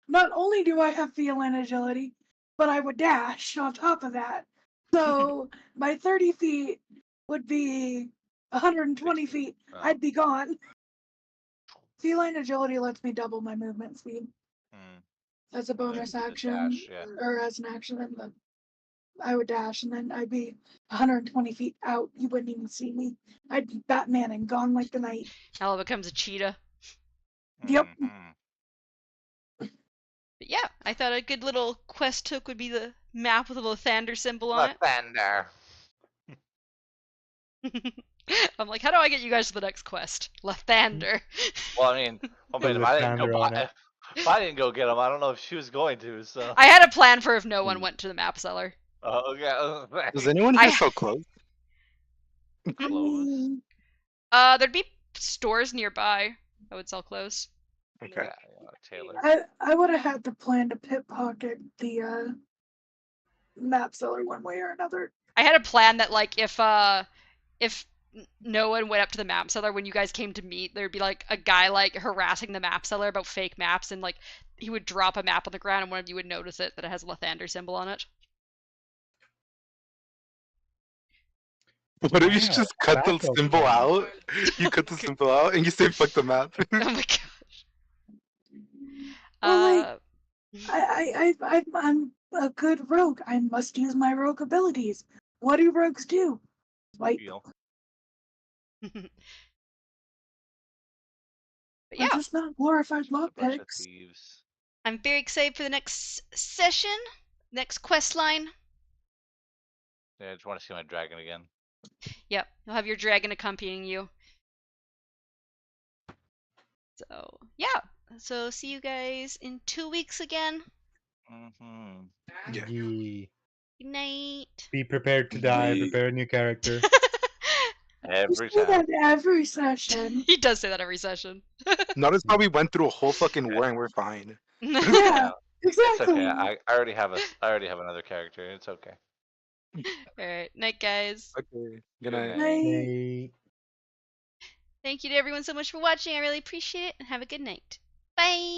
Not only do I have feline agility, but I would dash on top of that. So my 30 feet would be 120 feet. Oh. I'd be gone. Feline agility lets me double my movement speed as a bonus the action, dash, yeah. or as an action, and then I would dash, and then I'd be 120 feet out. You wouldn't even see me. I'd be Batman and gone like the night. Ella becomes a cheetah. Yep. Mhm. But yeah, I thought a good little quest hook would be the map with a Lathander symbol on Lathander. it. I'm like, how do I get you guys to the next quest? Lathander. Well, I mean, The if I didn't Lathander go on buy, it. if I didn't go get him, I don't know if she was going to. So. I had a plan for if no one went to the map seller. Oh, okay. does anyone here so close? Close? There'd be stores nearby that would sell clothes. Okay. Yeah, Taylor. I would have had to plan to pickpocket the map seller one way or another. I had a plan that like if no one went up to the map seller when you guys came to meet, there'd be like a guy like harassing the map seller about fake maps, and like he would drop a map on the ground and one of you would notice it that it has a Lathander symbol on it. What if you Wow, just cut the backup symbol plan. out? You cut the symbol out and you say fuck the map. Oh my gosh. Well, like, I'm a good rogue. I must use my rogue abilities. What do rogues do? Swipe. Heal. But We're yeah, just not glorified Just a bunch of lockpicks. thieves. I'm very excited for the next session, next quest line. Yeah, I just want to see my dragon again. Yep, you'll have your dragon accompanying you. So yeah, so see you guys in 2 weeks again. Mm-hmm. Yeah. Ye. Good night. Be prepared to die. Ye- Prepare a new character. Just Every do time. that every session. He does say that every session. Notice how we went through a whole fucking war and we're fine. Yeah, No, it's exactly. okay. I already have I already have another character. It's okay. Alright, night guys. Okay. Good Good night. night. Nay. Thank you to everyone so much for watching. I really appreciate it, and have a good night. Bye!